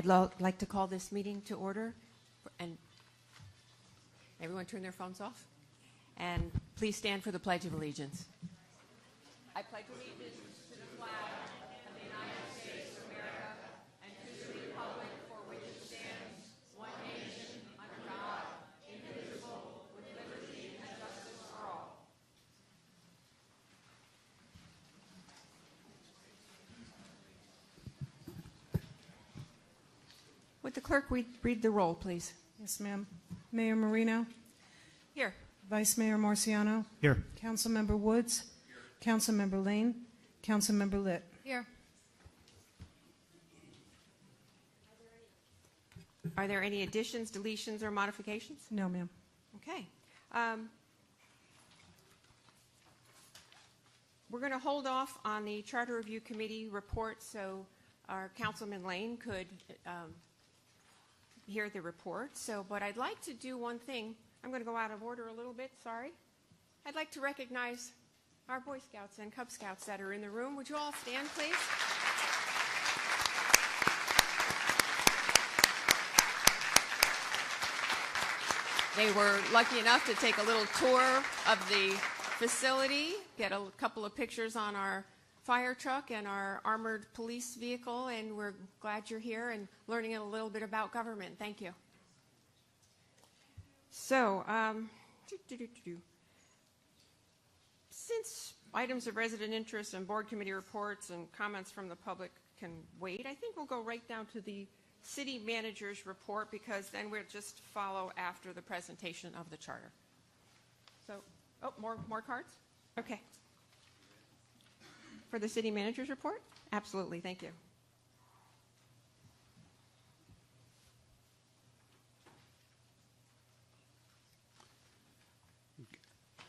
like to call this meeting to order, and everyone turn their phones off, and please stand for the Pledge of Allegiance. I pledge allegiance to the flag of the United States of America and to the republic for which it stands, one nation, under God, indivisible, with liberty and justice for all. Would the clerk read the roll, please? Yes, ma'am. Mayor Marino. Here. Vice Mayor Marciano. Here. Councilmember Woods. Here. Councilmember Lane. Councilmember Litt. Here. Are there any additions, deletions, or modifications? No, ma'am. Okay. We're going to hold off on the Charter Review Committee report so our Councilman Lane could hear the report. But I'd like to do one thing. I'm going to go out of order a little bit, sorry. I'd like to recognize our Boy Scouts and Cub Scouts that are in the room. Would you all stand, please? They were lucky enough to take a little tour of the facility, get a couple of pictures on our fire truck and our armored police vehicle, and we're glad you're here and learning a little bit about government. Thank you. So, since items of resident interest and board committee reports and comments from the public can wait, I think we'll go right down to the city manager's report, because then we'll just follow after the presentation of the charter. So, oh, more cards? Okay. For the city manager's report? Absolutely, thank you.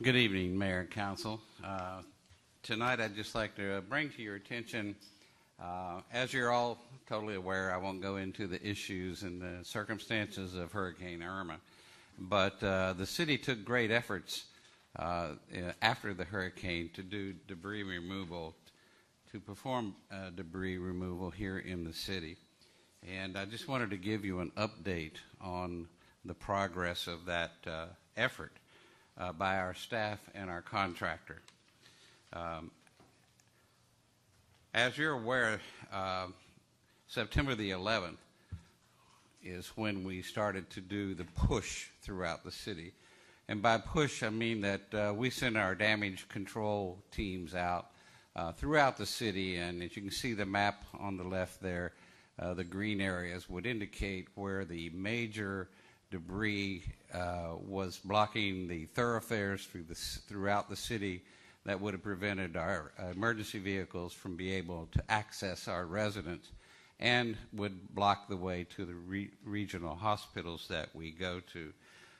Good evening, Mayor and Council. Tonight I'd just like to bring to your attention, as you're all totally aware, I won't go into the issues and the circumstances of Hurricane Irma, but the city took great efforts after the hurricane to do debris removal, to perform debris removal here in the city. And I just wanted to give you an update on the progress of that effort by our staff and our contractor. As you're aware, September the 11th is when we started to do the push throughout the city. And by push, I mean that we sent our damage control teams out throughout the city, and as you can see the map on the left there, the green areas would indicate where the major debris was blocking the thoroughfares throughout the city that would have prevented our emergency vehicles from being able to access our residents and would block the way to the regional hospitals that we go to.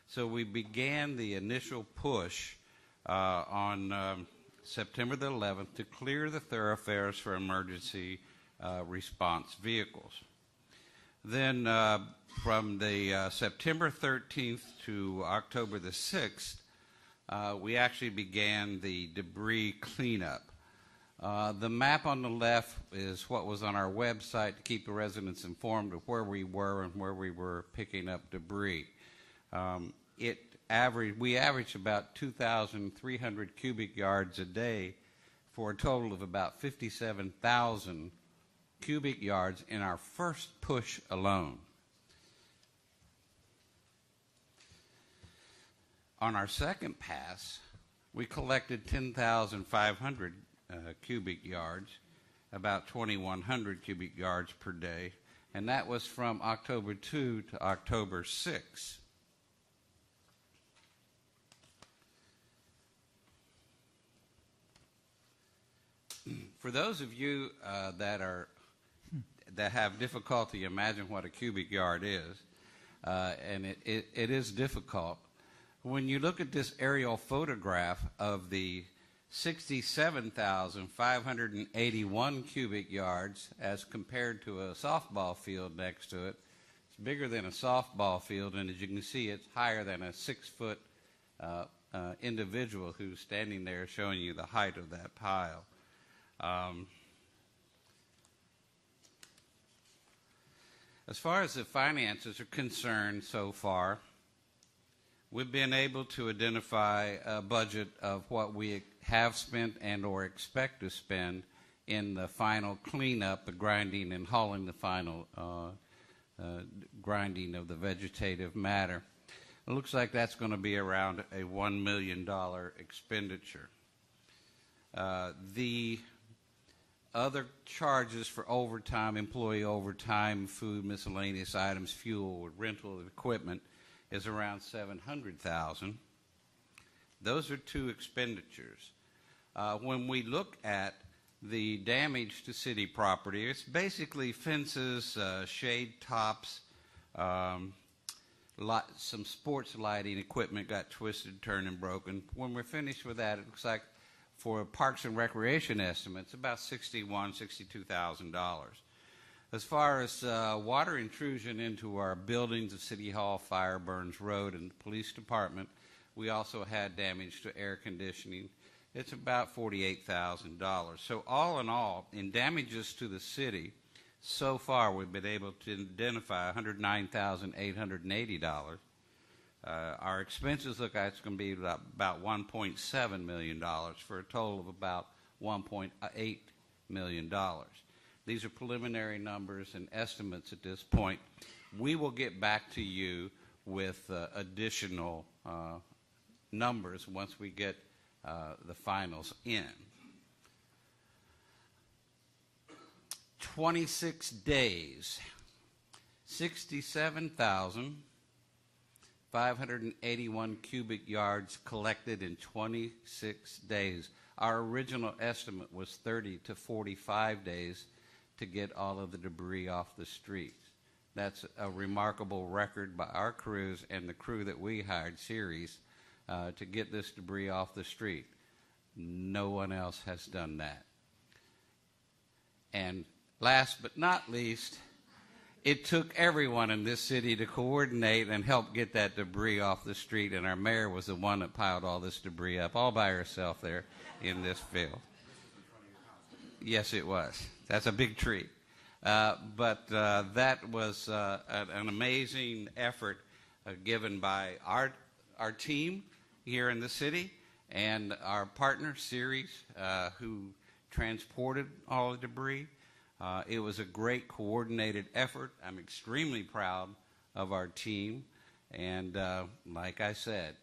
So we began the initial push on September the 11th to clear the thoroughfares for emergency response vehicles. Then from the September 13th to October the 6th, we actually began the debris cleanup. The map on the left is what was on our website to keep the residents informed of where we were and where we were picking up debris. We averaged about 2,300 cubic yards a day for a total of about 57,000 cubic yards in our first push alone. On our second pass, we collected 10,500 cubic yards, about 2,100 cubic yards per day, and that was from October 2 to October 6. For those of you that have difficulty imagining what a cubic yard is, and it is difficult, when you look at this aerial photograph of the 67,581 cubic yards as compared to a softball field next to it, it's bigger than a softball field, and as you can see, it's higher than a 6-foot individual who's standing there showing you the height of that pile. As far as the finances are concerned so far, we've been able to identify a budget of what we have spent and or expect to spend in the final cleanup, the grinding and hauling, the final grinding of the vegetative matter. It looks like that's going to be around a $1 million expenditure. The other charges for overtime, employee overtime, food, miscellaneous items, fuel, rental of equipment is around $700,000. Those are two expenditures. When we look at the damage to city property, it's basically fences, shade tops, some sports lighting equipment got twisted, turned, and broken. When we're finished with that, it looks like for Parks and Recreation estimates, about $61,000, $62,000. As far as water intrusion into our buildings, the City Hall, Fire, Burns Road, and the Police Department, we also had damage to air conditioning. It's about $48,000. So all in all, in damages to the city, so far we've been able to identify $109,880. Our expenses look like it's going to be about $1.7 million for a total of about $1.8 million. These are preliminary numbers and estimates at this point. We will get back to you with additional numbers once we get the finals in. 26 days, 67,581 cubic yards collected in 26 days. Our original estimate was 30 to 45 days to get all of the debris off the streets. That's a remarkable record by our crews and the crew that we hired, Ceres, to get this debris off the street. No one else has done that. And last but not least, it took everyone in this city to coordinate and help get that debris off the street, and our mayor was the one that piled all this debris up all by herself there in this field. Yes, it was. That's a big tree. But that was an amazing effort given by our team here in the city and our partner, Ceres, who transported all the debris. It was a great coordinated effort. I'm extremely proud of our team. And like I said,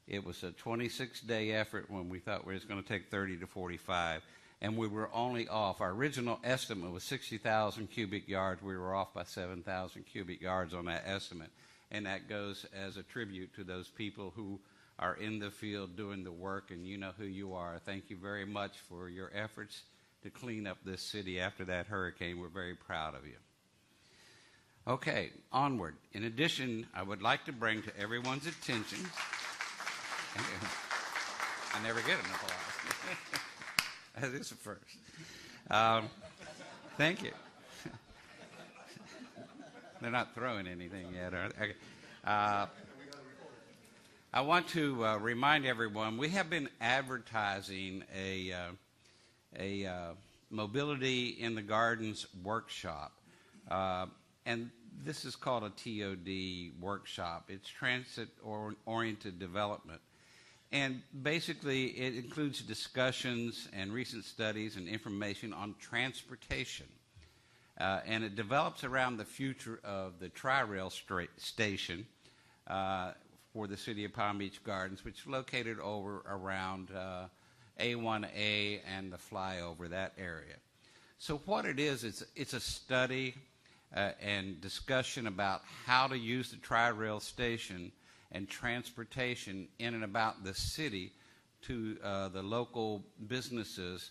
it was a 26-day effort when we thought it was going to take 30 to 45. And we were only off. Our original estimate was 60,000 cubic yards. We were off by 7,000 cubic yards on that estimate. And that goes as a tribute to those people who are in the field doing the work, and you know who you are. Thank you very much for your efforts to clean up this city after that hurricane. We're very proud of you. Okay, onward. In addition, I would like to bring to everyone's attention, I never get an applause. That is a first. Thank you. They're not throwing anything yet, are they? Okay. I want to remind everyone, we have been advertising a Mobility in the Gardens workshop. And this is called a TOD workshop. It's transit-oriented development. And basically, it includes discussions and recent studies and information on transportation. And it develops around the future of the Tri-Rail station for the city of Palm Beach Gardens, which is located over around A1A and the flyover, that area. So what it is, it's a study and discussion about how to use the Tri-Rail station and transportation in and about the city to the local businesses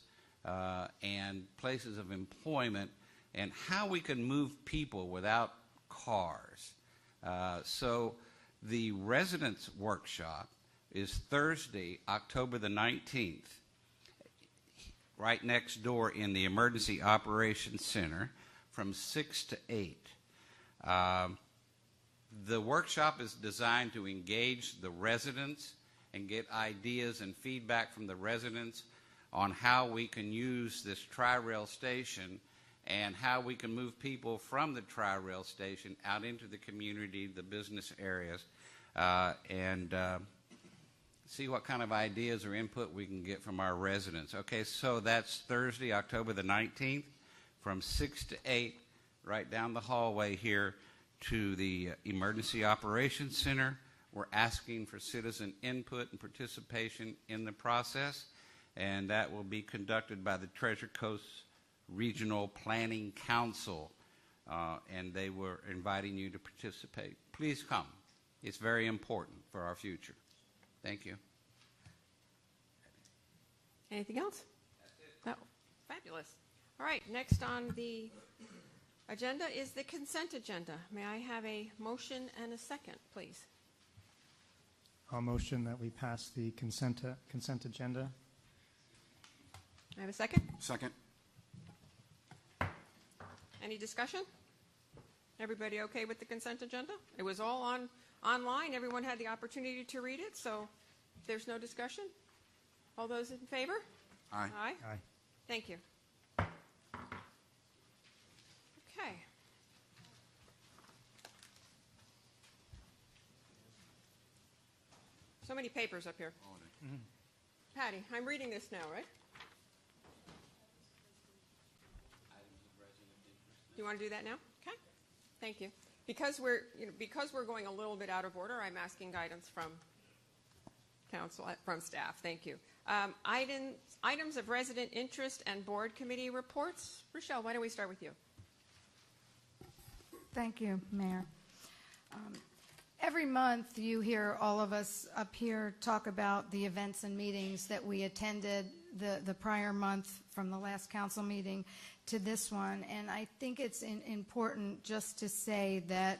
and places of employment, and how we can move people without cars. So the residents workshop is Thursday, October the 19th, right next door in the Emergency Operations Center from 6 to 8. The workshop is designed to engage the residents and get ideas and feedback from the residents on how we can use this Tri-Rail station and how we can move people from the Tri-Rail station out into the community, the business areas, and see what kind of ideas or input we can get from our residents. Okay, so that's Thursday, October the 19th, from 6 to 8, right down the hallway here to the Emergency Operations Center. We're asking for citizen input and participation in the process, and that will be conducted by the Treasure Coast Regional Planning Council, and they were inviting you to participate. Please come. It's very important for our future. Thank you. Anything else? That's it. Oh, fabulous. All right, next on the agenda is the consent agenda. May I have a motion and a second, please? I'll motion that we pass the consent agenda. I have a second? Second. Any discussion? Everybody okay with the consent agenda? It was all online. Everyone had the opportunity to read it, so if there's no discussion, all those in favor? Aye. Aye. Aye. Thank you. Okay. So many papers up here. Patty, I'm reading this now, right? Do you want to do that now? Okay. Thank you. Because we're going a little bit out of order, I'm asking guidance from council, from staff. Thank you. Items of resident interest and board committee reports. Rochelle, why don't we start with you? Thank you, Mayor. Every month you hear all of us up here talk about the events and meetings that we attended the prior month from the last council meeting to this one, and I think it's important just to say that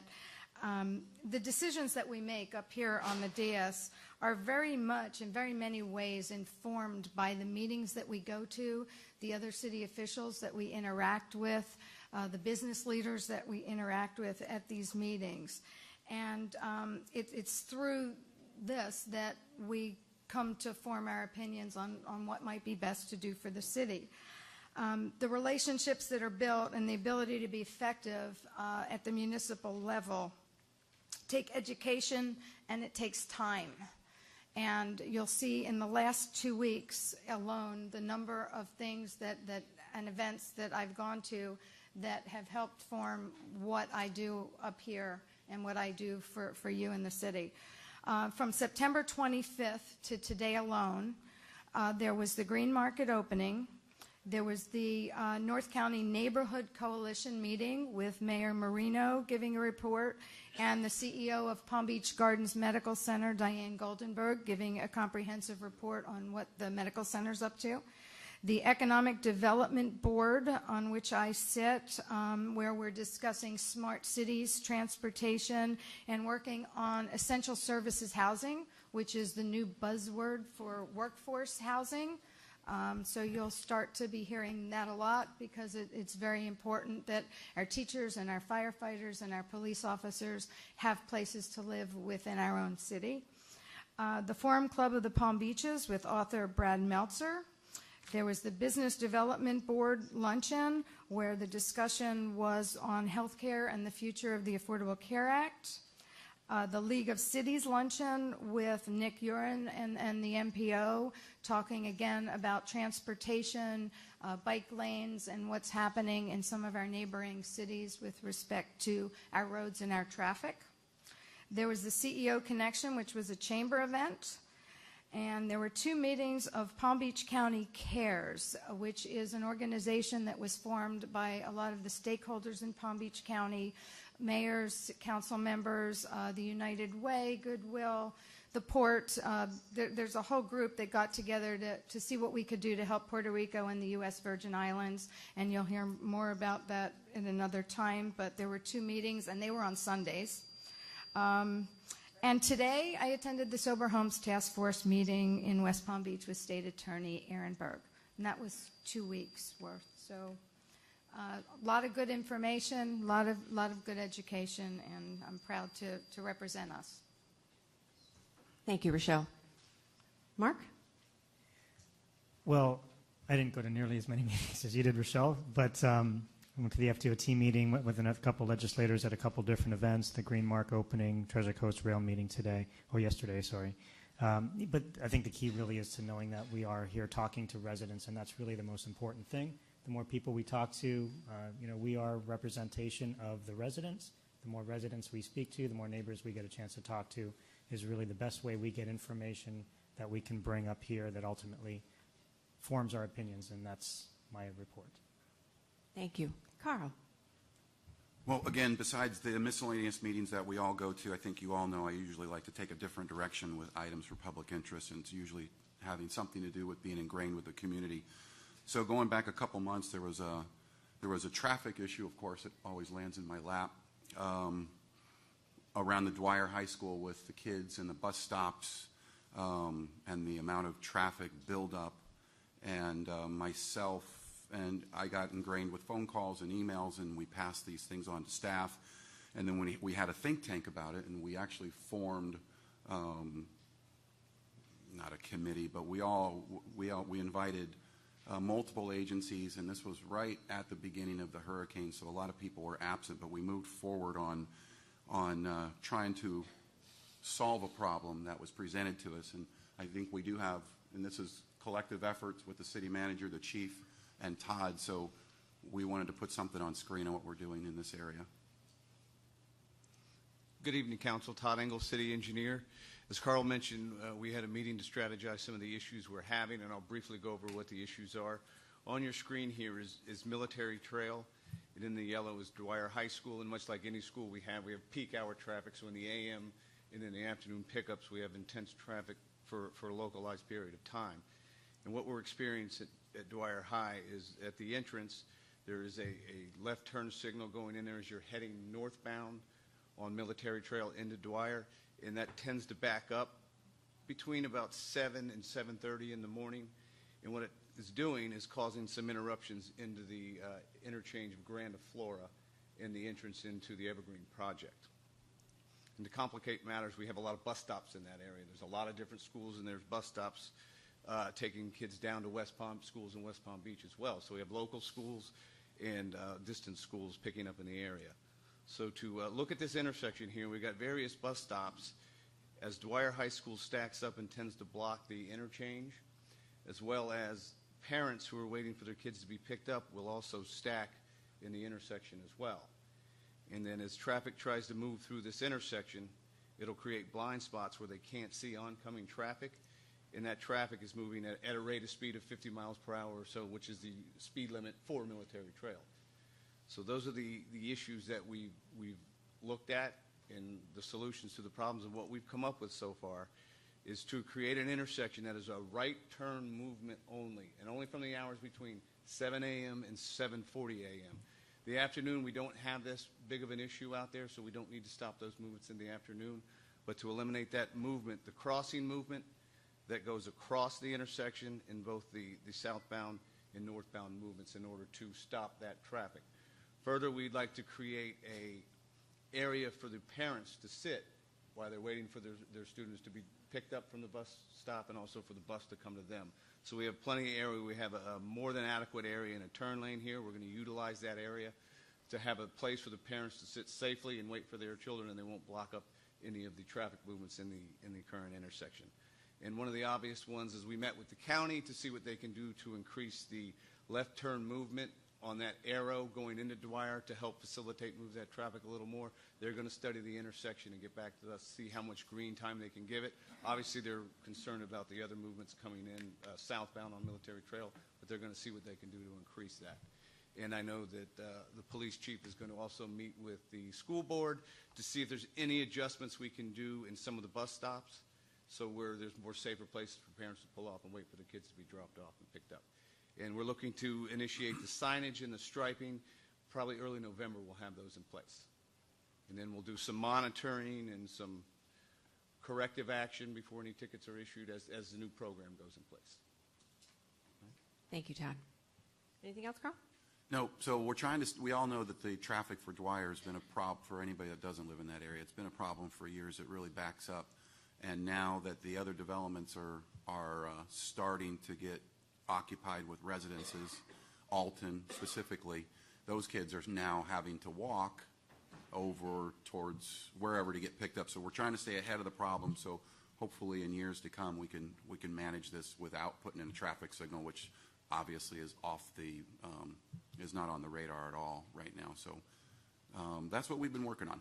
the decisions that we make up here on the dais are very much, in very many ways, informed by the meetings that we go to, the other city officials that we interact with, the business leaders that we interact with at these meetings. And it's through this that we come to form our opinions on what might be best to do for the city. The relationships that are built and the ability to be effective at the municipal level take education, and it takes time. And you'll see in the last 2 weeks alone the number of things and events that I've gone to that have helped form what I do up here and what I do for you in the city. From September 25th to today alone, there was the Green Market opening. There was the North County Neighborhood Coalition meeting with Mayor Marino giving a report, and the CEO of Palm Beach Gardens Medical Center, Diane Goldenberg, giving a comprehensive report on what the medical center's up to. The Economic Development Board, on which I sit, where we're discussing smart cities, transportation, and working on essential services housing, which is the new buzzword for workforce housing. So you'll start to be hearing that a lot, because it's very important that our teachers and our firefighters and our police officers have places to live within our own city. The Forum Club of the Palm Beaches with author Brad Meltzer. There was the Business Development Board luncheon, where the discussion was on healthcare and the future of the Affordable Care Act. The League of Cities luncheon with Nick Uren and the MPO, talking again about transportation, bike lanes, and what's happening in some of our neighboring cities with respect to our roads and our traffic. There was the CEO Connection, which was a chamber event. And there were 2 meetings of Palm Beach County Cares, which is an organization that was formed by a lot of the stakeholders in Palm Beach County, mayors, council members, the United Way, Goodwill, the port. There's a whole group that got together to see what we could do to help Puerto Rico and the U.S. Virgin Islands, and you'll hear more about that in another time. But there were 2 meetings, and they were on Sundays. And today, I attended the Sober Homes Task Force meeting in West Palm Beach with State Attorney Aaron Berg, and that was 2 weeks worth. So, a lot of good information, a lot of good education, and I'm proud to represent us. Thank you, Rochelle. Mark? Well, I didn't go to nearly as many meetings as you did, Rochelle, but I went to the FDOT meeting with a couple legislators at a couple different events, the Green Mark opening, Treasure Coast Rail meeting today, or yesterday, sorry. But I think the key really is to knowing that we are here talking to residents, and that's really the most important thing. The more people we talk to, we are representation of the residents. The more residents we speak to, the more neighbors we get a chance to talk to, is really the best way we get information that we can bring up here that ultimately forms our opinions, and that's my report. Thank you. Carl? Well, again, besides the miscellaneous meetings that we all go to, I think you all know I usually like to take a different direction with items for public interest, and it's usually having something to do with being ingrained with the community. So going back a couple months, there was a traffic issue, of course, it always lands in my lap, around the Dwyer High School with the kids and the bus stops and the amount of traffic buildup. And myself and I got ingrained with phone calls and emails, and we passed these things on to staff. And then when we had a think tank about it, and we actually formed not a committee, but we invited multiple agencies, and this was right at the beginning of the hurricane, so a lot of people were absent, but we moved forward on trying to solve a problem that was presented to us. And I think we do have, and this is collective efforts with the city manager, the chief, and Todd, so we wanted to put something on screen on what we're doing in this area. Good evening, Council. Todd Engel, City Engineer. As Carl mentioned, we had a meeting to strategize some of the issues we're having, and I'll briefly go over what the issues are. On your screen here is Military Trail, and in the yellow is Dwyer High School, and much like any school we have peak hour traffic, so in the AM and in the afternoon pickups we have intense traffic for a localized period of time. And what we're experiencing at Dwyer High is at the entrance there is a left turn signal going in there as you're heading northbound on Military Trail into Dwyer, and that tends to back up between about 7 and 7:30 in the morning. And what it is doing is causing some interruptions into the interchange of Granda Flora and the entrance into the Evergreen project. And to complicate matters, we have a lot of bus stops in that area. There's a lot of different schools, and there's bus stops taking kids down to West Palm, schools in West Palm Beach as well. So we have local schools and distant schools picking up in the area. So to look at this intersection here, we've got various bus stops as Dwyer High School stacks up and tends to block the interchange, as well as parents who are waiting for their kids to be picked up will also stack in the intersection as well. And then as traffic tries to move through this intersection, it'll create blind spots where they can't see oncoming traffic, and that traffic is moving at a rate of speed of 50 miles per hour or so, which is the speed limit for Military Trail. So those are the issues that we've looked at and the solutions to the problems. And what we've come up with so far is to create an intersection that is a right turn movement only, and only from the hours between 7 a.m. and 7:40 a.m. The afternoon, we don't have this big of an issue out there, so we don't need to stop those movements in the afternoon. But to eliminate that movement, the crossing movement that goes across the intersection in both the southbound and northbound movements in order to stop that traffic. Further, we'd like to create a area for the parents to sit while they're waiting for their students to be picked up from the bus stop, and also for the bus to come to them. So we have plenty of area. We have a more than adequate area in a turn lane here. We're going to utilize that area to have a place for the parents to sit safely and wait for their children, and they won't block up any of the traffic movements in the current intersection. And one of the obvious ones is we met with the county to see what they can do to increase the left turn movement on that arrow going into Dwyer to help facilitate move that traffic a little more. They're going to study the intersection and get back to us, see how much green time they can give it. Obviously, they're concerned about the other movements coming in southbound on Military Trail, but they're going to see what they can do to increase that. And I know that the police chief is going to also meet with the school board to see if there's any adjustments we can do in some of the bus stops, so where there's more safer places for parents to pull off and wait for the kids to be dropped off and picked up. And we're looking to initiate the signage and the striping. Probably early November we'll have those in place. And then we'll do some monitoring and some corrective action before any tickets are issued as the new program goes in place. Thank you, Todd. Anything else, Carl? No, so we're trying to, we all know that the traffic for Dwyer has been a problem for anybody that doesn't live in that area. It's been a problem for years. It really backs up. And now that the other developments are starting to get occupied with residences, Alton specifically, those kids are now having to walk over towards wherever to get picked up. So we're trying to stay ahead of the problem. So hopefully in years to come, we can manage this without putting in a traffic signal, which obviously is is not on the radar at all right now. So that's what we've been working on.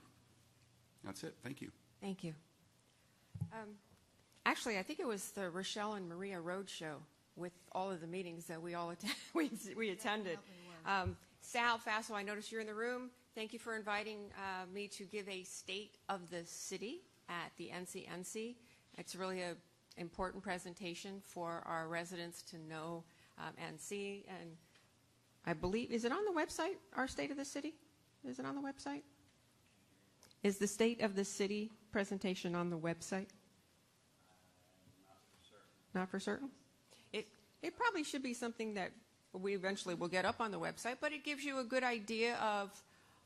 That's it. Thank you. Thank you. Actually, I think it was the Rochelle and Maria Road Show with all of the meetings that we all we attended. Sal Faso, I noticed you're in the room. Thank you for inviting me to give a state of the city at the NCNC. It's really an important presentation for our residents to know and see. And I believe, is it on the website, our state of the city? Is it on the website? Is the state of the city presentation on the website? Not for certain? It probably should be something that we eventually will get up on the website, but it gives you a good idea of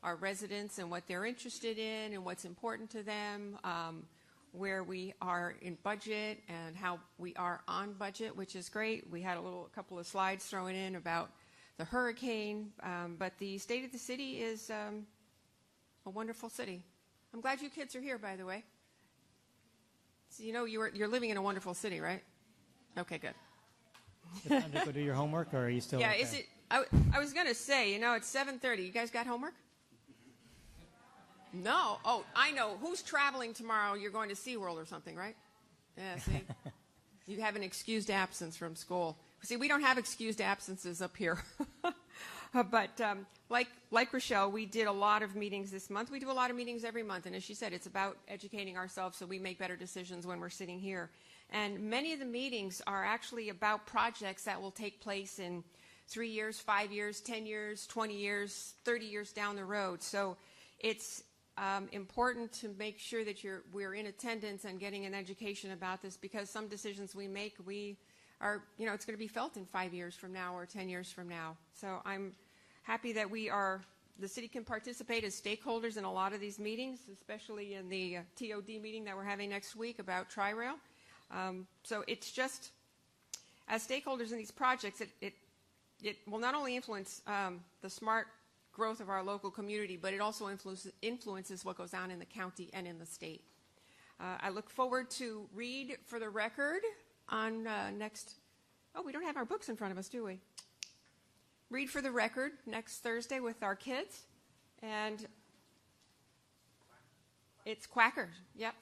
our residents and what they're interested in and what's important to them, where we are in budget and how we are on budget, which is great. We had a couple of slides thrown in about the hurricane, but the state of the city is a wonderful city. I'm glad you kids are here, by the way. So you know you're living in a wonderful city, right? Okay, good. Is it time to go do your homework, or are you still? Yeah, okay? is it? I was going to say, it's 7:30. You guys got homework? No. Oh, I know. Who's traveling tomorrow? You're going to SeaWorld or something, right? Yeah, see? You have an excused absence from school. See, we don't have excused absences up here. But like Rochelle, we did a lot of meetings this month. We do a lot of meetings every month. And as she said, it's about educating ourselves so we make better decisions when we're sitting here. And many of the meetings are actually about projects that will take place in 3 years, 5 years, 10 years, 20 years, 30 years down the road. So it's important to make sure that we're in attendance and getting an education about this, because some decisions we make, it's going to be felt in 5 years from now or 10 years from now. So I'm happy that the city can participate as stakeholders in a lot of these meetings, especially in the TOD meeting that we're having next week about Tri-Rail. So it's just, as stakeholders in these projects, it will not only influence the smart growth of our local community, but it also influences what goes on in the county and in the state. I look forward to read for the record on next. Oh, we don't have our books in front of us, do we? Read for the record next Thursday with our kids, and it's Quackers. Yep.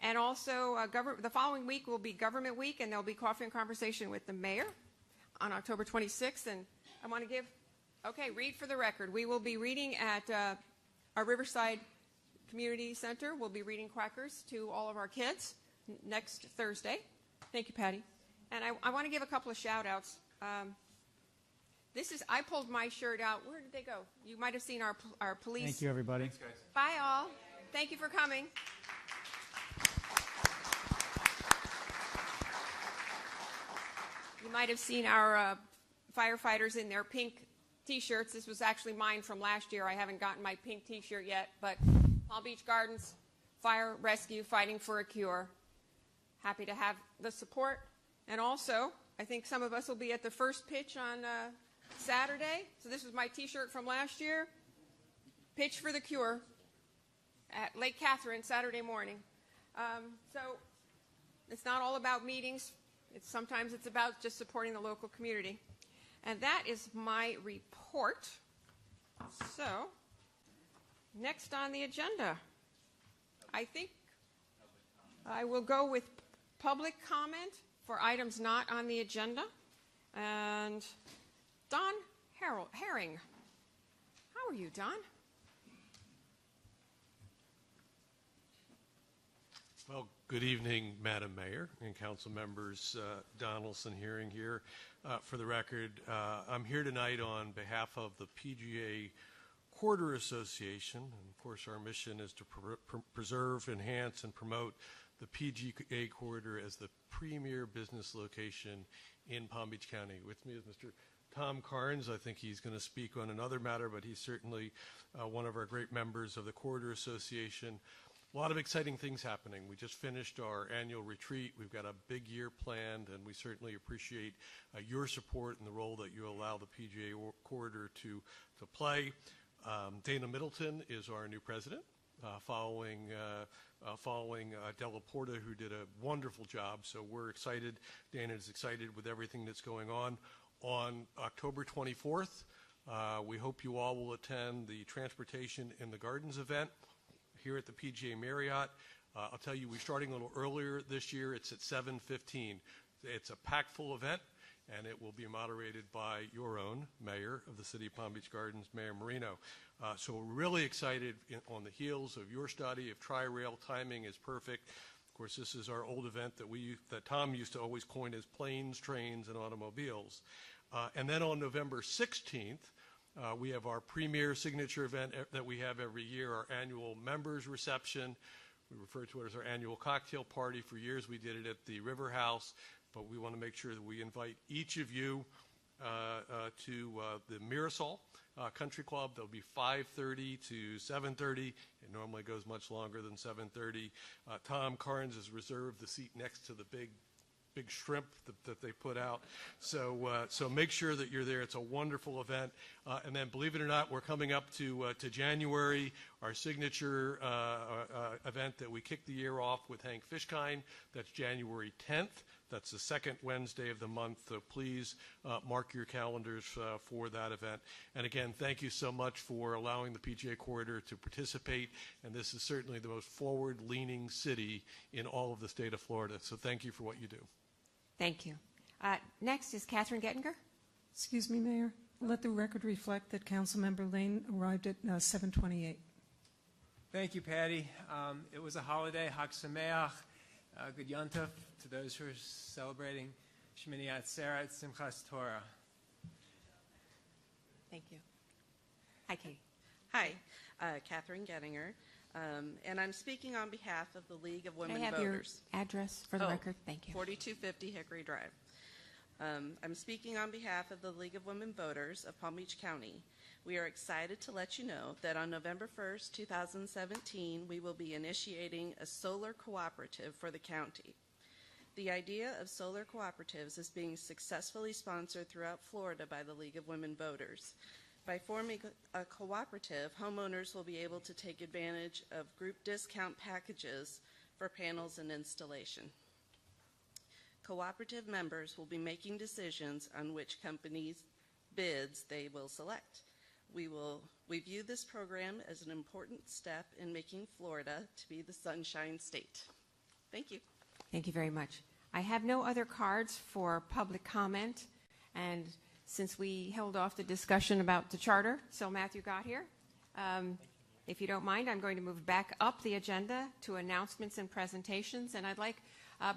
And also, the following week will be Government Week, and there'll be Coffee and Conversation with the mayor on October 26th. And I want to read for the record. We will be reading at our Riverside Community Center. We'll be reading Quackers to all of our kids next Thursday. Thank you, Patty. And I want to give a couple of shout-outs. I pulled my shirt out. Where did they go? You might have seen our police. Thank you, everybody. Thanks, guys. Bye, all. Thank you for coming. You might have seen our firefighters in their pink T-shirts. This was actually mine from last year. I haven't gotten my pink T-shirt yet, but Palm Beach Gardens Fire Rescue Fighting for a Cure. Happy to have the support. And also, I think some of us will be at the first pitch on Saturday. So this was my T-shirt from last year. Pitch for the Cure at Lake Catherine Saturday morning. So it's not all about meetings. Sometimes it's about just supporting the local community. And that is my report. So, next on the agenda, I think I will go with public comment for items not on the agenda. And Don Herring. How are you, Don? Well, good evening, Madam Mayor and council members. Donaldson Hearing here. For the record, I'm here tonight on behalf of the PGA Corridor Association. And of course, our mission is to preserve, enhance, and promote the PGA Corridor as the premier business location in Palm Beach County. With me is Mr. Tom Carnes. I think he's going to speak on another matter, but he's certainly one of our great members of the Corridor Association. A lot of exciting things happening. We just finished our annual retreat. We've got a big year planned, and we certainly appreciate your support and the role that you allow the PGA Corridor to play. Dana Middleton is our new president, following Della Porta, who did a wonderful job. So we're excited. Dana is excited with everything that's going on. On October 24th, we hope you all will attend the Transportation in the Gardens event here at the PGA Marriott. I'll tell you, we're starting a little earlier this year. It's at 7:15. It's a packed full event, and it will be moderated by your own mayor of the city of Palm Beach Gardens, Mayor Marino. So we're really excited on the heels of your study of Tri-Rail. Timing is perfect. Of course, this is our old event that Tom used to always coin as planes, trains, and automobiles. And then on November 16th, we have our premier signature event that we have every year, our annual members reception. We refer to it as our annual cocktail party. For years, we did it at the River House, but we want to make sure that we invite each of you to the Mirasol Country Club. There'll be 5:30 to 7:30. It normally goes much longer than 7:30. Tom Carnes has reserved the seat next to the big shrimp that they put out. So make sure that you're there. It's a wonderful event. And then, believe it or not, we're coming up to January, our signature event that we kick the year off with Hank Fishkind. That's January 10th. That's the second Wednesday of the month. So please mark your calendars for that event. And again, thank you so much for allowing the PGA Corridor to participate. And this is certainly the most forward-leaning city in all of the state of Florida. So thank you for what you do. Thank you. Next is Catherine Gettinger. Excuse me, Mayor. Let the record reflect that Councilmember Lane arrived at 7:28. Thank you, Patty. It was a holiday, Chag Sameach, Good Yontif, to those who are celebrating Shemini Atzeret, Simchas Torah. Thank you. Hi, Katie. Hi, Catherine Gettinger, and I'm speaking on behalf of the League of Women Can I have Voters. your address for the record? Thank you. 4250 Hickory Drive. I'm speaking on behalf of the League of Women Voters of Palm Beach County. We are excited to let you know that on November 1st, 2017, we will be initiating a solar cooperative for the county. The idea of solar cooperatives is being successfully sponsored throughout Florida by the League of Women Voters. By forming a cooperative, homeowners will be able to take advantage of group discount packages for panels and installation. Cooperative members will be making decisions on which companies' bids they will select. We view this program as an important step in making Florida to be the Sunshine State. Thank you. Thank you very much. I have no other cards for public comment, and since we held off the discussion about the charter, so Matthew got here. If you don't mind, I'm going to move back up the agenda to announcements and presentations, and I'd like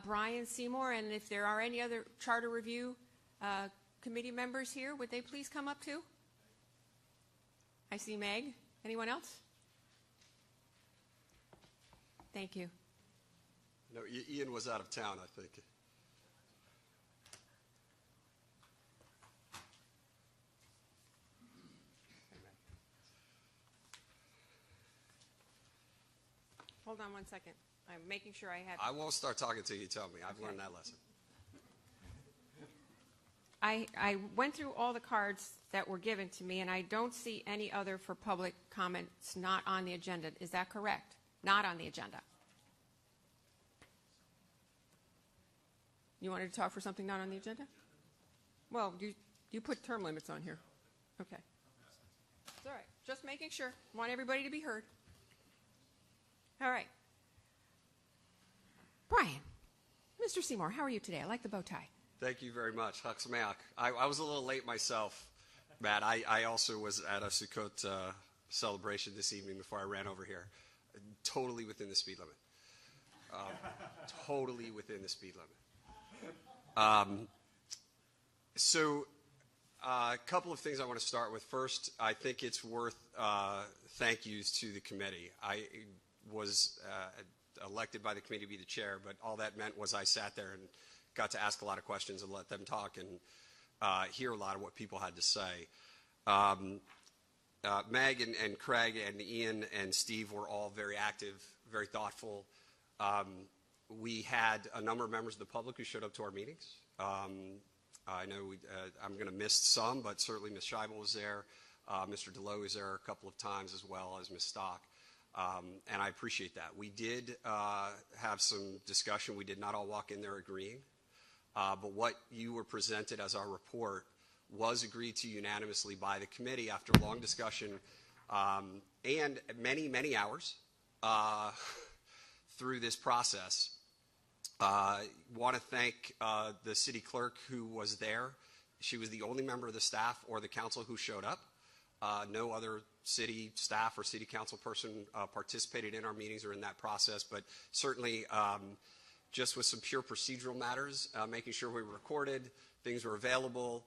Brian Seymour, and if there are any other charter review committee members here, would they please come up too? I see Meg. Anyone else? Thank you. No, Ian was out of town, I think. Hold on one second. I'm making sure I have. I won't start talking till you tell me. I've learned that lesson. I went through all the cards that were given to me, and I don't see any other for public comments not on the agenda. Is that correct? Not on the agenda. You wanted to talk for something not on the agenda? Well, you put term limits on here. Okay. It's all right. Just making sure. Want everybody to be heard. All right. Brian, Mr. Seymour, how are you today? I like the bow tie. Thank you very much. Chag Sameach. I was a little late myself, Matt. I also was at a Sukkot celebration this evening before I ran over here. Totally within the speed limit. Totally within the speed limit. So a couple of things I want to start with. First, I think it's worth thank yous to the committee. I was elected by the committee to be the chair, but all that meant was I sat there and got to ask a lot of questions and let them talk and hear a lot of what people had to say. Meg and Craig and Ian and Steve were all very active, very thoughtful. We had a number of members of the public who showed up to our meetings. I know I'm going to miss some, but certainly Ms. Scheibel was there. Mr. DeLoe was there a couple of times, as well as Ms. Stock. And I appreciate that. We did have some discussion. We did not all walk in there agreeing. But what you were presented as our report was agreed to unanimously by the committee after long discussion and many, many hours through this process. Want to thank the city clerk who was there. She was the only member of the staff or the council who showed up. No other city staff or city council person participated in our meetings or in that process, but certainly just with some pure procedural matters, making sure we were recorded, things were available.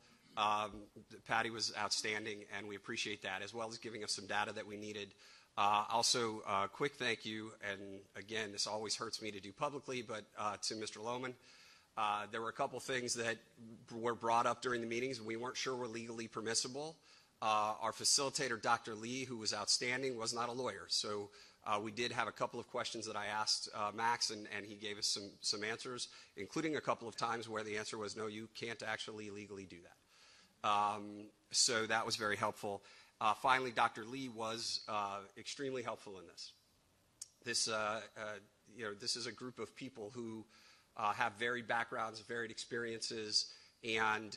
Patty was outstanding, and we appreciate that, as well as giving us some data that we needed. Also, quick thank you, and again, this always hurts me to do publicly, but to Mr. Lohman. There were a couple things that were brought up during the meetings and we weren't sure were legally permissible. Our facilitator, Dr. Lee, who was outstanding, was not a lawyer. So we did have a couple of questions that I asked Max, and he gave us some answers, including a couple of times where the answer was, no, you can't actually legally do that. So that was very helpful. Finally, Dr. Lee was extremely helpful in this. This is a group of people who have varied backgrounds, varied experiences, and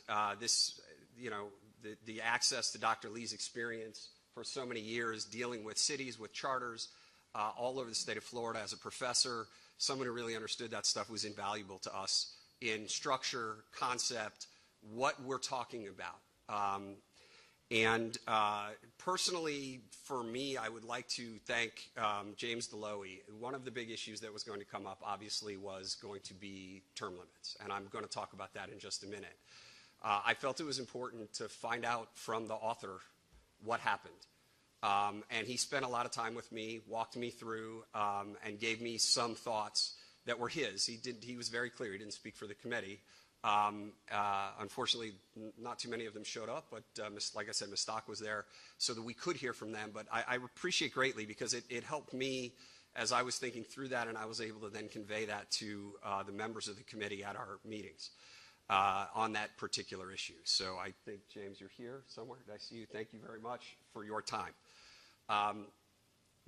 the access to Dr. Lee's experience for so many years dealing with cities, with charters, all over the state of Florida as a professor, someone who really understood that stuff was invaluable to us in structure, concept, what we're talking about. Personally, for me, I would like to thank James DeLoe. One of the big issues that was going to come up, obviously, was going to be term limits, and I'm going to talk about that in just a minute. I felt it was important to find out from the author what happened. And he spent a lot of time with me, walked me through, and gave me some thoughts that were his. He was very clear. He didn't speak for the committee. Unfortunately, not too many of them showed up, but like I said, Ms. Stock was there so that we could hear from them. But I appreciate greatly because it helped me as I was thinking through that, and I was able to then convey that to the members of the committee at our meetings on that particular issue. So I think, James, you're here somewhere. Did I see you? Thank you very much for your time.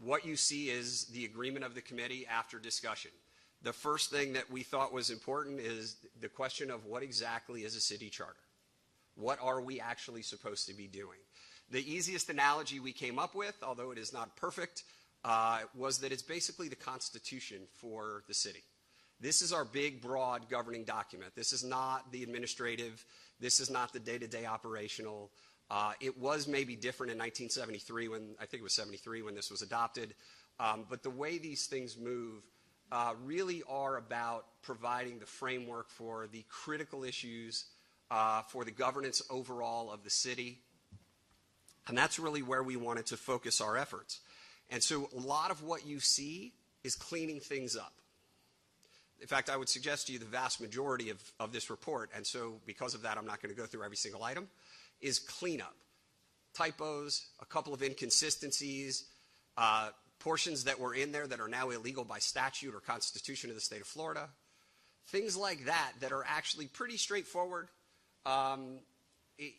What you see is the agreement of the committee after discussion. The first thing that we thought was important is the question of what exactly is a city charter? What are we actually supposed to be doing? The easiest analogy we came up with, although it is not perfect, was that it's basically the Constitution for the city. This is our big, broad governing document. This is not the administrative. This is not the day-to-day operational. It was maybe different in 1973 when, I think it was 73 when this was adopted. But the way these things move really are about providing the framework for the critical issues for the governance overall of the city. And that's really where we wanted to focus our efforts. And so a lot of what you see is cleaning things up. In fact, I would suggest to you the vast majority of this report, and so because of that I'm not going to go through every single item, is cleanup. Typos, a couple of inconsistencies, portions that were in there that are now illegal by statute or Constitution of the state of Florida, things like that that are actually pretty straightforward.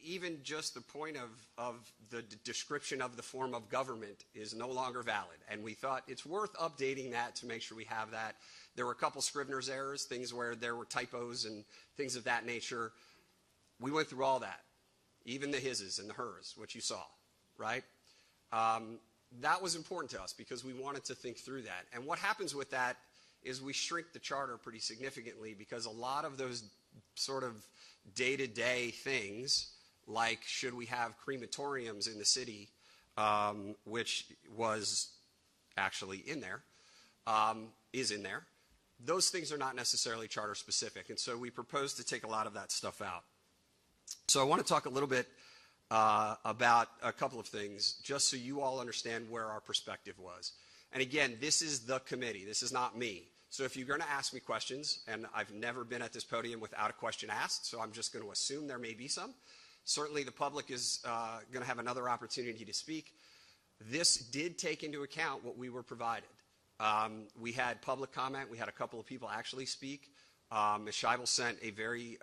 Even just the point of the description of the form of government is no longer valid. And we thought it's worth updating that to make sure we have that. There were a couple Scrivener's errors, things where there were typos and things of that nature. We went through all that, even the his's and the hers, which you saw, right? That was important to us because we wanted to think through that. And what happens with that is we shrink the charter pretty significantly because a lot of those sort of day-to-day things, like should we have crematoriums in the city, which was actually in there, is in there, those things are not necessarily charter specific. And so we proposed to take a lot of that stuff out. So I want to talk a little bit about a couple of things, just so you all understand where our perspective was. And again, this is the committee. This is not me. So if you're going to ask me questions, and I've never been at this podium without a question asked, so I'm just going to assume there may be some. Certainly the public is going to have another opportunity to speak. This did take into account what we were provided. We had public comment. We had a couple of people actually speak. Ms. Scheibel sent a very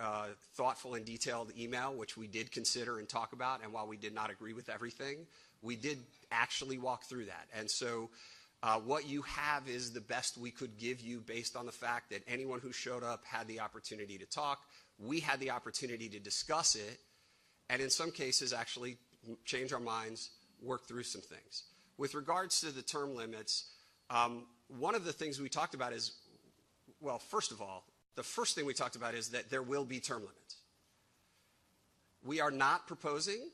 thoughtful and detailed email, which we did consider and talk about. And while we did not agree with everything, we did actually walk through that. And so what you have is the best we could give you based on the fact that anyone who showed up had the opportunity to talk. We had the opportunity to discuss it, and in some cases actually change our minds, work through some things. With regards to the term limits, one of the things we talked about is, well, first of all, the first thing we talked about is that there will be term limits. We are not proposing,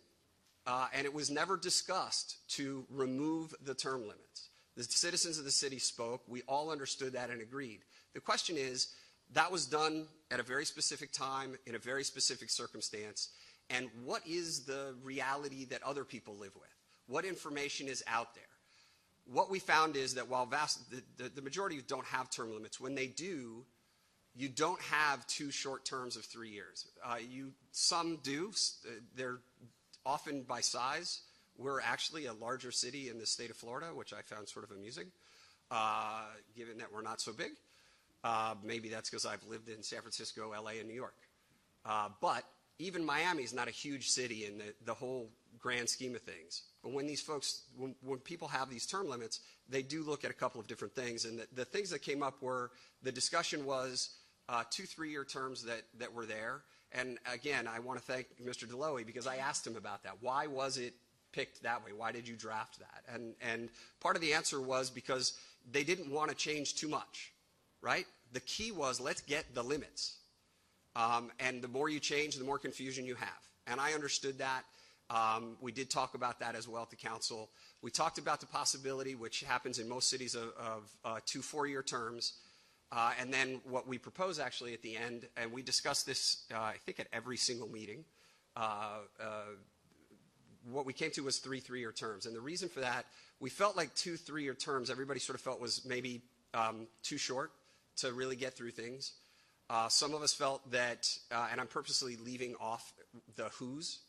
and it was never discussed, to remove the term limits. The citizens of the city spoke. We all understood that and agreed. The question is, that was done at a very specific time, in a very specific circumstance, and what is the reality that other people live with? What information is out there? What we found is that while the majority don't have term limits, when they do, you don't have 2 short terms of 3 years. Some do. They're often by size. We're actually a larger city in the state of Florida, which I found sort of amusing, given that we're not so big. Maybe that's because I've lived in San Francisco, LA, and New York. But even Miami is not a huge city in the whole grand scheme of things. But when these folks, when people have these term limits, they do look at a couple of different things. And the things that came up were, the discussion was 2 3-year terms that were there. And again, I want to thank Mr. Deloe, because I asked him about that. Why was it picked that way? Why did you draft that? And part of the answer was because they didn't want to change too much, right? The key was, let's get the limits. And the more you change, the more confusion you have. And I understood that. We did talk about that as well at the council. We talked about the possibility, which happens in most cities, of 2 4-year terms. And then what we propose actually at the end, and we discussed this, I think, at every single meeting, what we came to was 3 3-year terms. And the reason for that, we felt like 2 3-year terms, everybody sort of felt was maybe too short to really get through things. Some of us felt that, and I'm purposely leaving off the who's.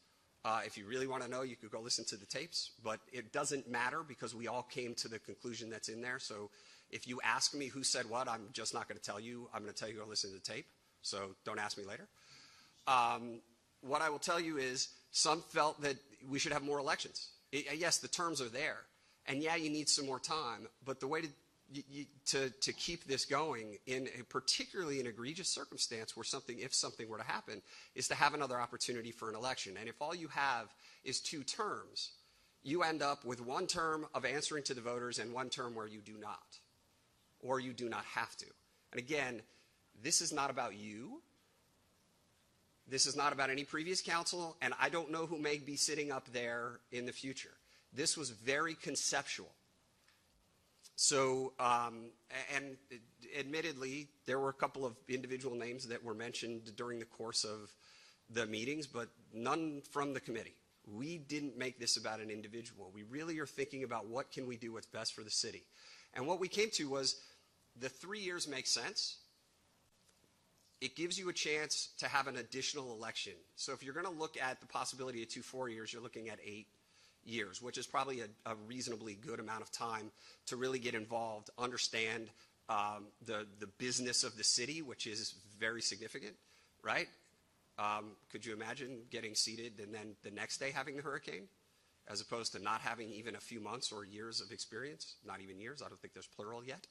If you really want to know, you could go listen to the tapes, but it doesn't matter because we all came to the conclusion that's in there. So if you ask me who said what, I'm just not going to tell you. I'm going to tell you to go listen to the tape, so don't ask me later. What I will tell you is some felt that we should have more elections. Yes, the terms are there, and yeah, you need some more time, but the way to keep this going, particularly in egregious circumstance where if something were to happen, is to have another opportunity for an election. And if all you have is 2 terms, you end up with 1 term of answering to the voters and 1 term where you do not, or you do not have to. And again, this is not about you. This is not about any previous council, and I don't know who may be sitting up there in the future. This was very conceptual. So, and admittedly, there were a couple of individual names that were mentioned during the course of the meetings, but none from the committee. We didn't make this about an individual. We really are thinking about what can we do what's best for the city. And what we came to was the 3 years makes sense. It gives you a chance to have an additional election. So if you're going to look at the possibility of 2 4 years, you're looking at 8 years, which is probably a reasonably good amount of time to really get involved, understand the business of the city, which is very significant, right? Could you imagine getting seated and then the next day having the hurricane, as opposed to not having even a few months or years of experience? Not even years. I don't think there's plural yet.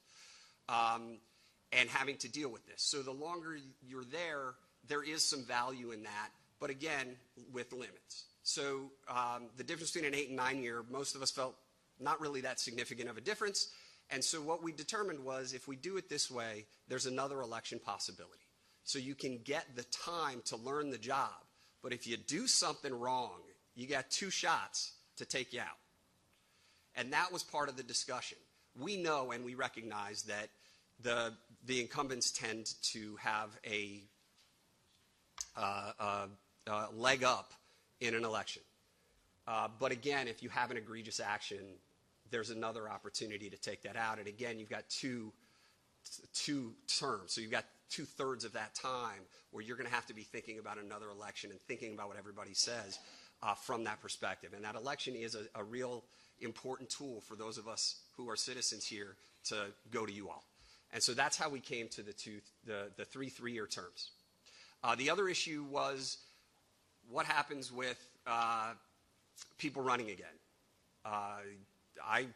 And having to deal with this. So the longer you're there, there is some value in that, but again, with limits. So the difference between an 8 and 9 year, most of us felt not really that significant of a difference. And so what we determined was, if we do it this way, there's another election possibility. So you can get the time to learn the job. But if you do something wrong, you got 2 shots to take you out. And that was part of the discussion. We know and we recognize that the incumbents tend to have a leg up in an election. But again, if you have an egregious action, there's another opportunity to take that out. And again, you've got two terms. So you've got 2/3 of that time where you're going to have to be thinking about another election and thinking about what everybody says from that perspective. And that election is a real important tool for those of us who are citizens here to go to you all. And so that's how we came to the 3 3-year terms. The other issue was what happens with people running again. I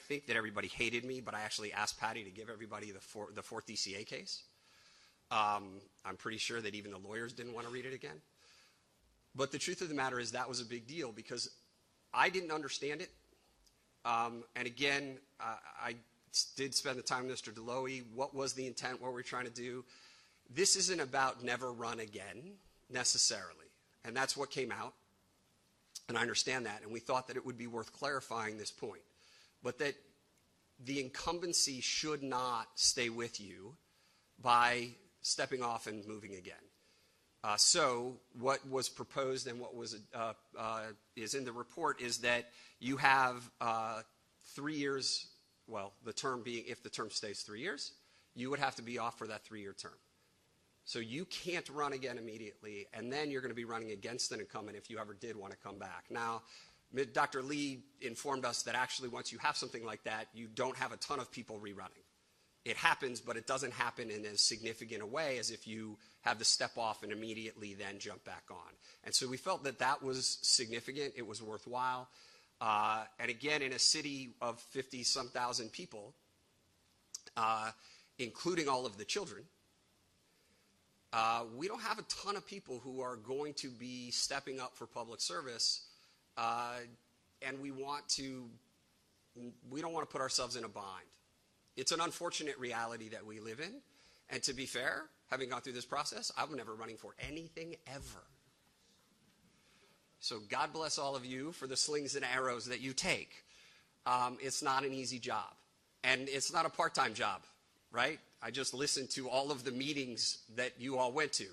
think that everybody hated me, but I actually asked Patty to give everybody the fourth DCA case. I'm pretty sure that even the lawyers didn't want to read it again. But the truth of the matter is that was a big deal because I didn't understand it. And again, I did spend the time with Mr. Deloe. What was the intent? What were we trying to do? This isn't about never run again necessarily. And that's what came out. And I understand that. And we thought that it would be worth clarifying this point. But that the incumbency should not stay with you by stepping off and moving again. So what was proposed and what was is in the report is that you have 3 years, well, the term being, if the term stays 3 years, you would have to be off for that 3-year term. So you can't run again immediately, and then you're going to be running against an incumbent if you ever did want to come back. Now, Dr. Lee informed us that actually once you have something like that, you don't have a ton of people rerunning. It happens, but it doesn't happen in as significant a way as if you have the step off and immediately then jump back on. And so we felt that that was significant. It was worthwhile. And again, in a city of 50-some thousand people, including all of the children, we don't have a ton of people who are going to be stepping up for public service, and we don't want to put ourselves in a bind. It's an unfortunate reality that we live in, and to be fair, having gone through this process, I'm never running for anything ever. So God bless all of you for the slings and arrows that you take. It's not an easy job, and it's not a part-time job, right? I just listened to all of the meetings that you all went to.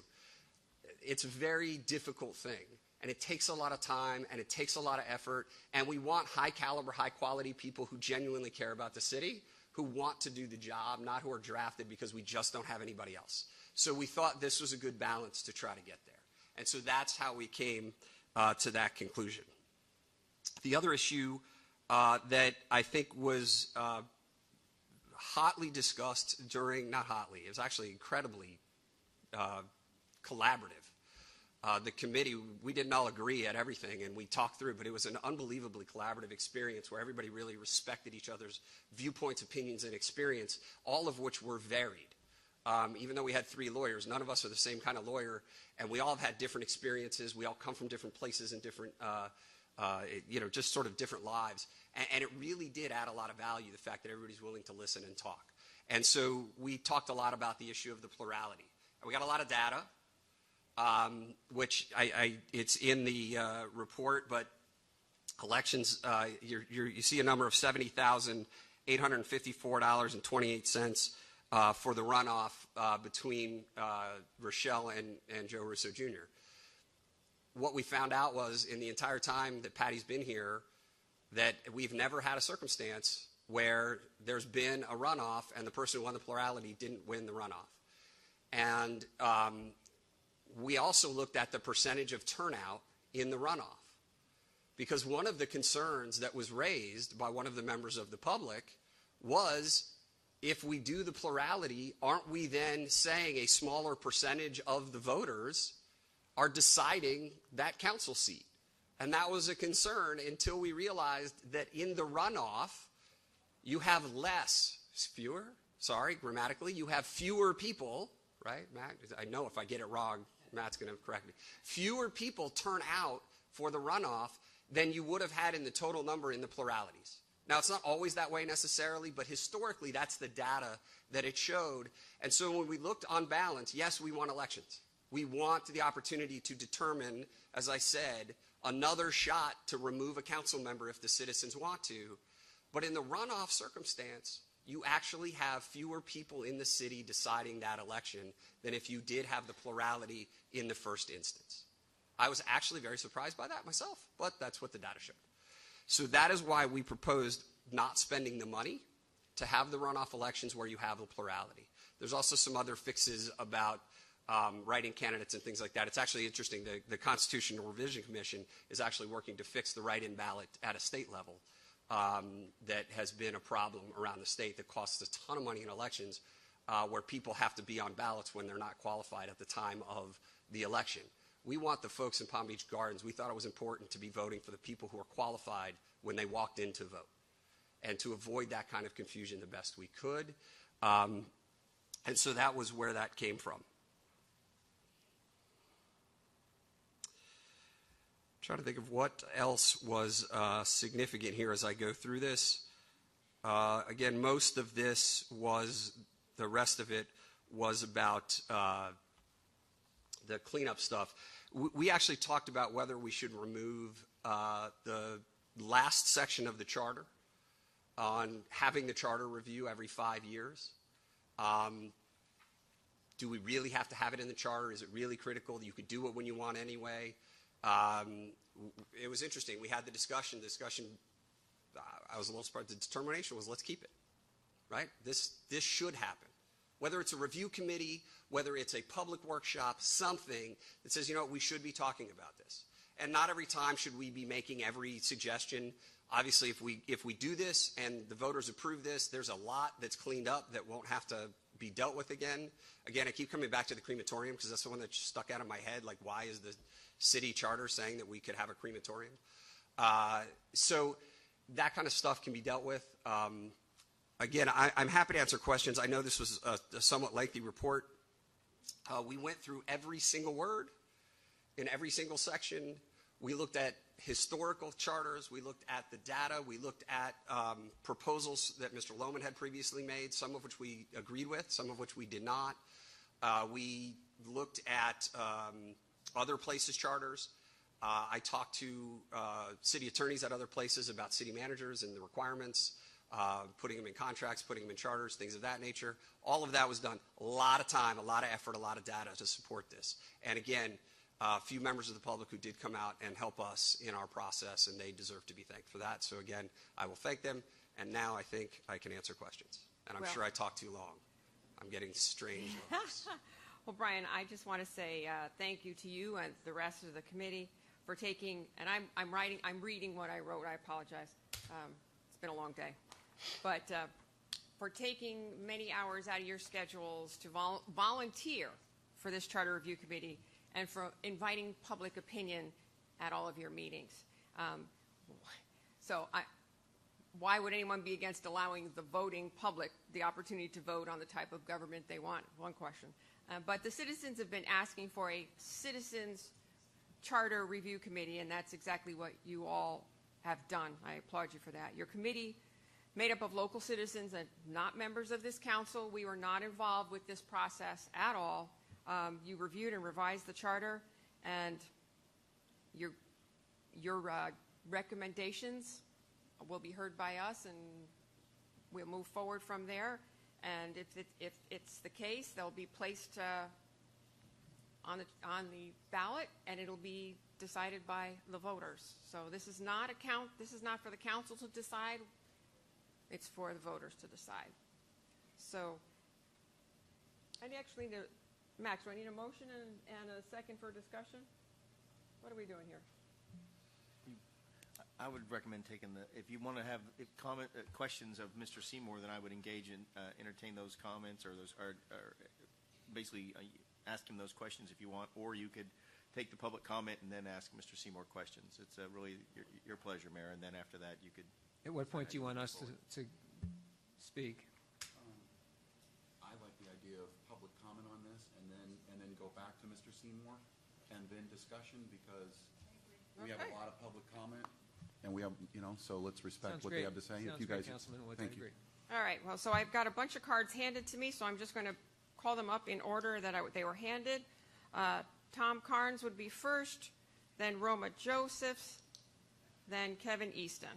It's a very difficult thing, and it takes a lot of time, and it takes a lot of effort, and we want high-caliber, high-quality people who genuinely care about the city, who want to do the job, not who are drafted because we just don't have anybody else. So we thought this was a good balance to try to get there. And so that's how we came to that conclusion. The other issue that I think was hotly discussed during, not hotly, it was actually incredibly collaborative. The committee, we didn't all agree at everything, and we talked through, but it was an unbelievably collaborative experience where everybody really respected each other's viewpoints, opinions, and experience, all of which were varied. Even though we had 3 lawyers, none of us are the same kind of lawyer, and we all have had different experiences. We all come from different places and different, just sort of different lives. And it really did add a lot of value, the fact that everybody's willing to listen and talk. And so we talked a lot about the issue of the plurality. And we got a lot of data, which it's in the report, but elections, you see a number of $70,854.28 for the runoff between Rochelle and Joe Russo Jr. What we found out was in the entire time that Patty's been here that we've never had a circumstance where there's been a runoff and the person who won the plurality didn't win the runoff. And we also looked at the percentage of turnout in the runoff, because one of the concerns that was raised by one of the members of the public was, if we do the plurality, aren't we then saying a smaller percentage of the voters are deciding that council seat? And that was a concern until we realized that in the runoff, you have grammatically, you have fewer people, right, Matt? I know if I get it wrong, Matt's going to correct me. Fewer people turn out for the runoff than you would have had in the total number in the pluralities. Now, it's not always that way necessarily, but historically, that's the data that it showed. And so when we looked on balance, yes, we want elections. We want the opportunity to determine, as I said, another shot to remove a council member if the citizens want to. But in the runoff circumstance, you actually have fewer people in the city deciding that election than if you did have the plurality in the first instance. I was actually very surprised by that myself, but that's what the data showed. So that is why we proposed not spending the money to have the runoff elections where you have a plurality. There's also some other fixes about writing candidates and things like that. It's actually interesting. The Constitutional Revision Commission is actually working to fix the write-in ballot at a state level that has been a problem around the state that costs a ton of money in elections where people have to be on ballots when they're not qualified at the time of the election. We want the folks in Palm Beach Gardens, we thought it was important to be voting for the people who are qualified when they walked in to vote, and to avoid that kind of confusion the best we could. And so that was where that came from. Trying to think of what else was significant here as I go through this. Again, most of this was, the rest of it was about the cleanup stuff. We actually talked about whether we should remove the last section of the charter on having the charter review every 5 years. Do we really have to have it in the charter? Is it really critical? You could do it when you want anyway. It was interesting. We had the discussion. I was a little surprised. The determination was, let's keep it, right? This should happen. Whether it's a review committee, whether it's a public workshop, something that says, you know what, we should be talking about this. And not every time should we be making every suggestion. Obviously, if we do this and the voters approve this, there's a lot that's cleaned up that won't have to be dealt with again. Again, I keep coming back to the crematorium because that's the one that stuck out of my head. Like, why is the city charter saying that we could have a crematorium? So that kind of stuff can be dealt with. Again, I'm happy to answer questions. I know this was a somewhat lengthy report. We went through every single word in every single section. We looked at historical charters. We looked at the data. We looked at proposals that Mr. Lohman had previously made, some of which we agreed with, some of which we did not. We looked at other places' charters. I talked to city attorneys at other places about city managers and the requirements, putting them in contracts, putting them in charters, things of that nature. All of that was done. A lot of time, a lot of effort, a lot of data to support this. And again, a few members of the public who did come out and help us in our process, and they deserve to be thanked for that. So again, I will thank them. And now I think I can answer questions. And I'm sure I talked too long. I'm getting strange looks. Well, Brian, I just want to say thank you to you and the rest of the committee for taking, and I'm reading what I wrote. I apologize. It's been a long day. But for taking many hours out of your schedules to volunteer for this Charter Review Committee and for inviting public opinion at all of your meetings. Why would anyone be against allowing the voting public the opportunity to vote on the type of government they want? One question. But the citizens have been asking for a Citizens Charter Review Committee, and that's exactly what you all have done. I applaud you for that. Your committee, made up of local citizens and not members of this council, we were not involved with this process at all. You reviewed and revised the charter, and your recommendations will be heard by us, and we'll move forward from there. And if it's the case, they'll be placed on the ballot, and it'll be decided by the voters. So this is not for the council to decide. It's for the voters to decide. So I actually need Max, do I need a motion and a second for discussion? What are we doing here? I would recommend taking if you want to have questions of Mr. Seymour, then I would engage in entertain those comments or basically ask him those questions if you want, or you could take the public comment and then ask Mr. Seymour questions. It's really your pleasure, Mayor, and then after that you could. At what point do you want us to speak? I like the idea of public comment on this and then go back to Mr. Seymour and then discussion, because we have a lot of public comment. And we have, so let's respect what they have to say. Sounds if you great, guys, Councilman Woods. thank I agree. All right. Well, so I've got a bunch of cards handed to me, so I'm just going to call them up in order that they were handed. Tom Carnes would be first, then Roma Josephs, then Kevin Easton.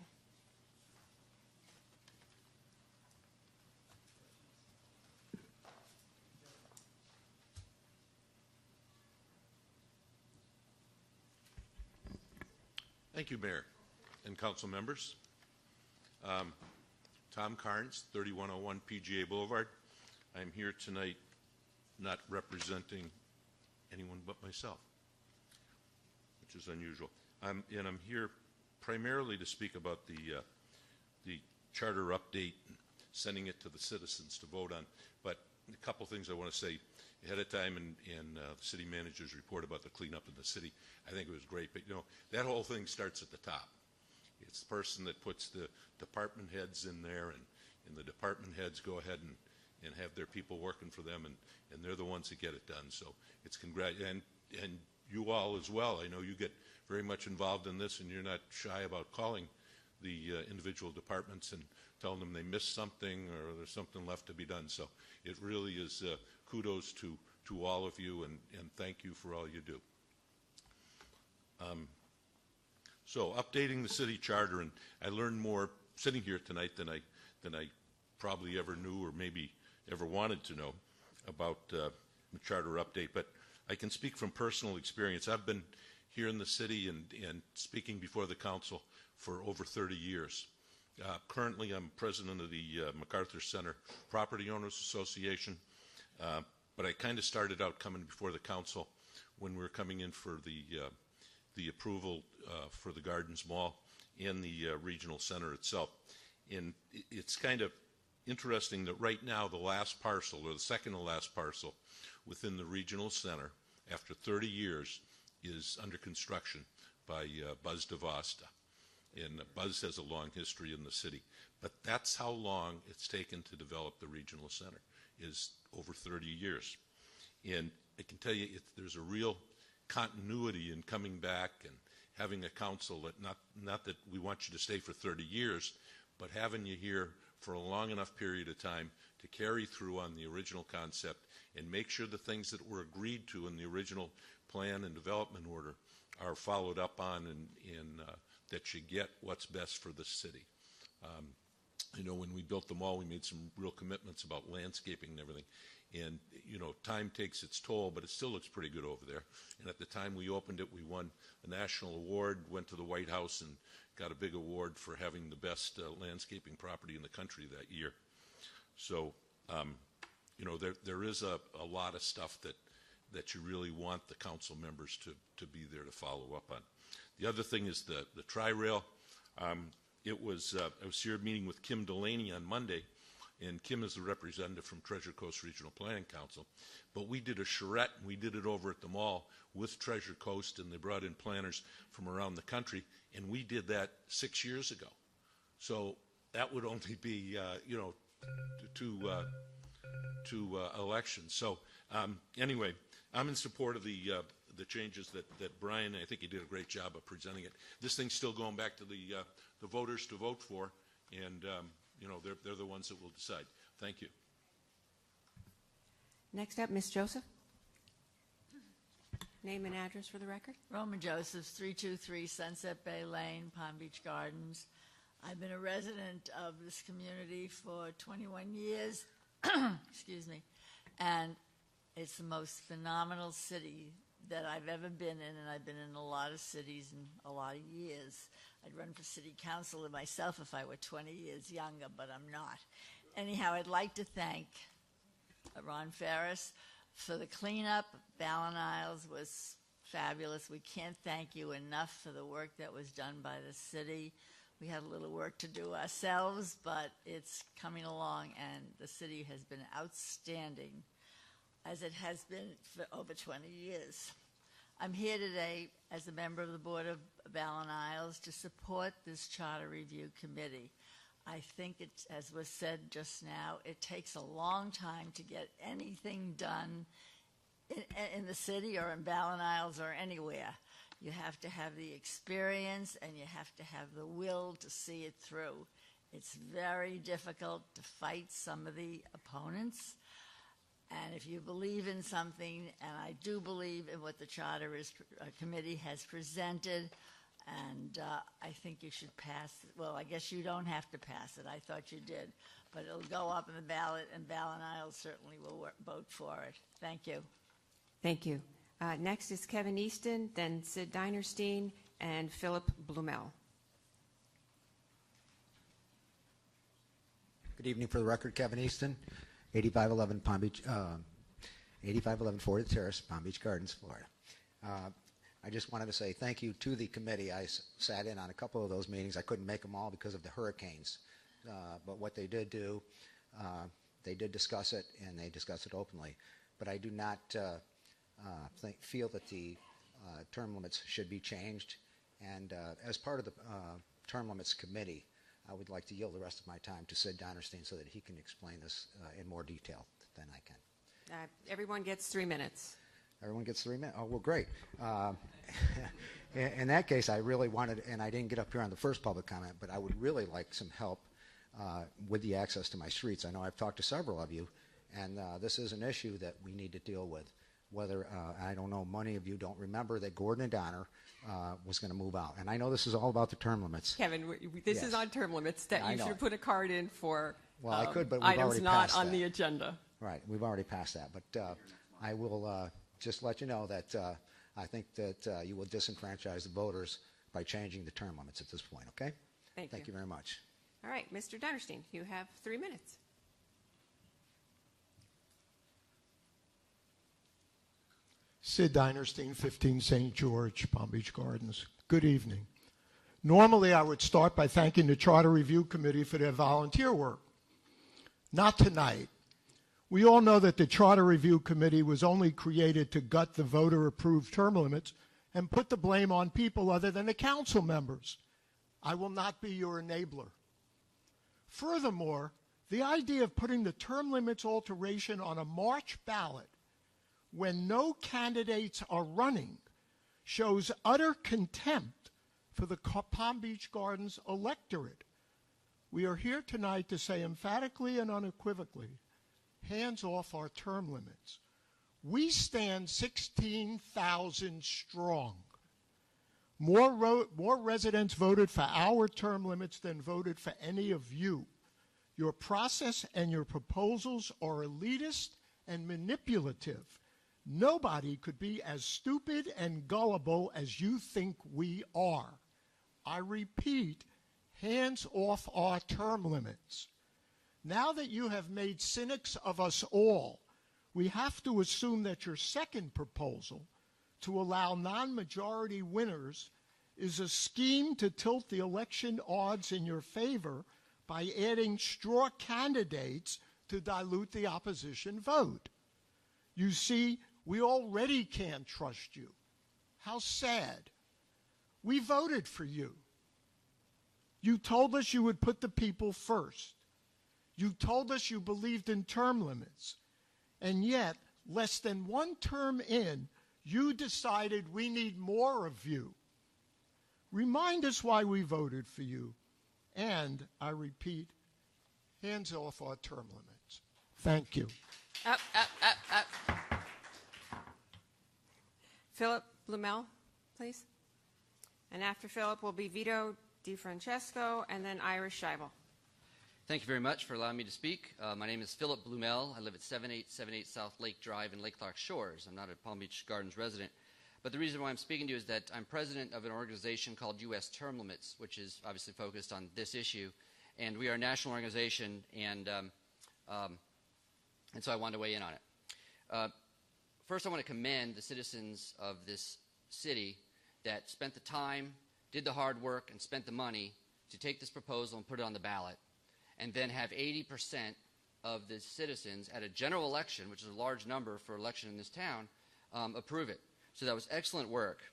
Thank you, Mayor and council members. Tom Tom Carnes, 3101 PGA Boulevard. I'm here tonight not representing anyone but myself, which is unusual. I'm here primarily to speak about the charter update, and sending it to the citizens to vote on. But a couple things I want to say ahead of time in the city manager's report about the cleanup in the city. I think it was great, but that whole thing starts at the top. It's the person that puts the department heads in there, and the department heads go ahead and have their people working for them, and they're the ones that get it done. So it's and you all as well. I know you get very much involved in this, and you're not shy about calling the individual departments and telling them they missed something or there's something left to be done. So it really is kudos to all of you, and thank you for all you do. So updating the city charter, and I learned more sitting here tonight than I probably ever knew or maybe ever wanted to know about the charter update. But I can speak from personal experience. I've been here in the city and speaking before the council for over 30 years. Currently, I'm president of the MacArthur Center Property Owners Association, but I kind of started out coming before the council when we were coming in for the approval for the Gardens Mall and the regional center itself. And it's kind of interesting that right now the last parcel, or the second to last parcel within the regional center, after 30 years, is under construction by Buzz DeVosta. And Buzz has a long history in the city. But that's how long it's taken to develop the regional center, is over 30 years. And I can tell you there's a real continuity in coming back and having a council that not that we want you to stay for 30 years, but having you here for a long enough period of time to carry through on the original concept and make sure the things that were agreed to in the original plan and development order are followed up on, and that you get what's best for the city. When we built the mall, we made some real commitments about landscaping and everything. And, time takes its toll, but it still looks pretty good over there. And at the time we opened it, we won a national award, went to the White House and got a big award for having the best landscaping property in the country that year. So, there is a lot of stuff that you really want the council members to be there to follow up on. The other thing is the Tri-Rail. I was here meeting with Kim Delaney on Monday, and Kim is the representative from Treasure Coast Regional Planning Council. But we did a charrette, and we did it over at the mall with Treasure Coast, and they brought in planners from around the country, and we did that 6 years ago. So that would only be, two elections. So anyway, I'm in support of the changes that Brian, I think he did a great job of presenting it. This thing's still going back to the voters to vote for, and they're the ones that will decide. Thank you. Next up, Ms. Joseph. Name and address for the record. Roma Josephs, 323 Sunset Bay Lane, Palm Beach Gardens. I've been a resident of this community for 21 years, excuse me, and it's the most phenomenal city that I've ever been in, and I've been in a lot of cities in a lot of years. I'd run for city councilor myself if I were 20 years younger, but I'm not. Anyhow, I'd like to thank Ron Ferris for the cleanup. Ballin Isles was fabulous. We can't thank you enough for the work that was done by the city. We had a little work to do ourselves, but it's coming along, and the city has been outstanding, as it has been for over 20 years. I'm here today as a member of the Board of Ballin Isles to support this Charter Review Committee. I think, as was said just now, it takes a long time to get anything done in the city or in Ballin Isles or anywhere. You have to have the experience and you have to have the will to see it through. It's very difficult to fight some of the opponents. And if you believe in something, and I do believe in what the Charter Committee has presented, and I think you should pass it. Well, I guess you don't have to pass it. I thought you did. But it'll go up in the ballot, and Ballin Isles certainly will vote for it. Thank you. Thank you. Next is Kevin Easton, then Sid Dinerstein, and Philip Blumel. Good evening. For the record, Kevin Easton, 8511 Palm Beach, 8511 Florida Terrace, Palm Beach Gardens, Florida. I just wanted to say thank you to the committee. I sat in on a couple of those meetings. I couldn't make them all because of the hurricanes. But what they did do, they did discuss it, and they discussed it openly. But I do not feel that the term limits should be changed. And as part of the term limits committee, I would like to yield the rest of my time to Sid Donnerstein so that he can explain this in more detail than I can. Everyone gets 3 minutes. Everyone gets 3 minutes? Oh, well, great. In that case, I really wanted, and I didn't get up here on the first public comment, but I would really like some help with the access to my streets. I know I've talked to several of you, and this is an issue that we need to deal with. Whether, I don't know, many of you don't remember that Gordon and Donner was going to move out. And I know this is all about the term limits. Kevin, this Yes. is on term limits that I you know should it. put a card in for Well, I could, but we've items already not passed on that. the agenda. Right, we've already passed that. But I will just let you know that I think that you will disenfranchise the voters by changing the term limits at this point, okay? Thank you very much. All right, Mr. Donnerstein, you have 3 minutes. Sid Dinerstein, 15 St. George, Palm Beach Gardens. Good evening. Normally, I would start by thanking the Charter Review Committee for their volunteer work. Not tonight. We all know that the Charter Review Committee was only created to gut the voter-approved term limits and put the blame on people other than the council members. I will not be your enabler. Furthermore, the idea of putting the term limits alteration on a March ballot when no candidates are running shows utter contempt for the Palm Beach Gardens electorate. We are here tonight to say emphatically and unequivocally, hands off our term limits. We stand 16,000 strong. More residents voted for our term limits than voted for any of you. Your process and your proposals are elitist and manipulative. Nobody could be as stupid and gullible as you think we are. I repeat, hands off our term limits. Now that you have made cynics of us all, we have to assume that your second proposal, to allow non-majority winners, is a scheme to tilt the election odds in your favor by adding straw candidates to dilute the opposition vote. You see, we already can't trust you. How sad. We voted for you. You told us you would put the people first. You told us you believed in term limits. And yet, less than one term in, you decided we need more of you. Remind us why we voted for you. And, I repeat, hands off our term limits. Thank you. Up. Philip Blumel, please. And after Philip will be Vito DiFrancesco and then Irish Scheibel. Thank you very much for allowing me to speak. My name is Philip Blumel. I live at 7878 South Lake Drive in Lake Clark Shores. I'm not a Palm Beach Gardens resident. But the reason why I'm speaking to you is that I'm president of an organization called U.S. Term Limits, which is obviously focused on this issue. And we are a national organization, and so I wanted to weigh in on it. First, I want to commend the citizens of this city that spent the time, did the hard work, and spent the money to take this proposal and put it on the ballot, and then have 80% of the citizens at a general election, which is a large number for election in this town, approve it. So that was excellent work,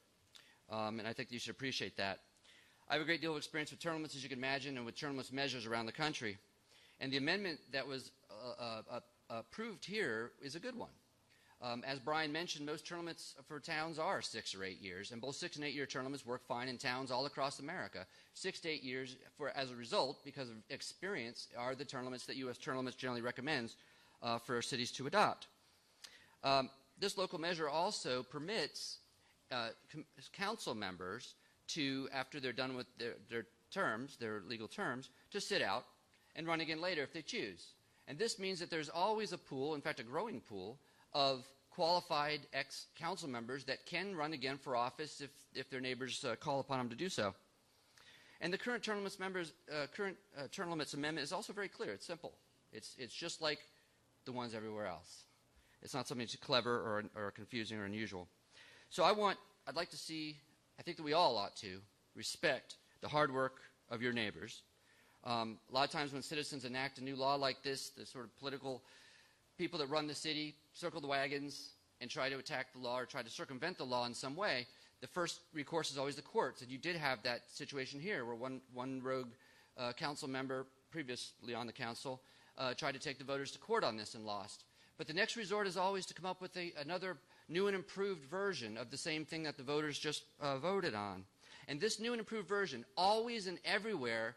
and I think you should appreciate that. I have a great deal of experience with term limits, as you can imagine, and with term limits measures around the country. And the amendment that was approved here is a good one. As Brian mentioned, most term limits for towns are 6 or 8 years, and both 6 and 8 year term limits work fine in towns all across America. 6 to 8 years, as a result, because of experience, are the term limits that U.S. Term Limits generally recommends for cities to adopt. This local measure also permits council members to, after they're done with their terms, their legal terms, to sit out and run again later if they choose. And this means that there's always a pool, in fact a growing pool, of qualified ex-council members that can run again for office if their neighbors call upon them to do so. And the current term limits term limits amendment is also very clear. It's simple. It's just like the ones everywhere else. It's not something too clever or confusing or unusual. So I'd like to see, I think that we all ought to respect the hard work of your neighbors. A lot of times when citizens enact a new law like this, the sort of political people that run the city circle the wagons and try to attack the law or try to circumvent the law in some way. The first recourse is always the courts, and you did have that situation here where one rogue council member previously on the council tried to take the voters to court on this and lost. But the next resort is always to come up with another new and improved version of the same thing that the voters just voted on. And this new and improved version, always and everywhere,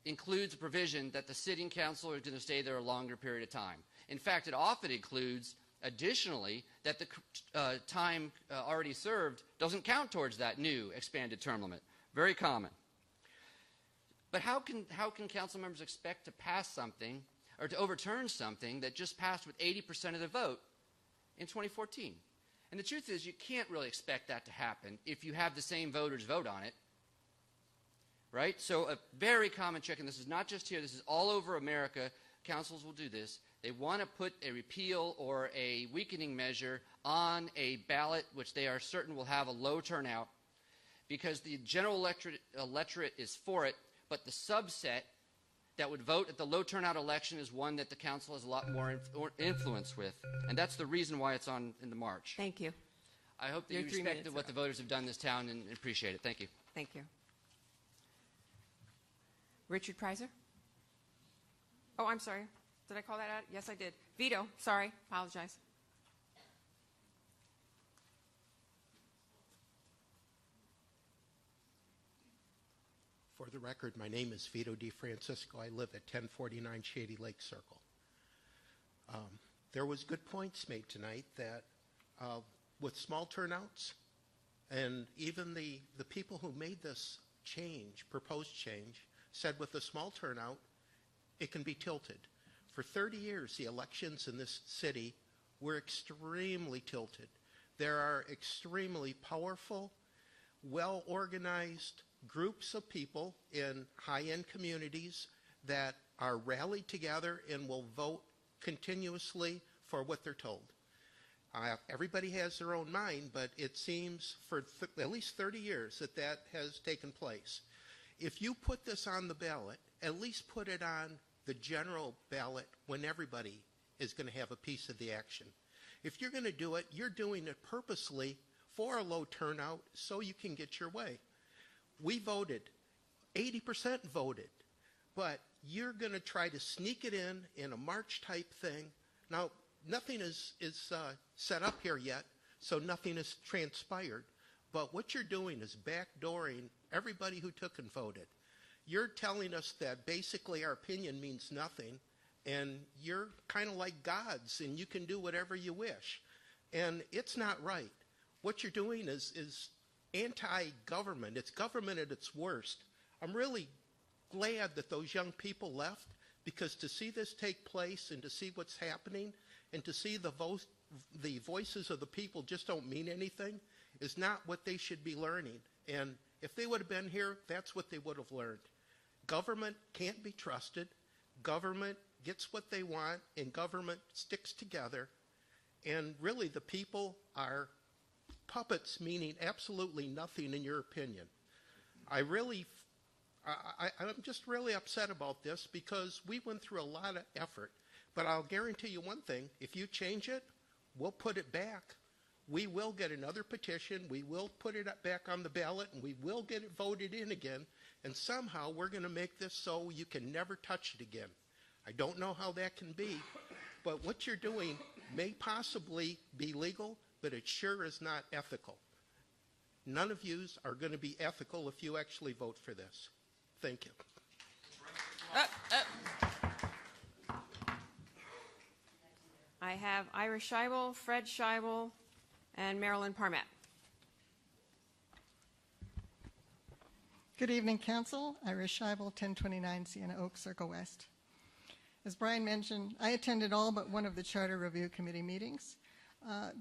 includes a provision that the sitting council is going to stay there a longer period of time. In fact, it often includes, additionally, that the time already served doesn't count towards that new expanded term limit. Very common. But how can council members expect to pass something or to overturn something that just passed with 80% of the vote in 2014? And the truth is, you can't really expect that to happen if you have the same voters vote on it. Right? So a very common trick, and this is not just here, this is all over America, councils will do this. They want to put a repeal or a weakening measure on a ballot which they are certain will have a low turnout because the general electorate is for it, but the subset that would vote at the low turnout election is one that the council has a lot more influence with. And that's the reason why it's on in the March. Thank you. I hope that Your you 3 respect minutes what are the up. voters have done in this town and appreciate it. Thank you. Thank you. Richard Prizer? Oh, I'm sorry. Did I call that out? Yes, I did. Vito, sorry. Apologize. For the record, my name is Vito DeFrancisco. I live at 1049 Shady Lake Circle. There was good points made tonight that with small turnouts, and even the people who made this change, proposed change, said with a small turnout, it can be tilted. For 30 years, the elections in this city were extremely tilted. There are extremely powerful, well-organized groups of people in high-end communities that are rallied together and will vote continuously for what they're told. Everybody has their own mind, but it seems for at least 30 years that has taken place. If you put this on the ballot, at least put it on the general ballot when everybody is going to have a piece of the action. If you're going to do it, you're doing it purposely for a low turnout so you can get your way. We voted, 80% voted, but you're going to try to sneak it in a March type thing. Now, nothing is set up here yet, so nothing has transpired. But what you're doing is backdooring everybody who took and voted. You're telling us that basically our opinion means nothing, and you're kind of like gods, and you can do whatever you wish. And it's not right. What you're doing is anti-government. It's government at its worst. I'm really glad that those young people left, because to see this take place and to see what's happening and to see the voices of the people just don't mean anything is not what they should be learning. And if they would have been here, that's what they would have learned. Government can't be trusted. Government gets what they want, and government sticks together. And really, the people are puppets, meaning absolutely nothing in your opinion. I'm just really upset about this because we went through a lot of effort. But I'll guarantee you one thing, if you change it, we'll put it back. We will get another petition, we will put it back on the ballot, and we will get it voted in again, and somehow we're going to make this so you can never touch it again. I don't know how that can be, but what you're doing may possibly be legal, but it sure is not ethical. None of yous are going to be ethical if you actually vote for this. Thank you. I have Ira Scheibel, Fred Scheibel, and Marilyn Parmet. Good evening, Council. Iris Scheibel, 1029 Sienna Oak Circle West. As Brian mentioned, I attended all but one of the Charter Review Committee meetings.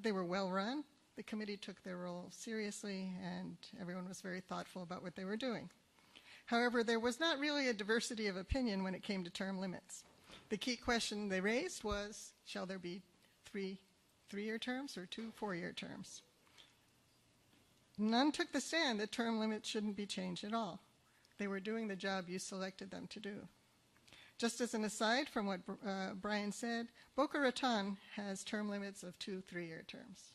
They were well run. The committee took their role seriously, and everyone was very thoughtful about what they were doing. However, there was not really a diversity of opinion when it came to term limits. The key question they raised was, shall there be three-year terms or 2 4-year terms? None took the stand that term limits shouldn't be changed at all. They were doing the job you selected them to do. Just as an aside from what Brian said, Boca Raton has term limits of 2 3-year terms.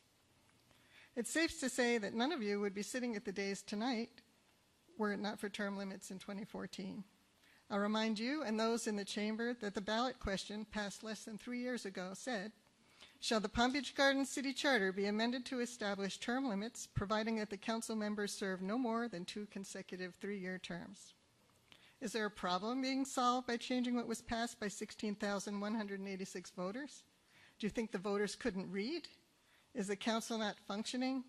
It's safe to say that none of you would be sitting at the dais tonight were it not for term limits in 2014. I'll remind you and those in the chamber that the ballot question passed less than 3 years ago said, shall the Palm Beach Gardens City Charter be amended to establish term limits, providing that the council members serve no more than 2 consecutive 3-year terms? Is there a problem being solved by changing what was passed by 16,186 voters? Do you think the voters couldn't read? Is the council not functioning?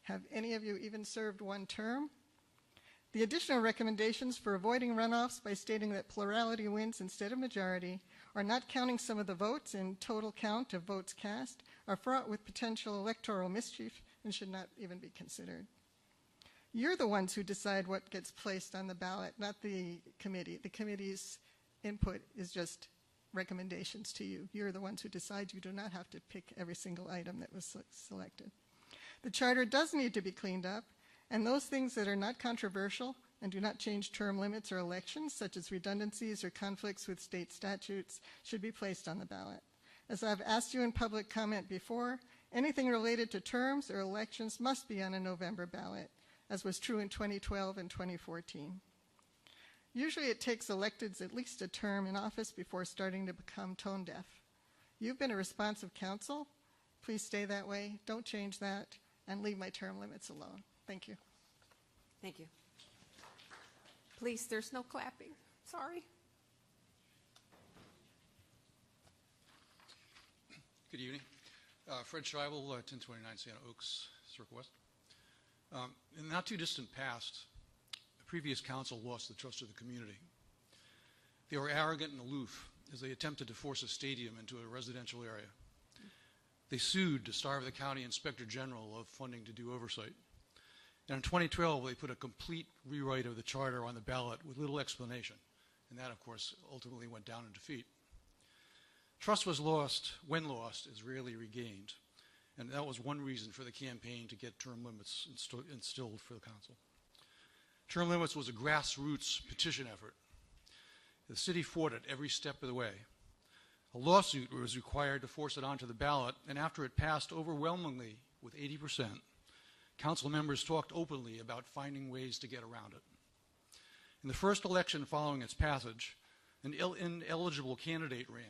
Have any of you even served 1 term? The additional recommendations for avoiding runoffs by stating that plurality wins instead of majority, or not counting some of the votes in total count of votes cast, are fraught with potential electoral mischief and should not even be considered. You're the ones who decide what gets placed on the ballot, not the committee. The committee's input is just recommendations to you. You're the ones who decide. You do not have to pick every single item that was selected. The charter does need to be cleaned up, and those things that are not controversial and do not change term limits or elections, such as redundancies or conflicts with state statutes, should be placed on the ballot. As I've asked you in public comment before, anything related to terms or elections must be on a November ballot, as was true in 2012 and 2014. Usually it takes electeds at least a term in office before starting to become tone deaf. You've been a responsive council. Please stay that way. Don't change that, and leave my term limits alone. Thank you. Thank you. Please, there's no clapping. Sorry. Good evening. Fred Scheibel, 1029 Santa Oaks, Circle West. In the not too distant past, the previous council lost the trust of the community. They were arrogant and aloof as they attempted to force a stadium into a residential area. They sued to starve the county inspector general of funding to do oversight. And in 2012, they put a complete rewrite of the charter on the ballot with little explanation. And that, of course, ultimately went down in defeat. Trust was lost. When lost, is rarely regained. And that was one reason for the campaign to get term limits instilled for the council. Term limits was a grassroots petition effort. The city fought it every step of the way. A lawsuit was required to force it onto the ballot, and after it passed overwhelmingly with 80%, council members talked openly about finding ways to get around it. In the first election following its passage, an ineligible candidate ran.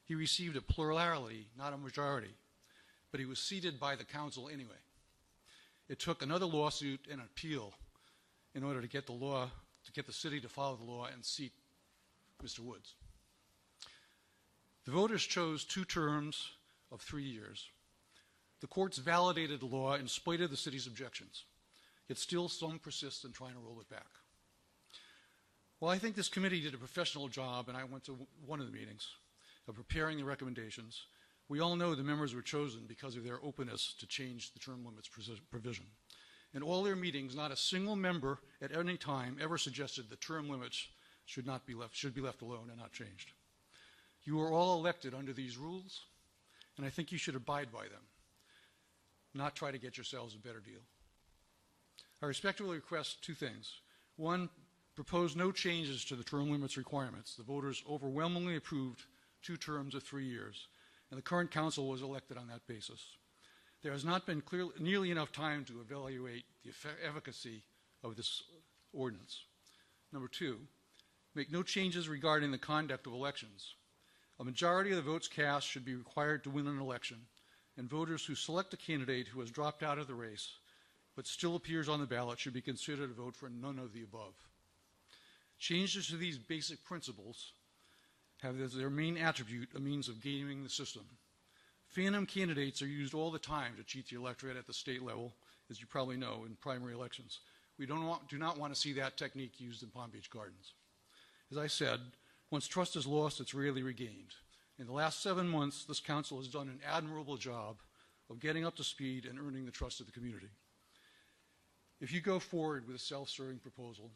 He received a plurality, not a majority, but he was seated by the council anyway. It took another lawsuit and appeal in order to get the city to follow the law and seat Mr. Woods. The voters chose 2 terms of 3 years. The courts validated the law in spite of the city's objections, yet still some persist in trying to roll it back. Well, I think this committee did a professional job, and I went to one of the meetings, of preparing the recommendations. We all know the members were chosen because of their openness to change the term limits provision. In all their meetings, not a single member at any time ever suggested the term limits should be left alone and not changed. You were all elected under these rules, and I think you should abide by them, not try to get yourselves a better deal. I respectfully request 2 things. 1, propose no changes to the term limits requirements. The voters overwhelmingly approved 2 terms of 3 years, and the current council was elected on that basis. There has not been nearly enough time to evaluate the efficacy of this ordinance. Number 2, make no changes regarding the conduct of elections. A majority of the votes cast should be required to win an election, and voters who select a candidate who has dropped out of the race but still appears on the ballot should be considered to vote for none of the above. Changes to these basic principles have as their main attribute a means of gaming the system. Phantom candidates are used all the time to cheat the electorate at the state level, as you probably know, in primary elections. We do not want to see that technique used in Palm Beach Gardens. As I said, once trust is lost, it's rarely regained. In the last 7 months, this council has done an admirable job of getting up to speed and earning the trust of the community. If you go forward with a self-serving proposal,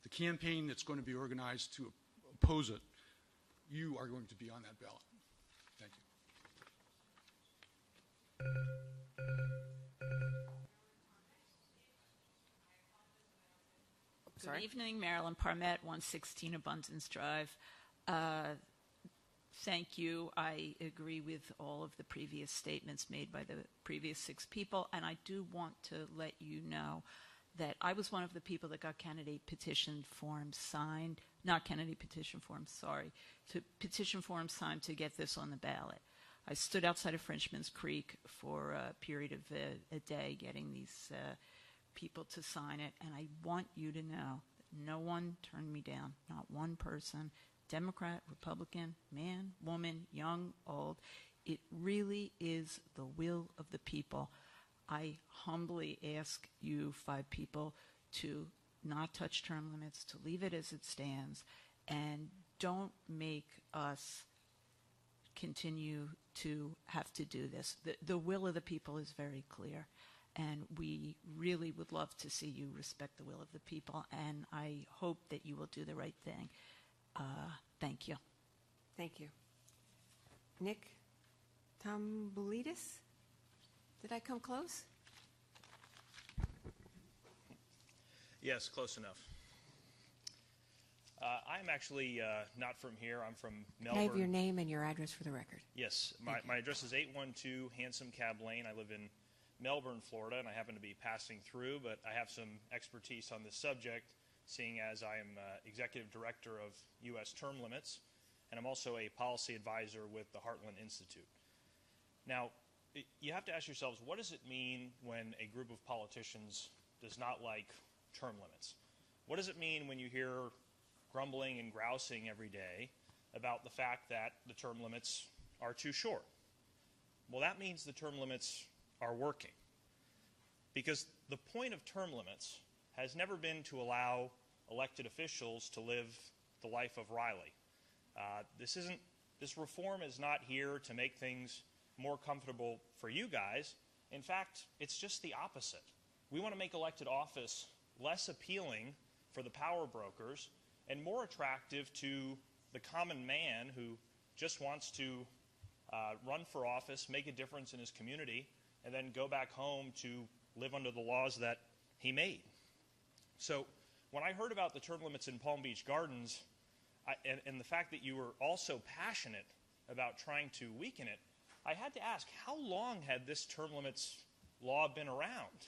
the campaign that's going to be organized to oppose it, you are going to be on that ballot. Thank you. Sorry? Good evening, Marilyn Parmet, 116 Abundance Drive. Thank you. I agree with all of the previous statements made by the previous 6 people, and I do want to let you know that I was one of the people that got candidate petition forms signed, not candidate petition forms, sorry, to petition forms signed to get this on the ballot. I stood outside of Frenchman's Creek for a period of a day getting these people to sign it, and I want you to know that no one turned me down, not one person, Democrat, Republican, man, woman, young, old. It really is the will of the people. I humbly ask you 5 people to not touch term limits, to leave it as it stands, and don't make us continue to have to do this. The will of the people is very clear, and we really would love to see you respect the will of the people, and I hope that you will do the right thing. Thank you. Thank you. Nick Tamboulidis? Did I come close? Yes, close enough. I'm actually not from here. I'm from Melbourne. Can I have your name and your address for the record? Yes, my address is 812 Handsome Cab Lane. I live in Melbourne, Florida, and I happen to be passing through, but I have some expertise on this subject, seeing as I am Executive Director of U.S. Term Limits, and I'm also a policy advisor with the Heartland Institute. Now, you have to ask yourselves, what does it mean when a group of politicians does not like term limits? What does it mean when you hear grumbling and grousing every day about the fact that the term limits are too short? Well, that means the term limits are working. Because the point of term limits has never been to allow elected officials to live the life of Riley. This reform is not here to make things more comfortable for you guys. In fact, it's just the opposite. We want to make elected office less appealing for the power brokers and more attractive to the common man who just wants to run for office, make a difference in his community, and then go back home to live under the laws that he made. So when I heard about the term limits in Palm Beach Gardens and the fact that you were also passionate about trying to weaken it, I had to ask, how long had this term limits law been around?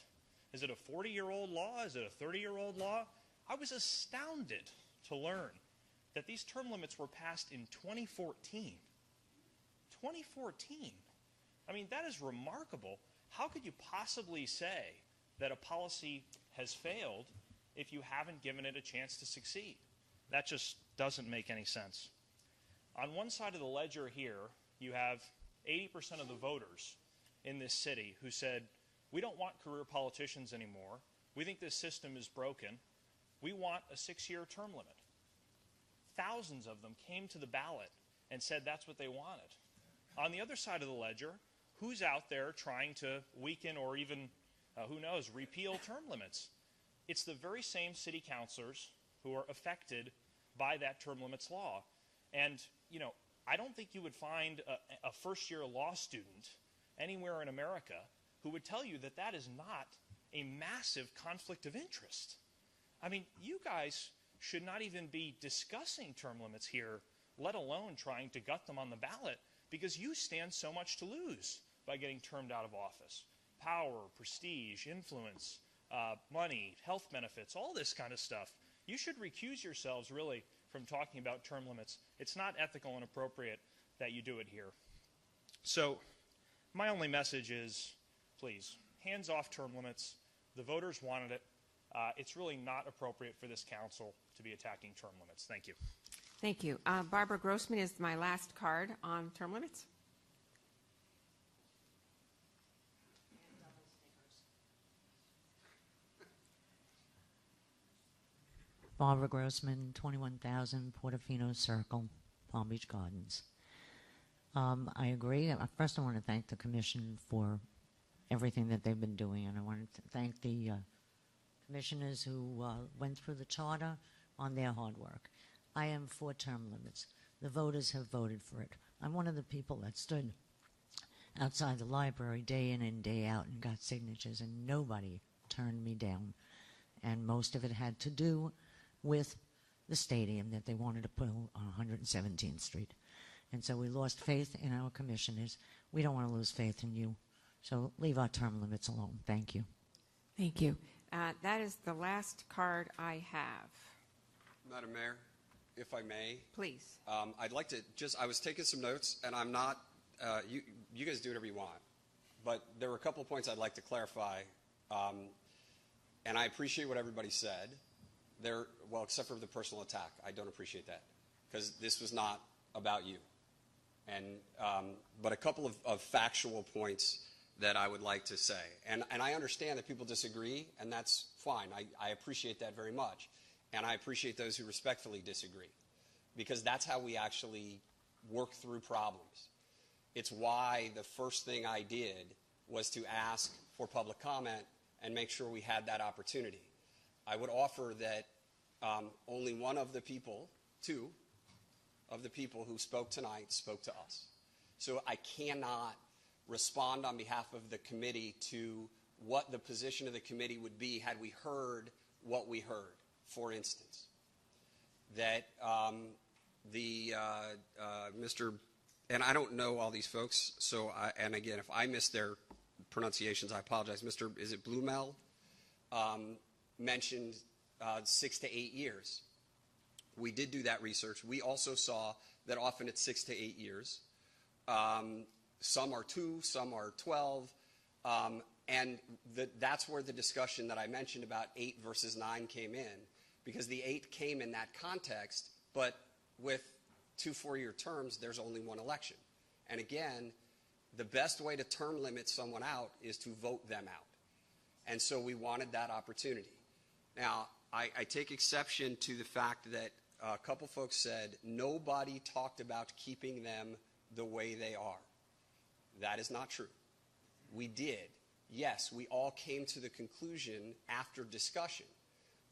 Is it a 40-year-old law? Is it a 30-year-old law? I was astounded to learn that these term limits were passed in 2014. 2014. I mean, that is remarkable. How could you possibly say that a policy has failed if you haven't given it a chance to succeed? That just doesn't make any sense. On one side of the ledger here, you have 80% of the voters in this city who said, we don't want career politicians anymore. We think this system is broken. We want a 6-year term limit. Thousands of them came to the ballot and said that's what they wanted. On the other side of the ledger, who's out there trying to weaken or even, who knows, repeal term limits? It's the very same city councilors who are affected by that term limits law. And, you know, I don't think you would find a first-year law student anywhere in America who would tell you that that is not a massive conflict of interest. I mean, you guys should not even be discussing term limits here, let alone trying to gut them on the ballot, because you stand so much to lose by getting termed out of office. Power, prestige, influence, money, health benefits, all this kind of stuff. You should recuse yourselves, really, from talking about term limits. It's not ethical and appropriate that you do it here. So my only message is, please, hands off term limits. The voters wanted it. It's really not appropriate for this council to be attacking term limits. Thank you. Thank you. Barbara Grossman is my last card on term limits. Barbara Grossman, 21,000 Portofino Circle, Palm Beach Gardens. I agree. First, I want to thank the Commission for everything that they've been doing, and I want to thank the commissioners who went through the charter, on their hard work. I am for term limits. The voters have voted for it. I'm one of the people that stood outside the library day in and day out and got signatures, and nobody turned me down. And most of it had to do with the stadium that they wanted to put on 117th Street. And so we lost faith in our commissioners. We don't want to lose faith in you. So leave our term limits alone. Thank you. Thank you. That is the last card I have. Madam Mayor, if I may. Please. I'd like to I was taking some notes, and I'm not, you guys do whatever you want. But there were a couple of points I'd like to clarify. And I appreciate what everybody said. Well, except for the personal attack. I don't appreciate that. Because this was not about you. And but a couple of factual points that I would like to say. And I understand that people disagree, and that's fine. I appreciate that very much. And I appreciate those who respectfully disagree, because that's how we actually work through problems. It's why the first thing I did was to ask for public comment and make sure we had that opportunity. I would offer that only one of the people, two of the people who spoke tonight spoke to us. So I cannot respond on behalf of the committee to what the position of the committee would be had we heard what we heard. For instance, that Mr. and I don't know all these folks, so and again, if I missed their pronunciations, I apologize. Mr. Is it Blumel mentioned 6 to 8 years. We did do that research. We also saw that often it's 6 to 8 years. Some are 2, some are 12. And that's where the discussion that I mentioned about 8 versus 9 came in, because the 8 came in that context, but with 2 4-year terms, there's only one election. And again, the best way to term limit someone out is to vote them out. And so we wanted that opportunity. Now, I take exception to the fact that a couple folks said nobody talked about keeping them the way they are. That is not true. We did. Yes, we all came to the conclusion after discussion.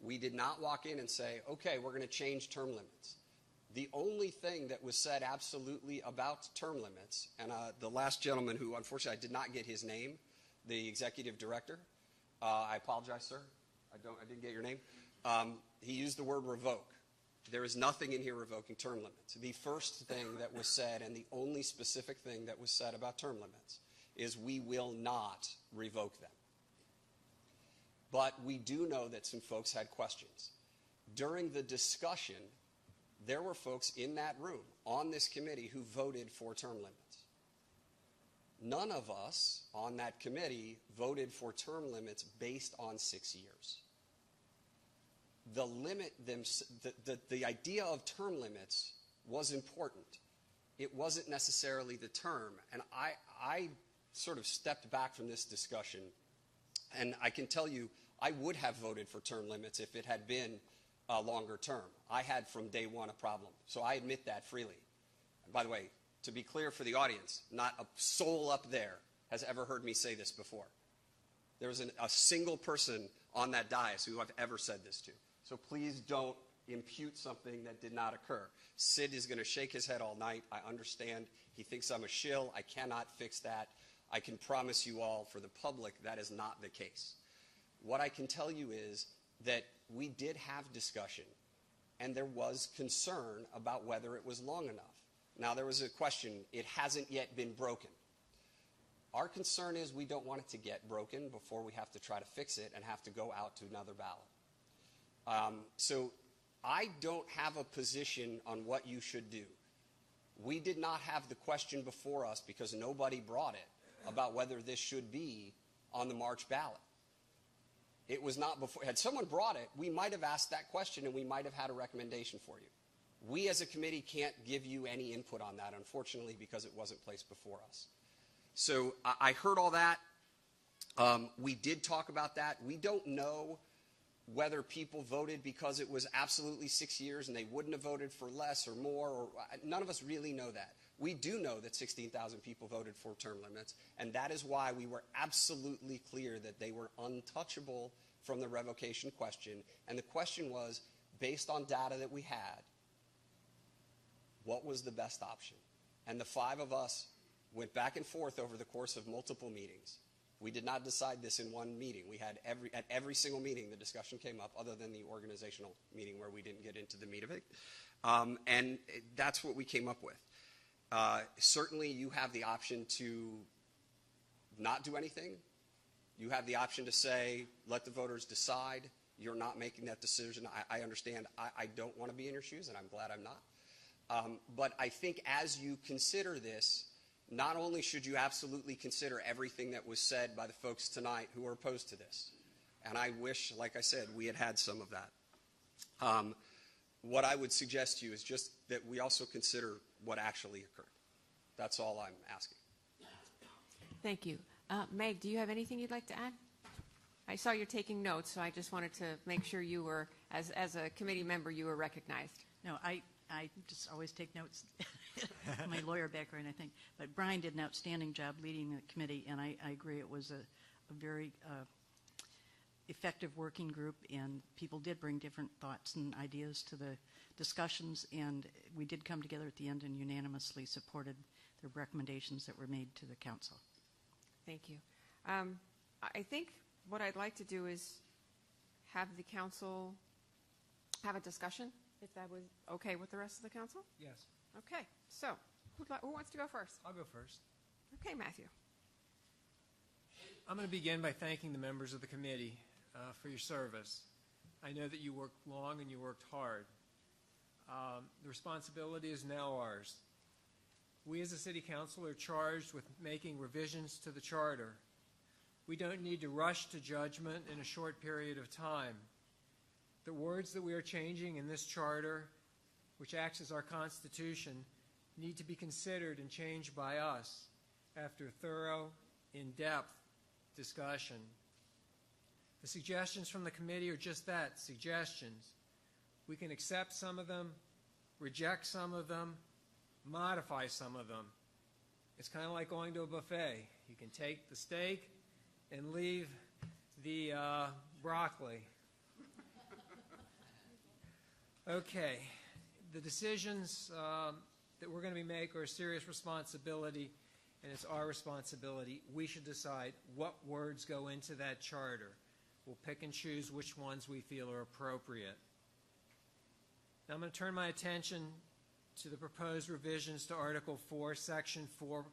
We did not walk in and say, okay, we're going to change term limits. The only thing that was said absolutely about term limits, and the last gentleman who, unfortunately, I did not get his name, the executive director, I apologize, sir. I didn't get your name. He used the word revoke. There is nothing in here revoking term limits. The first thing that was said, and the only specific thing that was said about term limits, is we will not revoke them. But we do know that some folks had questions. During the discussion, there were folks in that room on this committee who voted for term limits. None of us on that committee voted for term limits based on 6 years. The idea of term limits was important. It wasn't necessarily the term. And I sort of stepped back from this discussion, and I can tell you I would have voted for term limits if it had been a longer term. I had from day one a problem, so I admit that freely. And by the way, to be clear for the audience, not a soul up there has ever heard me say this before. There was a single person on that dais who I've ever said this to. So please don't impute something that did not occur. Sid is going to shake his head all night. I understand. He thinks I'm a shill. I cannot fix that. I can promise you all, for the public, that is not the case. What I can tell you is that we did have discussion, and there was concern about whether it was long enough. Now, there was a question, it hasn't yet been broken. Our concern is we don't want it to get broken before we have to try to fix it and have to go out to another ballot. So I don't have a position on what you should do. We did not have the question before us because nobody brought it about whether this should be on the March ballot. It was not before. Had someone brought it, we might have asked that question and we might have had a recommendation for you. We as a committee can't give you any input on that, unfortunately, because it wasn't placed before us. So I heard all that. We did talk about that. We don't know whether people voted because it was absolutely 6 years and they wouldn't have voted for less or more. Or none of us really know that. We do know that 16,000 people voted for term limits, and that is why we were absolutely clear that they were untouchable from the revocation question. And the question was, based on data that we had, what was the best option. And the 5 of us went back and forth over the course of multiple meetings. We did not decide this in one meeting. We had at every single meeting the discussion came up, other than the organizational meeting where we didn't get into the meat of it. And that's what we came up with. Certainly you have the option to not do anything. You have the option to say, let the voters decide. You're not making that decision. I understand. I don't want to be in your shoes, and I'm glad I'm not. But I think as you consider this, not only should you absolutely consider everything that was said by the folks tonight who are opposed to this, and I wish, like I said, we had had some of that. What I would suggest to you is just that we also consider what actually occurred. That's all I'm asking. Thank you. Meg, do you have anything you'd like to add? I saw you're taking notes, so I just wanted to make sure you were, as a committee member, you were recognized. No, I just always take notes. My lawyer background, I think. But Brian did an outstanding job leading the committee, and I agree it was a very effective working group, and people did bring different thoughts and ideas to the discussions, and we did come together at the end and unanimously supported the recommendations that were made to the council. Thank you. I think what I'd like to do is have the council have a discussion, if that was okay with the rest of the council? Yes. Okay. So, who wants to go first? I'll go first. Okay, Matthew. I'm going to begin by thanking the members of the committee for your service. I know that you worked long and you worked hard. The responsibility is now ours. We as a city council are charged with making revisions to the charter. We don't need to rush to judgment in a short period of time. The words that we are changing in this charter, which acts as our constitution, need to be considered and changed by us after thorough, in-depth discussion. The suggestions from the committee are just that, suggestions. We can accept some of them, reject some of them, modify some of them. It's kind of like going to a buffet. You can take the steak and leave the broccoli. Okay, the decisions that we're going to make are a serious responsibility, and it's our responsibility. We should decide what words go into that charter. We'll pick and choose which ones we feel are appropriate. Now I'm going to turn my attention to the proposed revisions to Article 4, Section 4-1.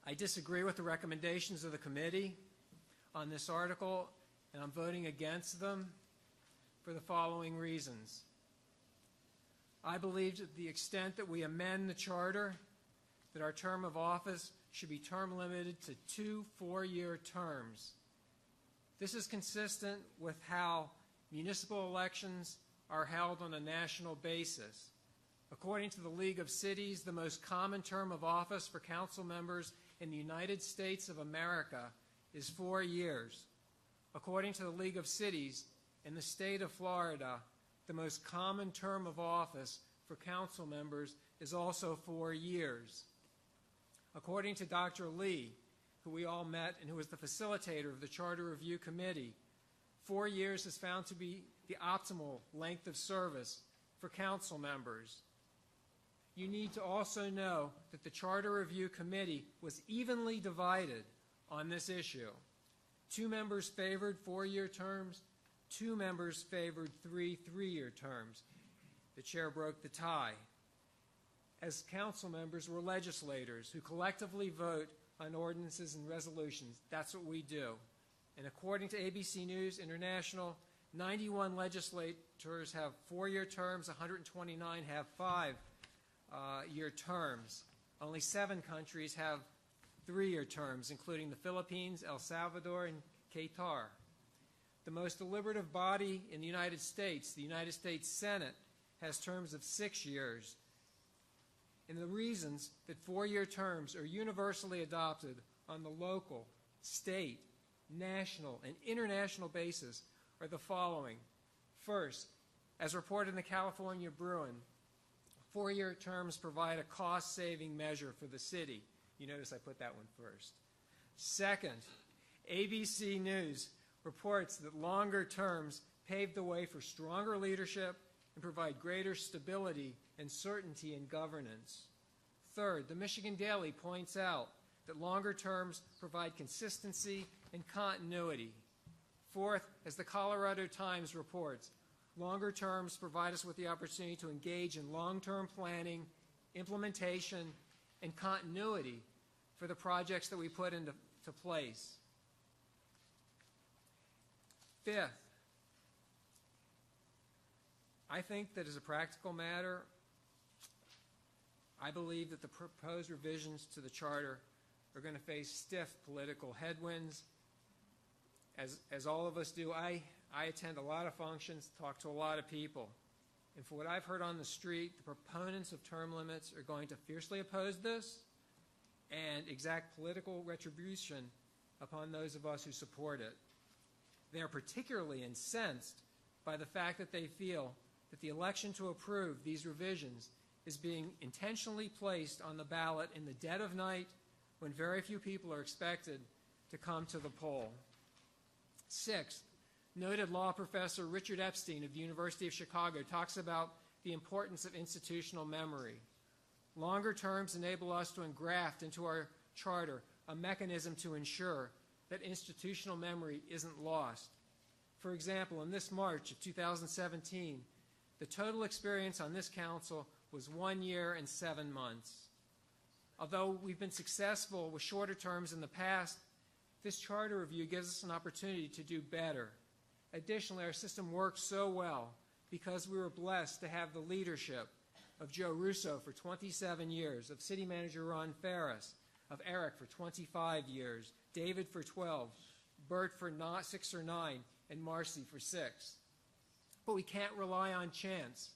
I disagree with the recommendations of the committee on this article, and I'm voting against them for the following reasons. I believe to the extent that we amend the charter, that our term of office should be term limited to 2 4-year terms. This is consistent with how municipal elections are held on a national basis. According to the League of Cities, the most common term of office for council members in the United States of America is 4 years. According to the League of Cities, in the state of Florida, the most common term of office for council members is also 4 years. According to Dr. Lee, who we all met and who was the facilitator of the Charter Review Committee, 4 years is found to be the optimal length of service for council members. You need to also know that the Charter Review Committee was evenly divided on this issue. 2 members favored 4-year terms, 2 members favored 3 3-year terms. The chair broke the tie. As council members, we're legislators who collectively vote on ordinances and resolutions. That's what we do. And according to ABC News International, 91 legislators have 4-year terms, 129 have 5-year terms. Only 7 countries have 3-year terms, including the Philippines, El Salvador, and Qatar. The most deliberative body in the United States Senate, has terms of 6 years. And the reasons that 4-year terms are universally adopted on the local, state, national, and international basis are the following. First, as reported in the California Bruin, 4-year terms provide a cost-saving measure for the city. You notice I put that one first. Second, ABC News reports that longer terms pave the way for stronger leadership, and provide greater stability and certainty in governance. Third, the Michigan Daily points out that longer terms provide consistency and continuity. Fourth, as the Colorado Times reports, longer terms provide us with the opportunity to engage in long-term planning, implementation, and continuity for the projects that we put into place. Fifth, I think that as a practical matter, I believe that the proposed revisions to the charter are going to face stiff political headwinds. As all of us do, I attend a lot of functions, talk to a lot of people. And for what I've heard on the street, the proponents of term limits are going to fiercely oppose this and exact political retribution upon those of us who support it. They are particularly incensed by the fact that they feel that the election to approve these revisions is being intentionally placed on the ballot in the dead of night when very few people are expected to come to the poll. Sixth, noted law professor Richard Epstein of the University of Chicago talks about the importance of institutional memory. Longer terms enable us to engraft into our charter a mechanism to ensure that institutional memory isn't lost. For example, in this March of 2017, the total experience on this council was 1 year and 7 months. Although we've been successful with shorter terms in the past, this charter review gives us an opportunity to do better. Additionally, our system works so well because we were blessed to have the leadership of Joe Russo for 27 years, of City Manager Ron Ferris, of Eric for 25 years, David for 12, Bert for 6 or 9, and Marcy for 6. But we can't rely on chance.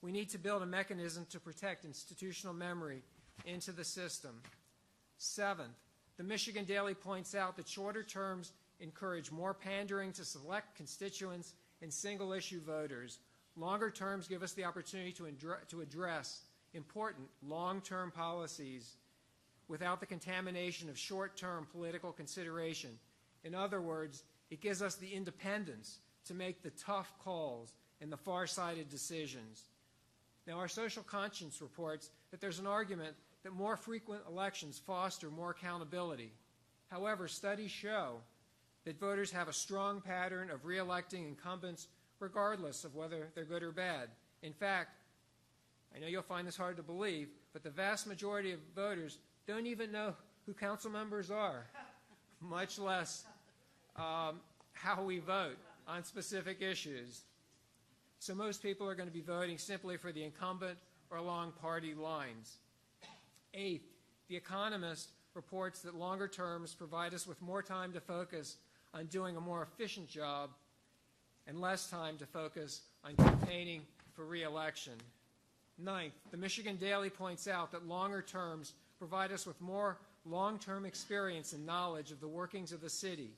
We need to build a mechanism to protect institutional memory into the system. Seventh, the Michigan Daily points out that shorter terms encourage more pandering to select constituents and single-issue voters. Longer terms give us the opportunity to address important long-term policies without the contamination of short-term political consideration. In other words, it gives us the independence to make the tough calls and the far-sighted decisions. Now, our social conscience reports that there's an argument that more frequent elections foster more accountability. However, studies show that voters have a strong pattern of re-electing incumbents regardless of whether they're good or bad. In fact, I know you'll find this hard to believe, but the vast majority of voters don't even know who council members are, much less how we vote on specific issues. So most people are going to be voting simply for the incumbent or along party lines. Eighth, The Economist reports that longer terms provide us with more time to focus on doing a more efficient job and less time to focus on campaigning for re-election. Ninth, the Michigan Daily points out that longer terms provide us with more long-term experience and knowledge of the workings of the city.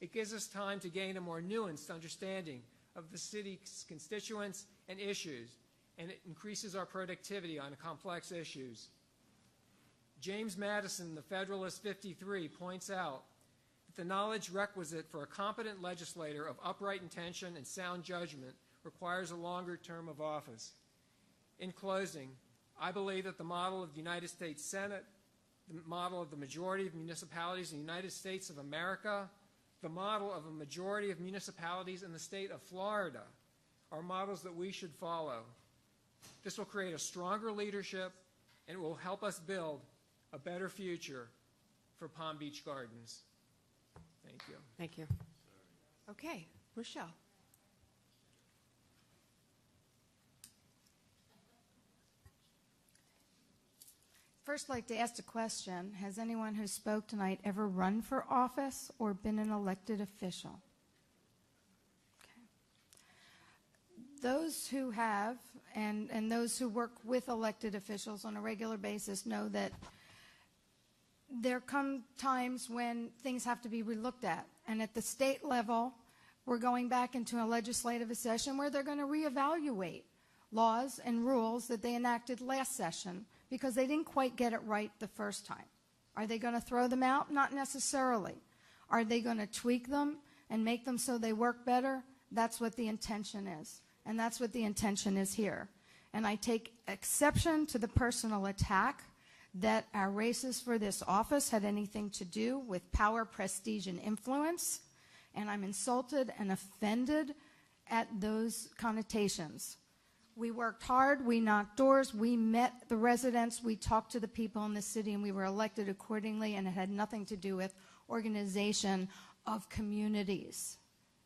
It gives us time to gain a more nuanced understanding of the city's constituents and issues, and it increases our productivity on complex issues. James Madison, the Federalist 53, points out that the knowledge requisite for a competent legislator of upright intention and sound judgment requires a longer term of office. In closing, I believe that the model of the United States Senate, the model of the majority of municipalities in the United States of America, the model of a majority of municipalities in the state of Florida are models that we should follow. This will create a stronger leadership, and it will help us build a better future for Palm Beach Gardens. Thank you. Thank you. Okay, Rochelle. First, I'd like to ask a question. Has anyone who spoke tonight ever run for office or been an elected official? Okay. Those who have, and those who work with elected officials on a regular basis know that there come times when things have to be relooked at. And at the state level, we're going back into a legislative session where they're going to reevaluate laws and rules that they enacted last session because they didn't quite get it right the first time. Are they going to throw them out? Not necessarily. Are they going to tweak them and make them so they work better? That's what the intention is, and that's what the intention is here. And I take exception to the personal attack that our races for this office had anything to do with power, prestige, and influence, and I'm insulted and offended at those connotations. We worked hard, we knocked doors, we met the residents, we talked to the people in the city, and we were elected accordingly, and it had nothing to do with organization of communities.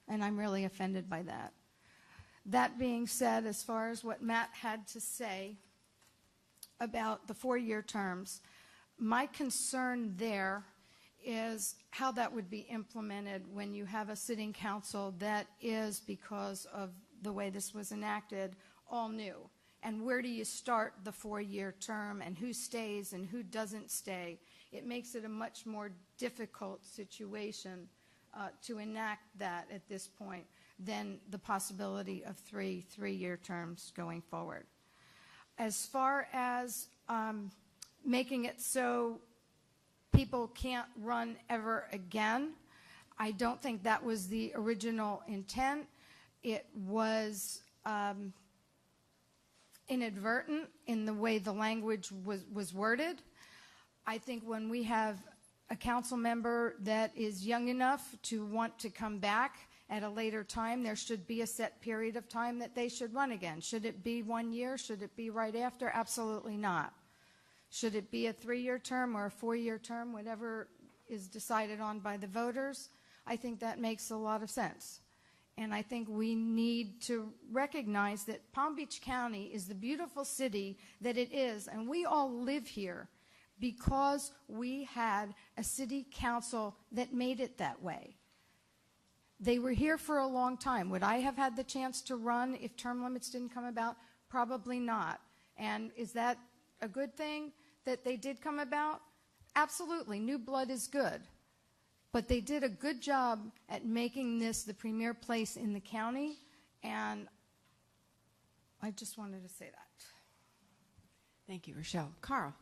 And I'm really offended by that. That being said, as far as what Matt had to say about the 4-year terms, my concern there is how that would be implemented when you have a sitting council that is, because of the way this was enacted, all new. And where do you start the 4-year term, and who stays and who doesn't stay? It makes it a much more difficult situation to enact that at this point than the possibility of three-year terms going forward. As far as making it so people can't run ever again, I don't think that was the original intent. It was inadvertent in the way the language was worded. I think when we have a council member that is young enough to want to come back at a later time, there should be a set period of time that they should run again. Should it be 1 year? Should it be right after? Absolutely not. Should it be a 3-year term or a 4-year term, whatever is decided on by the voters? I think that makes a lot of sense. And I think we need to recognize that Palm Beach County is the beautiful city that it is, and we all live here because we had a city council that made it that way. They were here for a long time. Would I have had the chance to run if term limits didn't come about? Probably not. And is that a good thing that they did come about? Absolutely. New blood is good. But they did a good job at making this the premier place in the county, and I just wanted to say that. Thank you, Rochelle. Carl.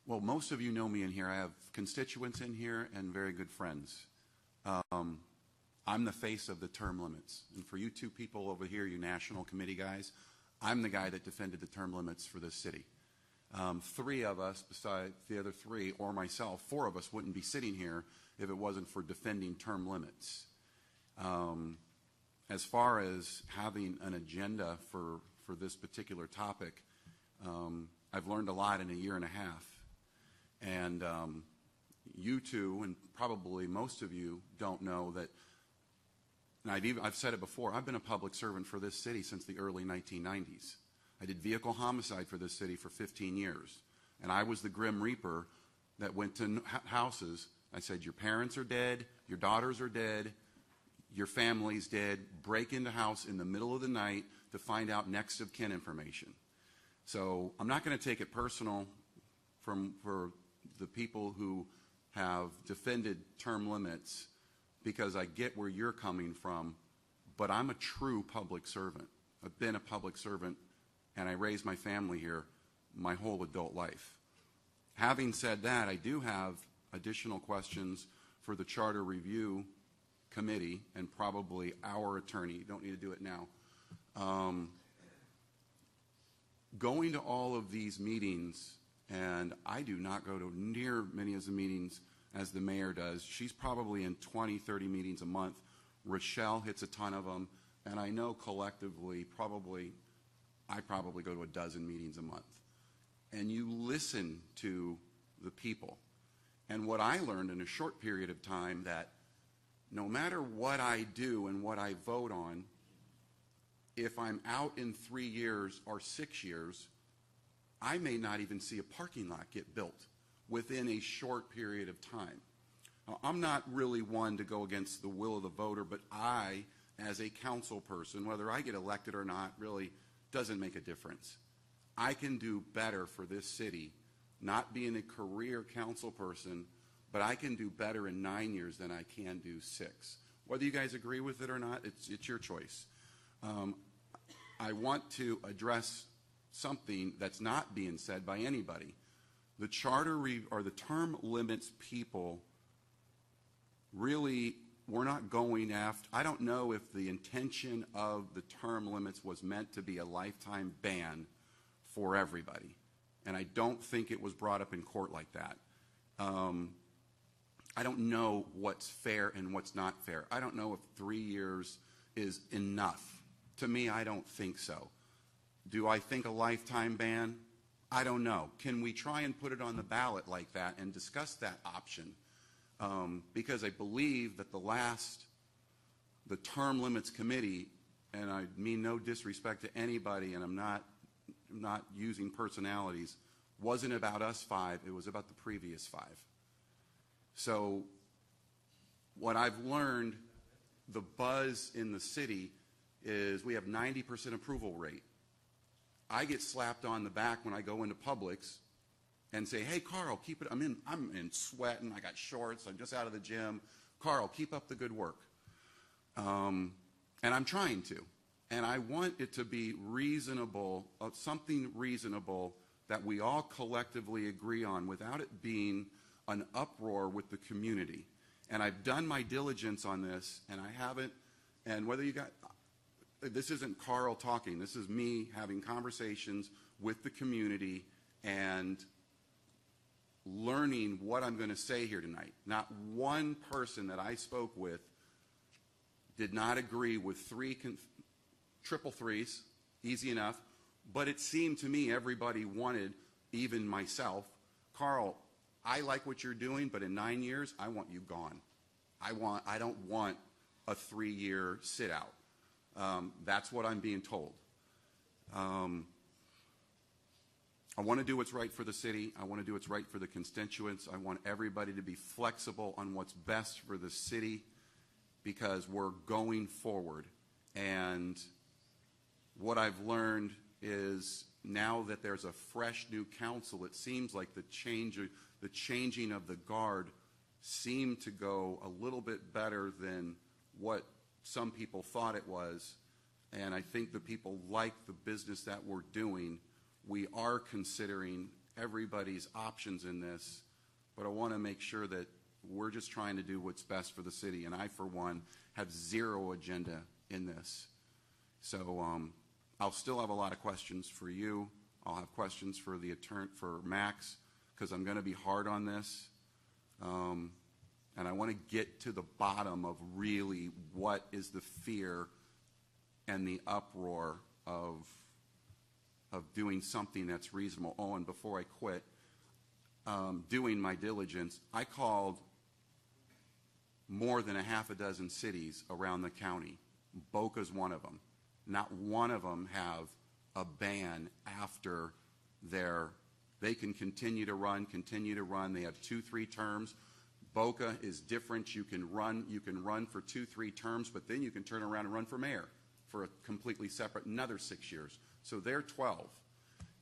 Well, most of you know me in here. I have constituents in here and very good friends. I'm the face of the term limits. And for you two people over here, you national committee guys, I'm the guy that defended the term limits for this city. 3 of us, besides the other 3, or myself, 4 of us wouldn't be sitting here if it wasn't for defending term limits. As far as having an agenda for this particular topic, I've learned a lot in a year and a half. And you two, and probably most of you, don't know that, and I've said it before, I've been a public servant for this city since the early 1990s. I did vehicle homicide for this city for 15 years. And I was the Grim Reaper that went to houses. I said, your parents are dead, your daughters are dead, your family's dead. Break into house in the middle of the night to find out next of kin information. So I'm not going to take it personal for the people who have defended term limits, because I get where you're coming from, but I'm a true public servant. I've been a public servant, and I raised my family here my whole adult life. Having said that, I do have additional questions for the Charter Review Committee and probably our attorney. You don't need to do it now. Going to all of these meetings, and I do not go to near many of the meetings as the mayor does. She's probably in 20, 30 meetings a month. Rochelle hits a ton of them, and I know collectively I probably go to a dozen meetings a month. And you listen to the people. And what I learned in a short period of time, that no matter what I do and what I vote on, if I'm out in 3 years or 6 years, I may not even see a parking lot get built within a short period of time. Now, I'm not really one to go against the will of the voter, but I, as a council person, whether I get elected or not, really doesn't make a difference. I can do better for this city, not being a career council person, but I can do better in 9 years than I can do 6. Whether you guys agree with it or not, it's your choice. I want to address something that's not being said by anybody. The charter or the term limits people really, we're not going after, I don't know if the intention of the term limits was meant to be a lifetime ban for everybody. And I don't think it was brought up in court like that. I don't know what's fair and what's not fair. I don't know if 3 years is enough. To me, I don't think so. Do I think a lifetime ban? I don't know. Can we try and put it on the ballot like that and discuss that option? Because I believe that the Term Limits Committee, and I mean no disrespect to anybody, and I'm not using personalities, wasn't about us five, it was about the previous five. So what I've learned, the buzz in the city is we have 90% approval rate. I get slapped on the back when I go into Publix and say, hey, Carl, keep it, I'm in sweating, I got shorts, I'm just out of the gym. Carl, keep up the good work. And I'm trying to. And I want it to be reasonable, something reasonable that we all collectively agree on without it being an uproar with the community. And I've done my diligence on this, and I haven't, and whether you got, this isn't Carl talking, this is me having conversations with the community and learning what I'm going to say here tonight. Not one person that I spoke with did not agree with triple threes, easy enough, but it seemed to me everybody wanted, even myself, Carl, I like what you're doing, but in 9 years, I want you gone. I don't want a 3-year sit out. That's what I'm being told. I want to do what's right for the city. I want to do what's right for the constituents. I want everybody to be flexible on what's best for the city because we're going forward. And what I've learned is now that there's a fresh new council, it seems like the changing of the guard seemed to go a little bit better than what some people thought it was. And I think the people like the business that we're doing. We are considering everybody's options in this, but I want to make sure that we're just trying to do what's best for the city. And I, for one, have zero agenda in this. So I'll still have a lot of questions for you. I'll have questions for the attorney, for Max, because I'm going to be hard on this. And I want to get to the bottom of really what is the fear and the uproar of doing something that's reasonable. Oh, and before I quit, doing my diligence, I called more than a half a dozen cities around the county. Boca's one of them. Not one of them have a ban after they can continue to run. They have 2-3 terms. Boca is different. You can run for 2-3 terms, but then you can turn around and run for mayor for a completely separate another 6 years. So they're 12.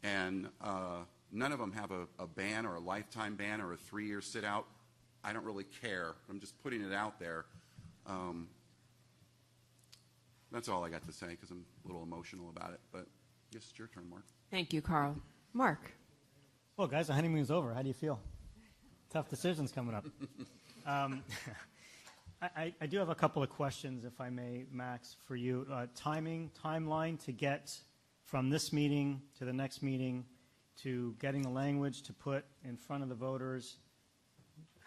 And none of them have a ban or a lifetime ban or a 3-year sit out. I don't really care. I'm just putting it out there. That's all I got to say because I'm a little emotional about it. But I guess it's your turn, Mark. Thank you, Carl. Mark. Well, guys, the honeymoon's over. How do you feel? Tough decisions coming up. I do have a couple of questions, if I may, Max, for you. Timeline to get from this meeting to the next meeting to getting the language to put in front of the voters,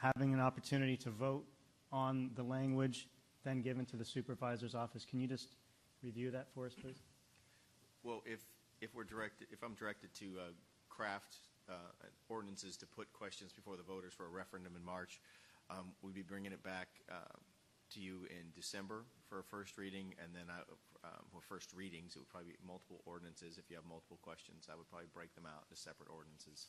having an opportunity to vote on the language, then given to the supervisor's office. Can you just review that for us, please? Well, if I'm directed to craft ordinances to put questions before the voters for a referendum in March, we'd be bringing it back to you in December for a first reading, and then first readings, it would probably be multiple ordinances. If you have multiple questions, I would probably break them out into separate ordinances.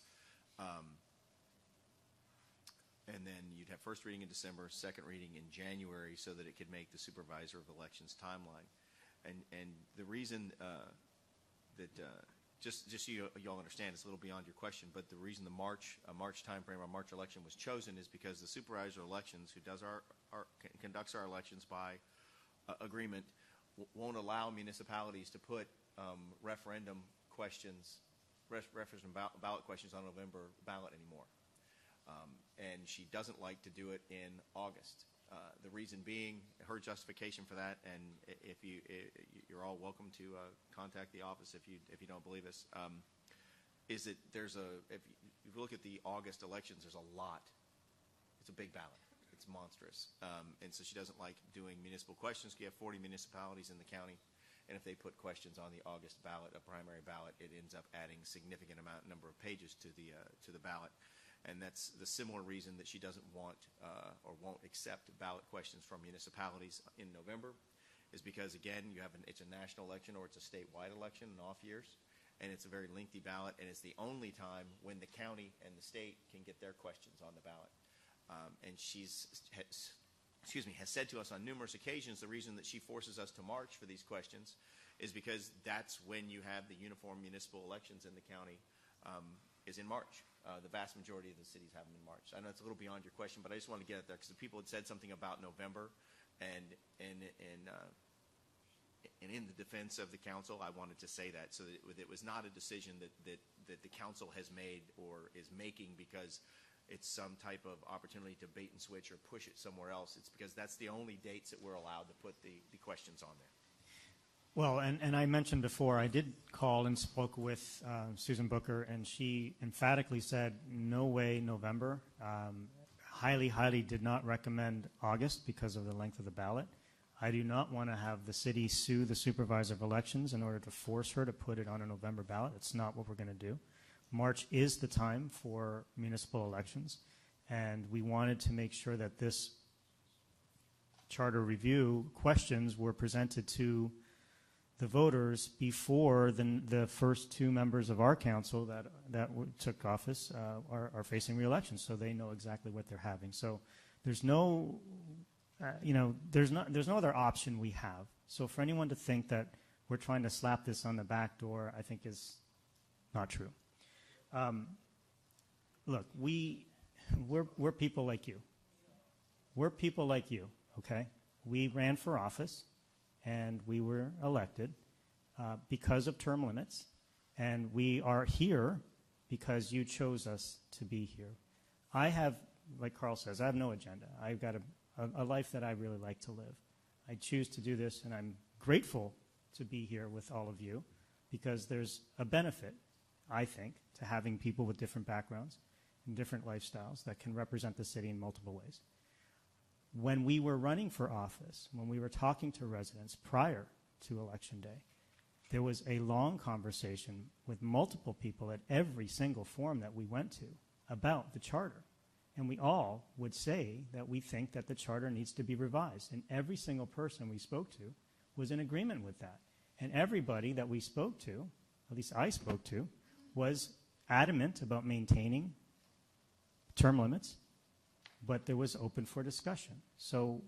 And then you'd have first reading in December, second reading in January, so that it could make the supervisor of elections timeline. And the reason just so you all understand, it's a little beyond your question, but the reason the March timeframe, our March election was chosen is because the supervisor of elections, who does conducts our elections by agreement, won't allow municipalities to put referendum ballot questions on November ballot anymore. And she doesn't like to do it in August. The reason being, her justification for that, and if you're all welcome to contact the office if you don't believe us, is that if you look at the August elections, there's a lot. It's a big ballot. It's monstrous. And so she doesn't like doing municipal questions. You have 40 municipalities in the county, and if they put questions on the August ballot, a primary ballot, it ends up adding significant number of pages to the ballot. And that's the similar reason that she doesn't want or won't accept ballot questions from municipalities in November, is because, again, it's a national election or it's a statewide election in off years, and it's a very lengthy ballot, and it's the only time when the county and the state can get their questions on the ballot. And has said to us on numerous occasions the reason that she forces us to march for these questions is because that's when you have the uniform municipal elections in the county is in March. The vast majority of the cities have them in March. I know it's a little beyond your question, but I just want to get it there because the people had said something about November, and in the defense of the council, I wanted to say that so that it was not a decision that the council has made or is making because it's some type of opportunity to bait and switch or push it somewhere else. It's because that's the only dates that we're allowed to put the questions on there. Well, and I mentioned before, I did call and spoke with Susan Booker, and she emphatically said, no way November. Highly did not recommend August because of the length of the ballot. I do not want to have the city sue the supervisor of elections in order to force her to put it on a November ballot. It's not what we're going to do. March is the time for municipal elections, and we wanted to make sure that this charter review questions were presented to the voters before the first two members of our council that took office are facing re-election, so they know exactly what they're having. So there's no, there's no other option we have. So for anyone to think that we're trying to slap this on the back door, I think is not true. Look, we're people like you. We're people like you, okay? We ran for office, and we were elected because of term limits, and we are here because you chose us to be here. I have, like Carl says, I have no agenda. I've got a life that I really like to live. I choose to do this, and I'm grateful to be here with all of you because there's a benefit, I think, to having people with different backgrounds and different lifestyles that can represent the city in multiple ways. When we were running for office, when we were talking to residents prior to Election Day, there was a long conversation with multiple people at every single forum that we went to about the charter. And we all would say that we think that the charter needs to be revised. And every single person we spoke to was in agreement with that. And everybody that we spoke to, at least I spoke to, was adamant about maintaining term limits, but there was open for discussion. So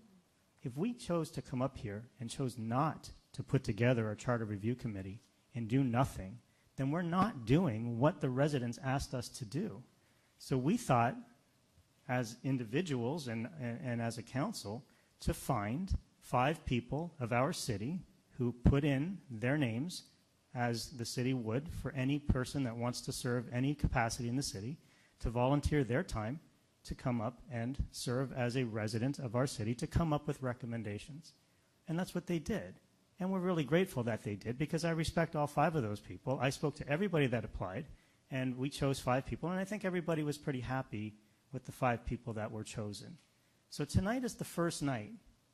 if we chose to come up here and chose not to put together a charter review committee and do nothing, then we're not doing what the residents asked us to do. So we thought, as individuals and as a council, to find 5 people of our city who put in their names as the city would for any person that wants to serve any capacity in the city, to volunteer their time to come up and serve as a resident of our city, to come up with recommendations. And that's what they did. And we're really grateful that they did because I respect all 5 of those people. I spoke to everybody that applied, and we chose 5 people, and I think everybody was pretty happy with the 5 people that were chosen. So tonight is the first night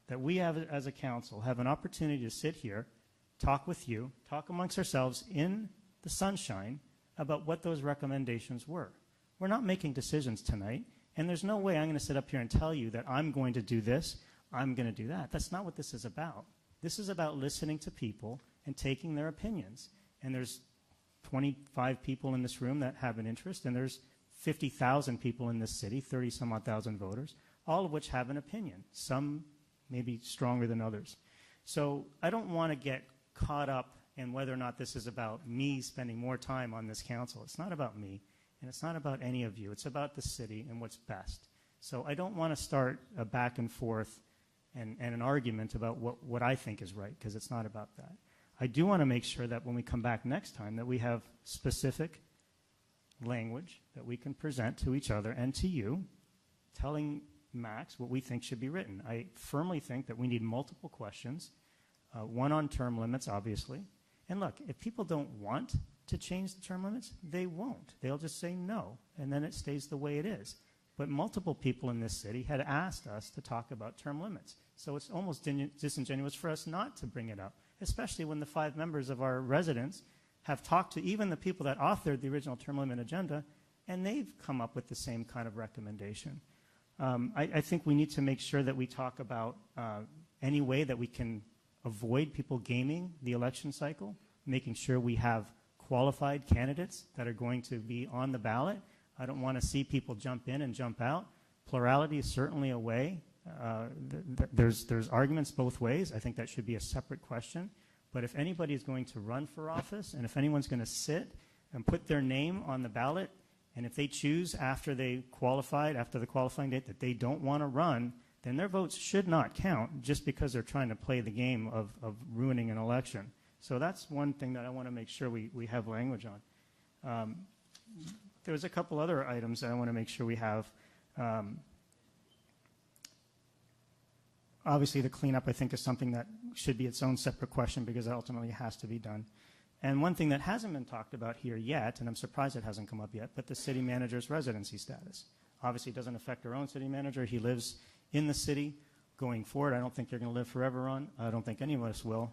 that we have, as a council, have an opportunity to sit here, talk with you, talk amongst ourselves in the sunshine about what those recommendations were. We're not making decisions tonight, and there's no way I'm going to sit up here and tell you that I'm going to do this, I'm going to do that. That's not what this is about. This is about listening to people and taking their opinions. And there's 25 people in this room that have an interest, and there's 50,000 people in this city, 30-some-odd thousand voters, all of which have an opinion, some maybe stronger than others. So I don't want to get caught up in whether or not this is about me spending more time on this council. It's not about me, and it's not about any of you. It's about the city and what's best. So I don't want to start a back and forth and an argument about what I think is right, because it's not about that. I do want to make sure that when we come back next time that we have specific language that we can present to each other and to you, telling Max, what we think should be written. I firmly think that we need multiple questions, one on term limits, obviously. And look, if people don't want to change the term limits, they won't. They'll just say no, and then it stays the way it is. But multiple people in this city had asked us to talk about term limits. So it's almost disingenuous for us not to bring it up, especially when the 5 members of our residents have talked to even the people that authored the original term limit agenda, and they've come up with the same kind of recommendation. I think we need to make sure that we talk about any way that we can avoid people gaming the election cycle, making sure we have qualified candidates that are going to be on the ballot. I don't want to see people jump in and jump out. Plurality is certainly a way. There's arguments both ways. I think that should be a separate question. But if anybody is going to run for office, and if anyone's going to sit and put their name on the ballot, and if they choose after they qualified, after the qualifying date, that they don't want to run, then their votes should not count just because they're trying to play the game of ruining an election. So that's one thing that I want to make sure we have language on. There's a couple other items that I want to make sure we have. Obviously, the cleanup, I think, is something that should be its own separate question because it ultimately has to be done. And one thing that hasn't been talked about here yet, and I'm surprised it hasn't come up yet, but the city manager's residency status. Obviously, it doesn't affect our own city manager. He lives in the city. Going forward, I don't think you're going to live forever on. I don't think any of us will.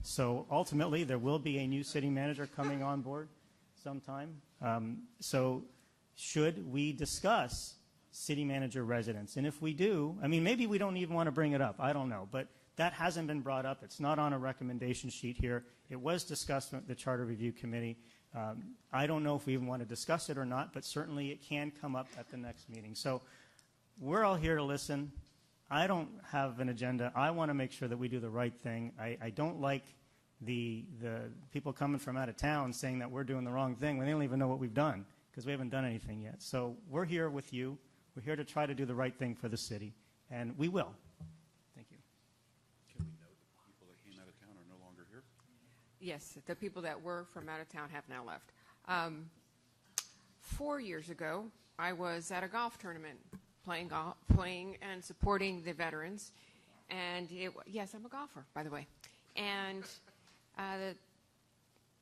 So ultimately, there will be a new city manager coming on board sometime. So should we discuss city manager residence? And if we do, I mean, maybe we don't even want to bring it up. I don't know. But that hasn't been brought up. It's not on a recommendation sheet here. It was discussed with the Charter Review Committee. I don't know if we even want to discuss it or not, but certainly it can come up at the next meeting. So we're all here to listen. I don't have an agenda. I want to make sure that we do the right thing. I don't like the people coming from out of town saying that we're doing the wrong thing when they don't even know what we've done because we haven't done anything yet. So we're here with you. We're here to try to do the right thing for the city, and we will. Thank you. Can we note that people that came out of town are no longer here? Yes, the people that were from out of town have now left. 4 years ago, I was at a golf tournament playing and supporting the veterans. And yes, I'm a golfer, by the way. And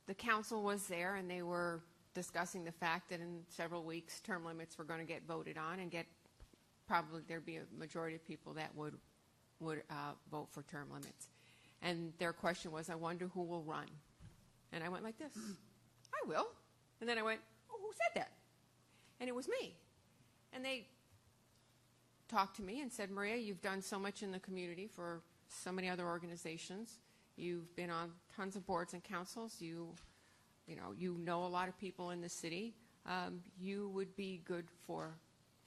the council was there, and they were discussing the fact that in several weeks, term limits were going to get voted on, and probably there'd be a majority of people that would vote for term limits. And their question was, I wonder who will run. And I went like this, I will. And then I went, oh, who said that? And it was me. And they talked to me and said, Maria, you've done so much in the community for so many other organizations. You've been on tons of boards and councils. You know a lot of people in the city. You would be good for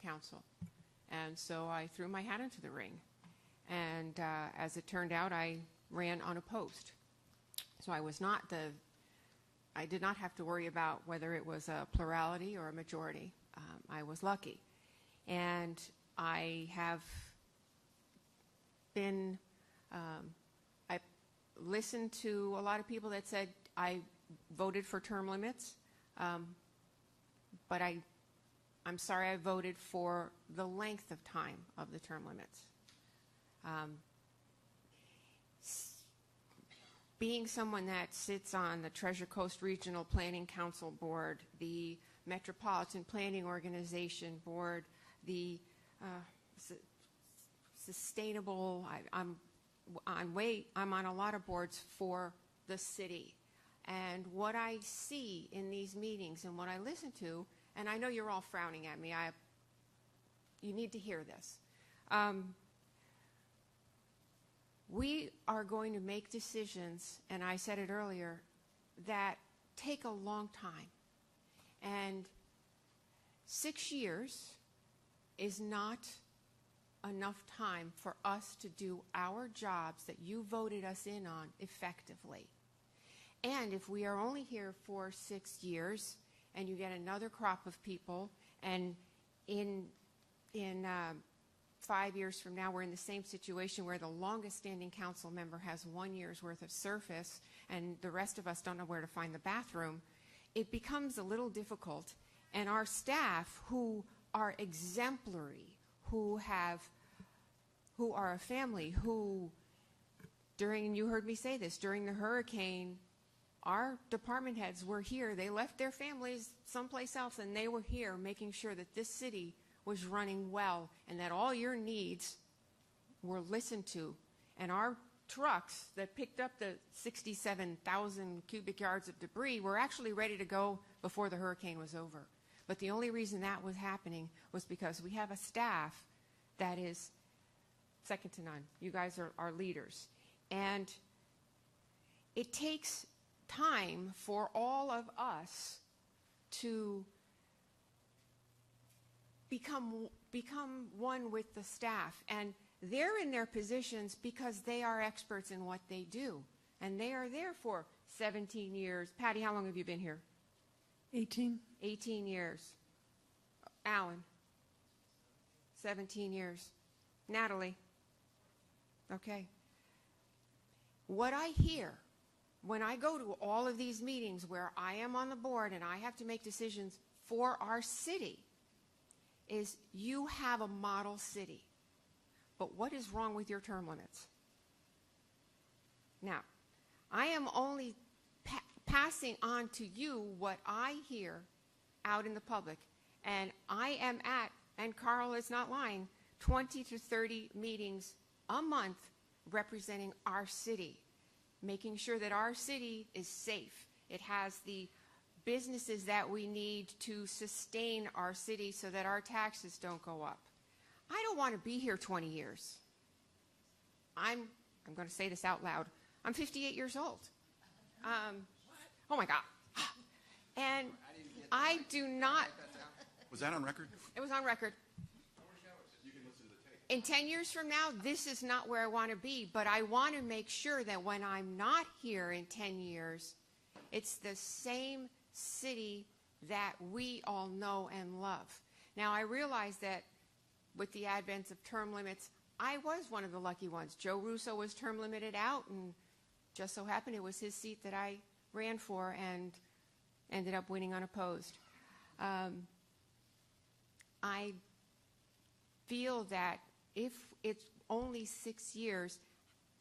council. And so I threw my hat into the ring. And as it turned out, I ran unopposed. So I did not have to worry about whether it was a plurality or a majority. I was lucky. And I have been, I listened to a lot of people that said I voted for term limits, but I'm sorry, I voted for the length of time of the term limits. Being someone that sits on the Treasure Coast Regional Planning Council Board, the Metropolitan Planning Organization Board, the sustainable, I'm on a lot of boards for the city. And what I see in these meetings and what I listen to, and I know you're all frowning at me, you need to hear this. We are going to make decisions, and I said it earlier, that take a long time. And 6 years is not enough time for us to do our jobs that you voted us in on effectively. And if we are only here for 6 years and you get another crop of people, and in 5 years from now we're in the same situation where the longest standing council member has 1 year's worth of service and the rest of us don't know where to find the bathroom, it becomes a little difficult. And our staff, who are exemplary, who are a family who, you heard me say this, during the hurricane, our department heads were here. They left their families someplace else, and they were here making sure that this city was running well and that all your needs were listened to. And our trucks that picked up the 67,000 cubic yards of debris were actually ready to go before the hurricane was over. But the only reason that was happening was because we have a staff that is second to none. You guys are leaders. And it takes time for all of us to become one with the staff. And they're in their positions because they are experts in what they do. And they are there for 17 years. Patty, how long have you been here? 18. 18 years. Alan? 17 years. Natalie? Okay. What I hear when I go to all of these meetings where I am on the board and I have to make decisions for our city is you have a model city. But what is wrong with your term limits? Now, I am only passing on to you what I hear out in the public. And I am at, and Carl is not lying, 20 to 30 meetings a month representing our city, making sure that our city is safe. It has the businesses that we need to sustain our city so that our taxes don't go up. I don't want to be here 20 years. I'm going to say this out loud. I'm 58 years old. Oh my God. And I do not. Was that on record? It was on record. You can listen to the tape. In 10 years from now, this is not where I want to be, but I want to make sure that when I'm not here in 10 years, it's the same city that we all know and love. Now, I realize that with the advent of term limits, I was one of the lucky ones. Joe Russo was term limited out, and just so happened it was his seat that I ran for and ended up winning unopposed. I feel that if it's only 6 years,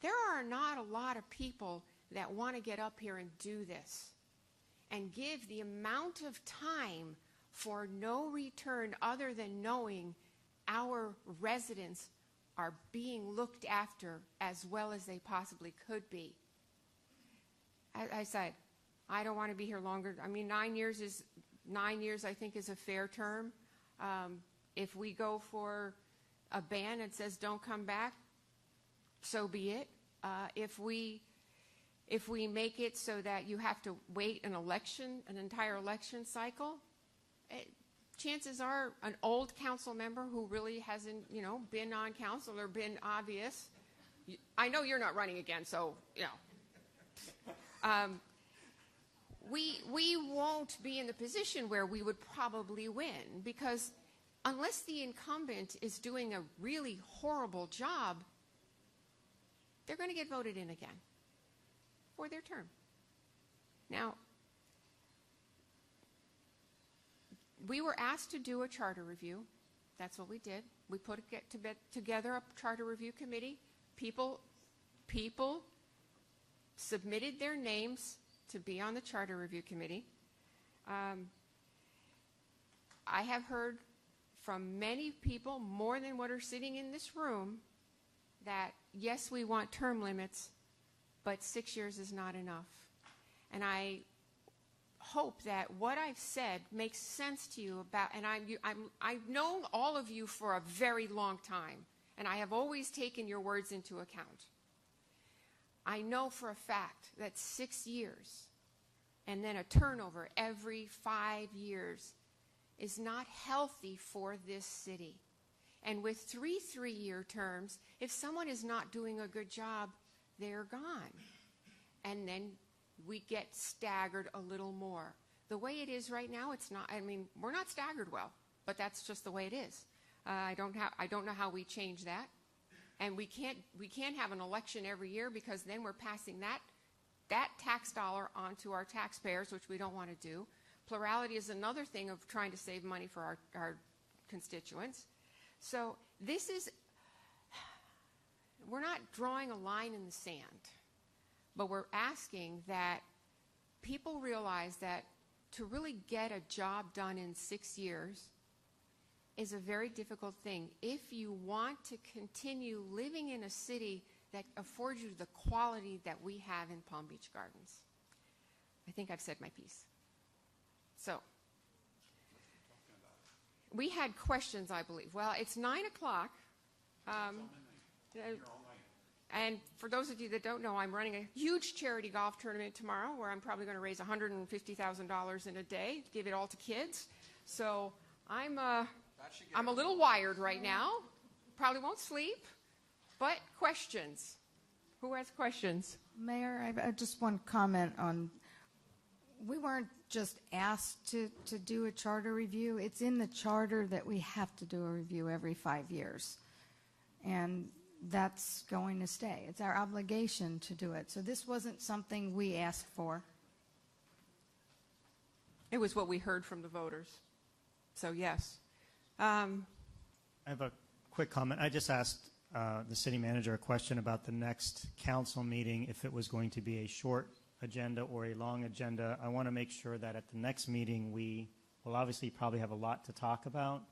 there are not a lot of people that want to get up here and do this and give the amount of time for no return other than knowing our residents are being looked after as well as they possibly could be. I said, I don't want to be here longer. I mean, 9 years, I think, is a fair term. If we go for a ban that says don't come back, so be it. If we make it so that you have to wait an entire election cycle, chances are an old council member who really hasn't, been on council or been obvious. I know you're not running again, so, we won't be in the position where we would probably win, because unless the incumbent is doing a really horrible job, they're going to get voted in again for their term. Now, we were asked to do a charter review. That's what we did. We put together a charter review committee. People submitted their names to be on the charter review committee. I have heard from many people, more than what are sitting in this room, that yes, we want term limits, but 6 years is not enough. And I hope that what I've said makes sense to you about, and I've known all of you for a very long time, and I have always taken your words into account. I know for a fact that 6 years and then a turnover every 5 years is not healthy for this city. And with 3 3-year terms, if someone is not doing a good job, they're gone. And then we get staggered a little more. The way it is right now, it's not, we're not staggered well, but that's just the way it is. I don't know how we change that. And we can't have an election every year, because then we're passing that tax dollar onto our taxpayers, which we don't want to do. Plurality is another thing of trying to save money for our constituents. So this is, we're not drawing a line in the sand, but we're asking that people realize that to really get a job done in 6 years is a very difficult thing. If you want to continue living in a city that affords you the quality that we have in Palm Beach Gardens. I think I've said my piece. So, we had questions, I believe. Well, it's 9 o'clock. And for those of you that don't know, I'm running a huge charity golf tournament tomorrow where I'm probably going to raise $150,000 in a day, give it all to kids. So I'm a little wired right now. Probably won't sleep. But questions. Who has questions? Mayor, I just want to comment on, we weren't just asked to do a charter review. It's in the charter that we have to do a review every 5 years. And that's going to stay. It's our obligation to do it. So this wasn't something we asked for. It was what we heard from the voters. So, yes. I have a quick comment. I just asked the city manager a question about the next council meeting, if it was going to be a short agenda or a long agenda. I want to make sure that at the next meeting we will obviously probably have a lot to talk about.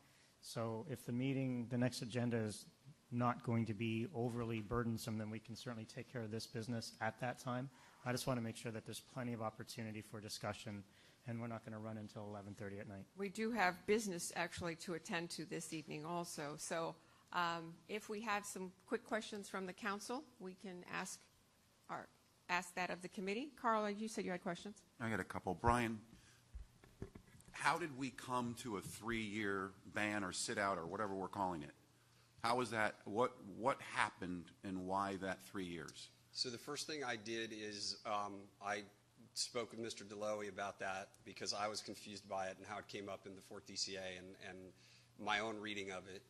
So if the next agenda is not going to be overly burdensome, then we can certainly take care of this business at that time. I just want to make sure that there's plenty of opportunity for discussion, and we're not going to run until 11:30 at night. We do have business actually to attend to this evening also. So if we have some quick questions from the council, we can ask that of the committee. Carl, you said you had questions. I got a couple. Brian, how did we come to a 3-year ban or sit out or whatever we're calling it? How was that? What happened and why that 3 years? So the first thing I did is I spoke with Mr. DeLoey about that because I was confused by it and how it came up in the 4th DCA and my own reading of it.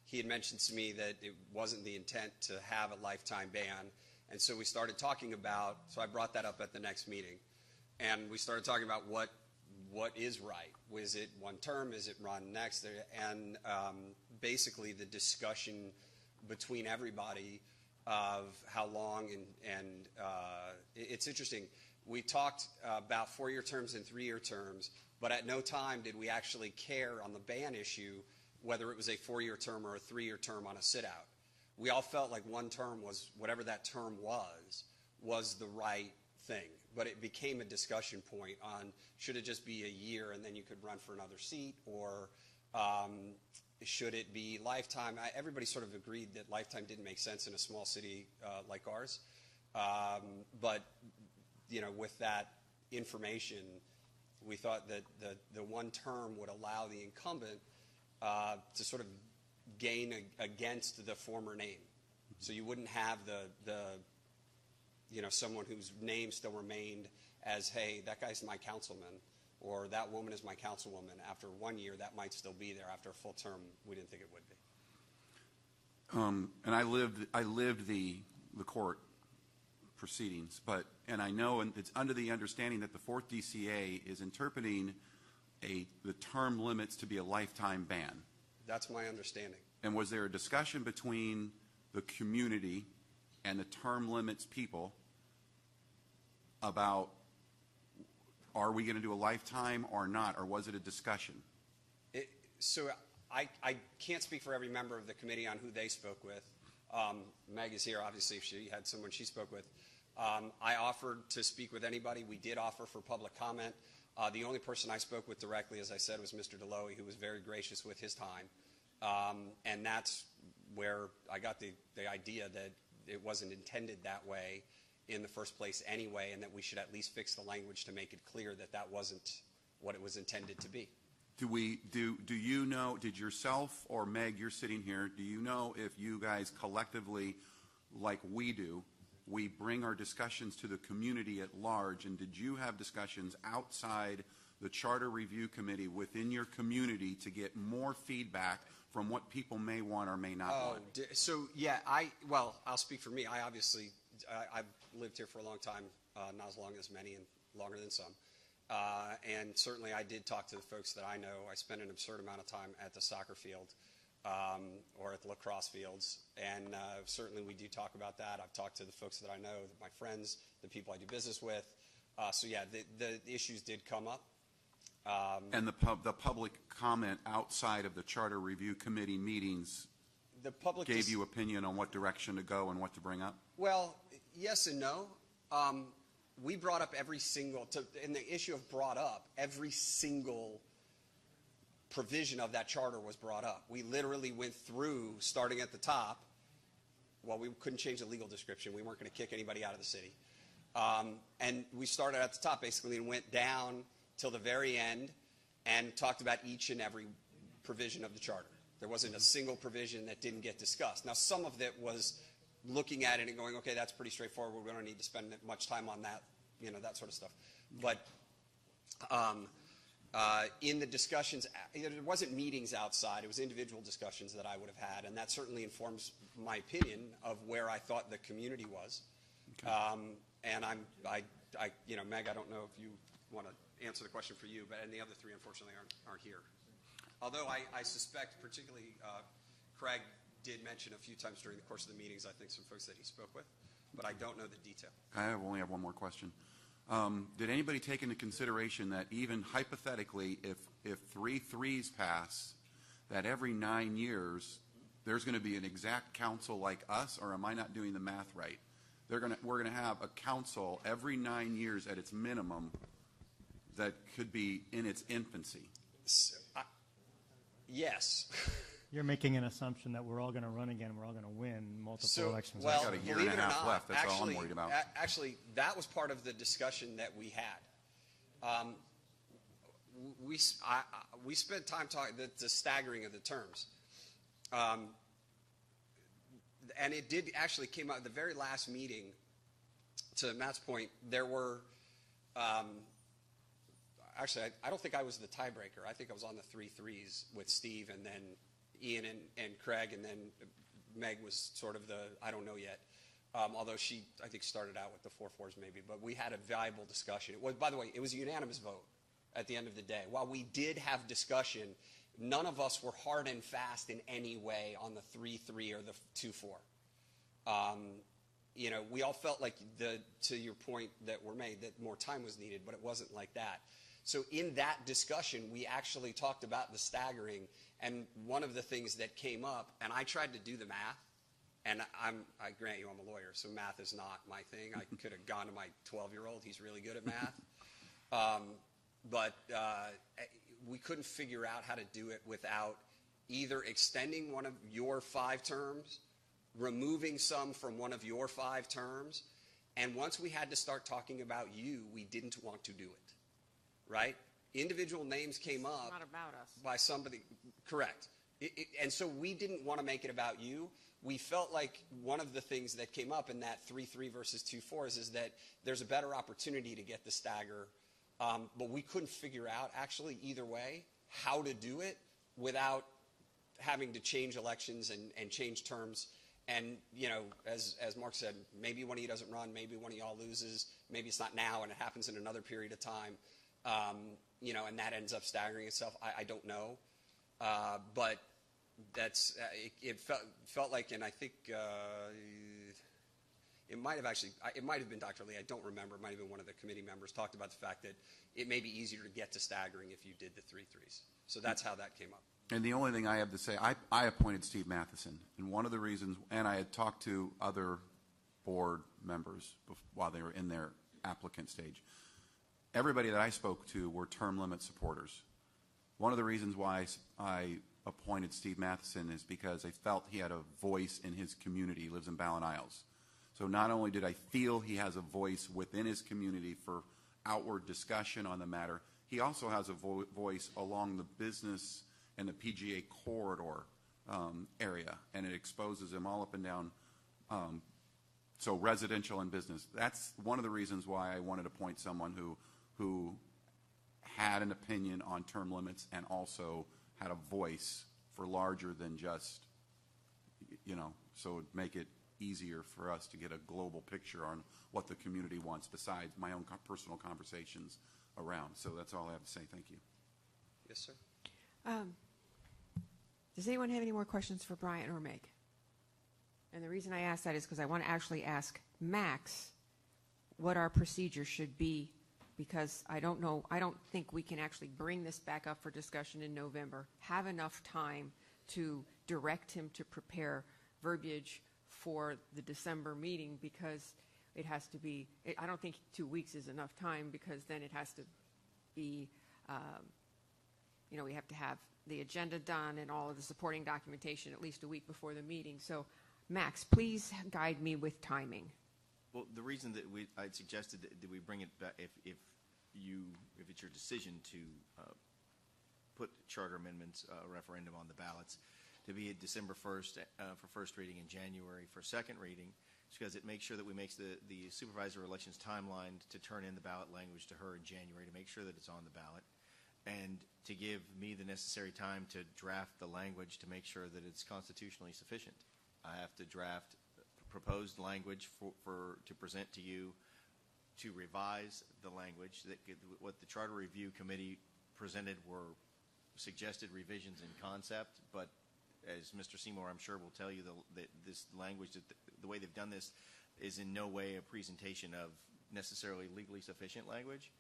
He had mentioned to me that it wasn't the intent to have a lifetime ban. And so we started talking about, so I brought that up at the next meeting. And we started talking about what is right. Was it one term? Is it run next? And basically the discussion between everybody of how long and it's interesting. We talked about 4-year terms and 3-year terms, but at no time did we actually care on the ban issue whether it was a 4-year term or a 3-year term on a sit-out. We all felt like one term was, whatever that term was the right thing. But it became a discussion point on should it just be a year and then you could run for another seat, or should it be lifetime? Everybody sort of agreed that lifetime didn't make sense in a small city like ours. But, with that information, we thought that the one term would allow the incumbent to sort of gain against the former name. So you wouldn't have someone whose name still remained as, hey, that guy's my councilman, or that woman is my councilwoman. After 1 year, that might still be there. After a full term, we didn't think it would be. And I lived the court proceedings, and I know, and it's under the understanding that the 4th DCA is interpreting the term limits to be a lifetime ban. That's my understanding. And was there a discussion between the community and the term limits people about, are we going to do a lifetime or not, or was it a discussion? So I can't speak for every member of the committee on who they spoke with. Meg is here, obviously, if she had someone she spoke with. I offered to speak with anybody. We did offer for public comment. The only person I spoke with directly, as I said, was Mr. DeLoey, who was very gracious with his time. And that's where I got the idea that it wasn't intended that way in the first place anyway, and that we should at least fix the language to make it clear that that wasn't what it was intended to be. Do you know, did yourself or Meg, you're sitting here, do you know if you guys collectively, like we do, we bring our discussions to the community at large, and did you have discussions outside the Charter Review Committee within your community to get more feedback from what people may want or may not want? So, yeah, I'll speak for me. I've lived here for a long time, not as long as many and longer than some. And certainly I did talk to the folks that I know. I spent an absurd amount of time at the soccer field or at the lacrosse fields. And certainly we do talk about that. I've talked to the folks that I know, my friends, the people I do business with. So yeah, the issues did come up. And the public comment outside of the Charter Review Committee meetings gave you opinion on what direction to go and what to bring up? Well, yes and no. We brought up in the issue of brought up, every single provision of that charter was brought up. We literally went through, starting at the top. Well, we couldn't change the legal description. We weren't going to kick anybody out of the city. And we started at the top, basically, and went down till the very end and talked about each and every provision of the charter. There wasn't a single provision that didn't get discussed. Now, some of it was looking at it and going, okay, that's pretty straightforward. We don't need to spend much time on that, that sort of stuff. But in the discussions, there wasn't meetings outside. It was individual discussions that I would have had, and that certainly informs my opinion of where I thought the community was. Okay. And Meg, I don't know if you want to answer the question for you, and the other three, unfortunately, aren't here. Although I suspect, particularly Craig did mention a few times during the course of the meetings, I think, some folks that he spoke with, but I don't know the detail. I only have one more question. Did anybody take into consideration that even hypothetically, if 3 threes pass, that every 9 years there's going to be an exact council like us, or am I not doing the math right? We're going to have a council every 9 years at its minimum that could be in its infancy. Yes. You're making an assumption that we're all going to run again. We're all going to win multiple elections. Well, I've got a year and a half left. That's all I'm worried about. Actually, that was part of the discussion that we had. We spent time talking the staggering of the terms, and it did actually came out at the very last meeting. To Matt's point, there were. Actually, I don't think I was the tiebreaker. I think I was on the 3 threes with Steve, and then Ian and Craig, and then Meg was sort of the I don't know yet. Although she, I think, started out with the 4 fours maybe. But we had a valuable discussion. It was, by the way, it was a unanimous vote at the end of the day. While we did have discussion, none of us were hard and fast in any way on the 3-3 or the 2-4. We all felt like to your point that were made, that more time was needed, but it wasn't like that. So in that discussion, we actually talked about the staggering, and one of the things that came up, and I tried to do the math, and I grant you I'm a lawyer, so math is not my thing. I could have gone to my 12-year-old. He's really good at math. But we couldn't figure out how to do it without either extending one of your 5 terms, removing some from one of your 5 terms, and once we had to start talking about you, we didn't want to do it. Right? Individual names came up. It's not about us. By somebody. Correct. And so we didn't want to make it about you. We felt like one of the things that came up in that 3-3 versus 2-4s is that there's a better opportunity to get the stagger. But we couldn't figure out, actually, either way, how to do it without having to change elections and change terms. And, as Mark said, maybe one of you doesn't run, maybe one of y'all loses, maybe it's not now and it happens in another period of time. And that ends up staggering itself. I don't know, but that's it felt like, and I think it might have been Dr. Lee. I don't remember. It might have been one of the committee members talked about the fact that it may be easier to get to staggering if you did the 3-3s. So that's how that came up. And the only thing I have to say, I appointed Steve Matheson, and one of the reasons, and I had talked to other board members while they were in their applicant stage. Everybody that I spoke to were term limit supporters. One of the reasons why I appointed Steve Matheson is because I felt he had a voice in his community. He lives in Ballin Isles. So not only did I feel he has a voice within his community for outward discussion on the matter, he also has a voice along the business and the PGA corridor area, and it exposes him all up and down, so residential and business. That's one of the reasons why I wanted to appoint someone who had an opinion on term limits and also had a voice for larger than just, so it'd make it easier for us to get a global picture on what the community wants besides my own personal conversations around. So that's all I have to say. Thank you. Yes, sir. Does anyone have any more questions for Brian or Meg? And the reason I ask that is because I want to actually ask Max what our procedure should be, because I don't think we can actually bring this back up for discussion in November, have enough time to direct him to prepare verbiage for the December meeting, because it has to be, I don't think 2 weeks is enough time, because then it has to be, we have to have the agenda done and all of the supporting documentation at least a week before the meeting. So, Max, please guide me with timing. Well, the reason that I'd suggested that we bring it back, if it's your decision to put charter amendments referendum on the ballots, to be at December 1st for first reading and January for second reading, because it makes sure that we make the supervisor elections timeline to turn in the ballot language to her in January to make sure that it's on the ballot, and to give me the necessary time to draft the language to make sure that it's constitutionally sufficient. I have to draft proposed language to present to you, to revise the language. What the Charter Review Committee presented were suggested revisions in concept, but as Mr. Seymour, I'm sure, will tell you, that this language, the way they've done this, is in no way a presentation of necessarily legally sufficient language.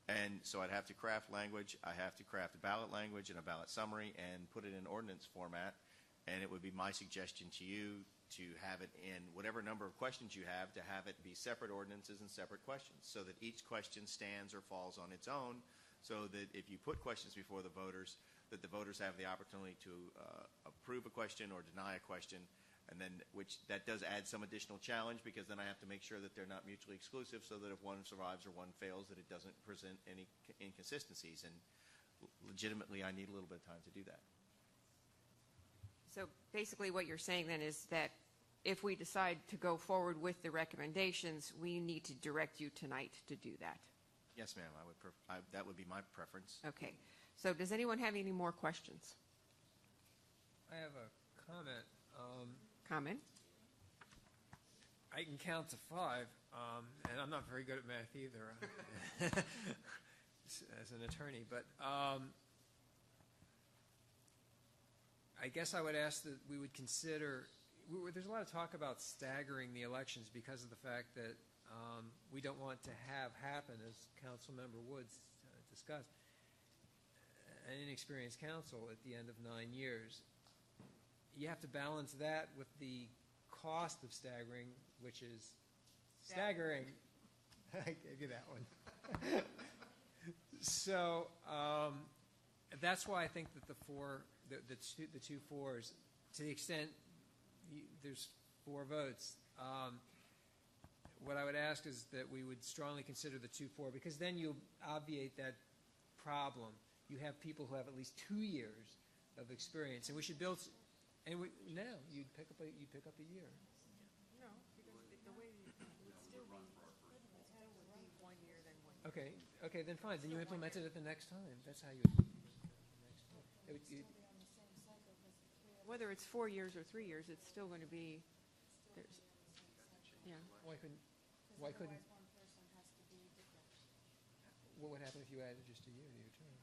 And so I'd have to craft language. I have to craft a ballot language and a ballot summary and put it in ordinance format. And it would be my suggestion to you to have it in whatever number of questions you have, to have it be separate ordinances and separate questions, so that each question stands or falls on its own, so that if you put questions before the voters, that the voters have the opportunity to approve a question or deny a question, and then that does add some additional challenge, because then I have to make sure that they're not mutually exclusive, so that if one survives or one fails, that it doesn't present any inconsistencies. And legitimately, I need a little bit of time to do that. So basically what you're saying then is that if we decide to go forward with the recommendations, we need to direct you tonight to do that. Yes, ma'am. That would be my preference. Okay. So does anyone have any more questions? I have a comment. Comment? I can count to 5, and I'm not very good at math either as an attorney, but I guess I would ask that we would consider, there's a lot of talk about staggering the elections because of the fact that we don't want to have happen, as Councilmember Woods discussed, an inexperienced council at the end of 9 years. You have to balance that with the cost of staggering, which is staggering. I gave you that one. So that's why I think that the two fours, to the extent there's 4 votes, what I would ask is that we would strongly consider the 2-4, because then you obviate that problem. You have people who have at least 2 years of experience, and we should build. And now you'd pick up a year. No, because the way it would still be 1 year, then 1 year. Okay, then fine. Then you implement it at the next time. That's how you. Whether it's 4 years or 3 years, it's still going to be. Yeah. Why couldn't? What would happen if you added just a year to your term?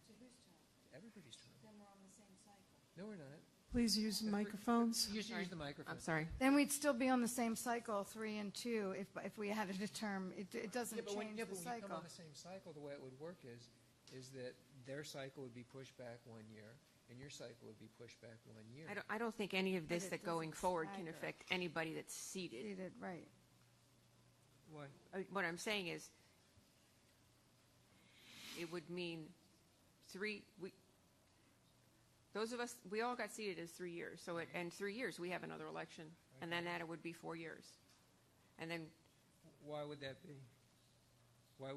To whose term? Everybody's term. Then we're on the same cycle. No, we're not. Please use the microphones. Use the microphone. I'm sorry. Then we'd still be on the same cycle, 3 and 2, if we added a term. It doesn't change the when you cycle. come on the same cycle, the way it would work is that their cycle would be pushed back 1 year, and your cycle would be pushed back 1 year. I don't think any of this But it that going doesn't forward can stagger. affect anybody that's seated. Seated, right. Why? What I'm saying is, it would mean those of us, we all got seated as 3 years. So in 3 years, we have another election, and then that it would be 4 years. And then, Why would that be? Why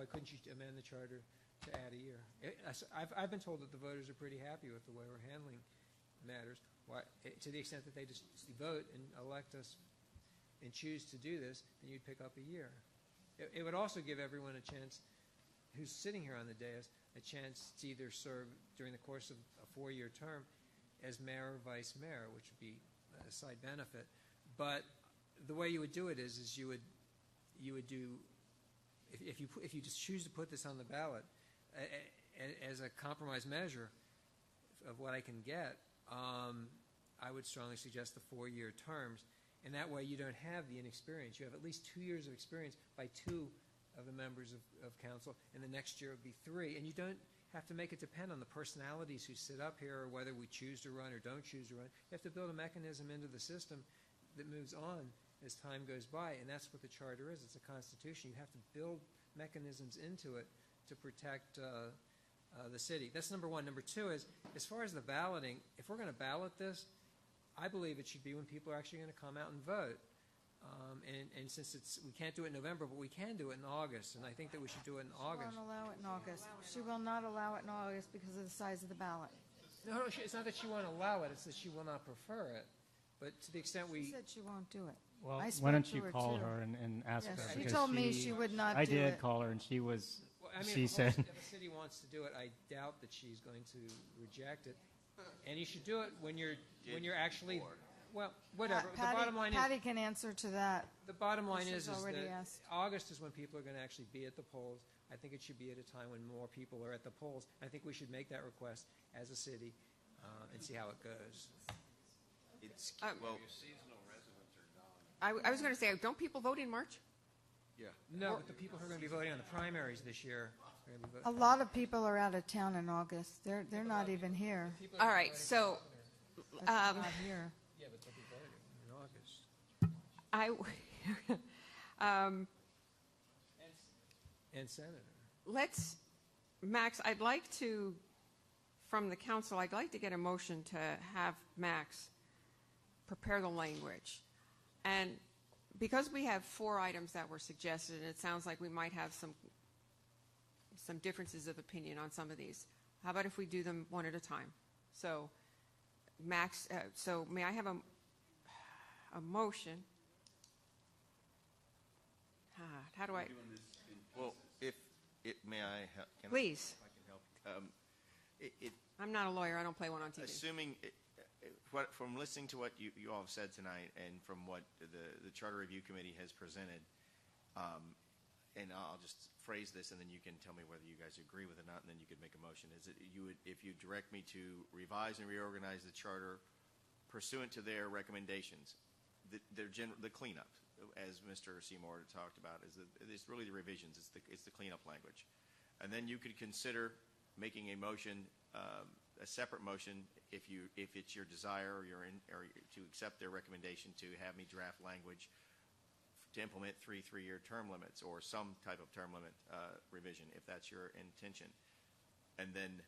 couldn't you amend the charter to add a year? I've been told that the voters are pretty happy with the way we're handling matters. To the extent that they just vote and elect us and choose to do this, then you'd pick up a year. It would also give everyone a chance, who's sitting here on the dais, a chance to either serve during the course of a 4-year term as mayor or vice mayor, which would be a side benefit. But the way you would do it is you would do, if you just choose to put this on the ballot as a compromise measure of what I can get, I would strongly suggest the 4-year terms, and that way you don't have the inexperience. You have at least 2 years of experience by 2 of the members of council, and the next year it would be 3. And you don't have to make it depend on the personalities who sit up here or whether we choose to run or don't choose to run. You have to build a mechanism into the system that moves on as time goes by, and that's what the charter is. It's a constitution. You have to build mechanisms into it to protect the city. That's number one. Number two is, as far as the balloting, if we're going to ballot this, I believe it should be when people are actually going to come out and vote. And since we can't do it in November, but we can do it in August, and I think that we should do it in August. She won't allow it in August. She will not allow it in August because of the size of the ballot. No, it's not that she won't allow it, it's that she will not prefer it. But to the extent She said she won't do it. Well, I why don't spoke to you her call too. her and ask Yes, her? she because told me she would not I do did it. call her, and she was. Well, I mean, she if said. if a city wants to do it, I doubt that she's going to reject it. And you should do it when you're actually, well, whatever. The bottom line is, Patty can answer to that. the bottom line She's is already that asked. August is when people are going to actually be at the polls. I think it should be at a time when more people are at the polls. I think we should make that request as a city and see how it goes. It's, well, I was going to say, don't people vote in March? Yeah. No, but the people who are going to be voting on the primaries this year are going to be A voting. lot of people are out of town in August. They're not even here. All right, so But they're not here. Yeah, but they'll be voting in August. And Senator. Max, I'd like to, from the council, I'd like to get a motion to have Max prepare the language. And because we have 4 items that were suggested, and it sounds like we might have some differences of opinion on some of these, how about if we do them one at a time? So, Max, so may I have a motion? How do I? Well, may I help? Please. If I can help. I'm not a lawyer. I don't play one on TV. Assuming, from listening to what you all have said tonight and from what the Charter Review Committee has presented, and I'll just phrase this and then you can tell me whether you guys agree with it or not, and then you could make a motion. Is it if you direct me to revise and reorganize the charter pursuant to their recommendations, the cleanup, as Mr. Seymour talked about, it's really the revisions. It's the cleanup language, and then you could consider making a motion, a separate motion, if it's your desire or to accept their recommendation to have me draft language to implement 3 3-year term limits or some type of term limit revision, if that's your intention. And then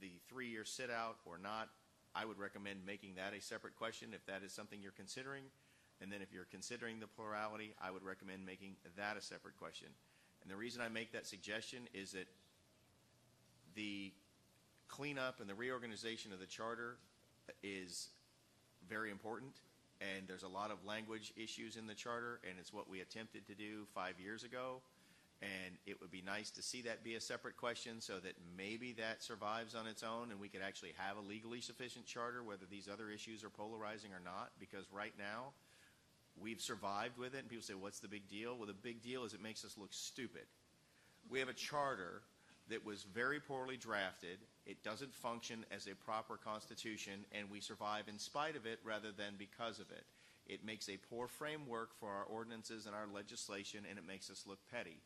the 3-year sit out or not, I would recommend making that a separate question if that is something you're considering. And then if you're considering the plurality, I would recommend making that a separate question. And the reason I make that suggestion is that the cleanup and the reorganization of the charter is very important, and there's a lot of language issues in the charter, and it's what we attempted to do 5 years ago, and it would be nice to see that be a separate question so that maybe that survives on its own and we could actually have a legally sufficient charter, whether these other issues are polarizing or not, because right now we've survived with it, and people say, what's the big deal? Well, the big deal is it makes us look stupid. We have a charter that was very poorly drafted. It doesn't function as a proper constitution, and we survive in spite of it rather than because of it. It makes a poor framework for our ordinances and our legislation, and it makes us look petty.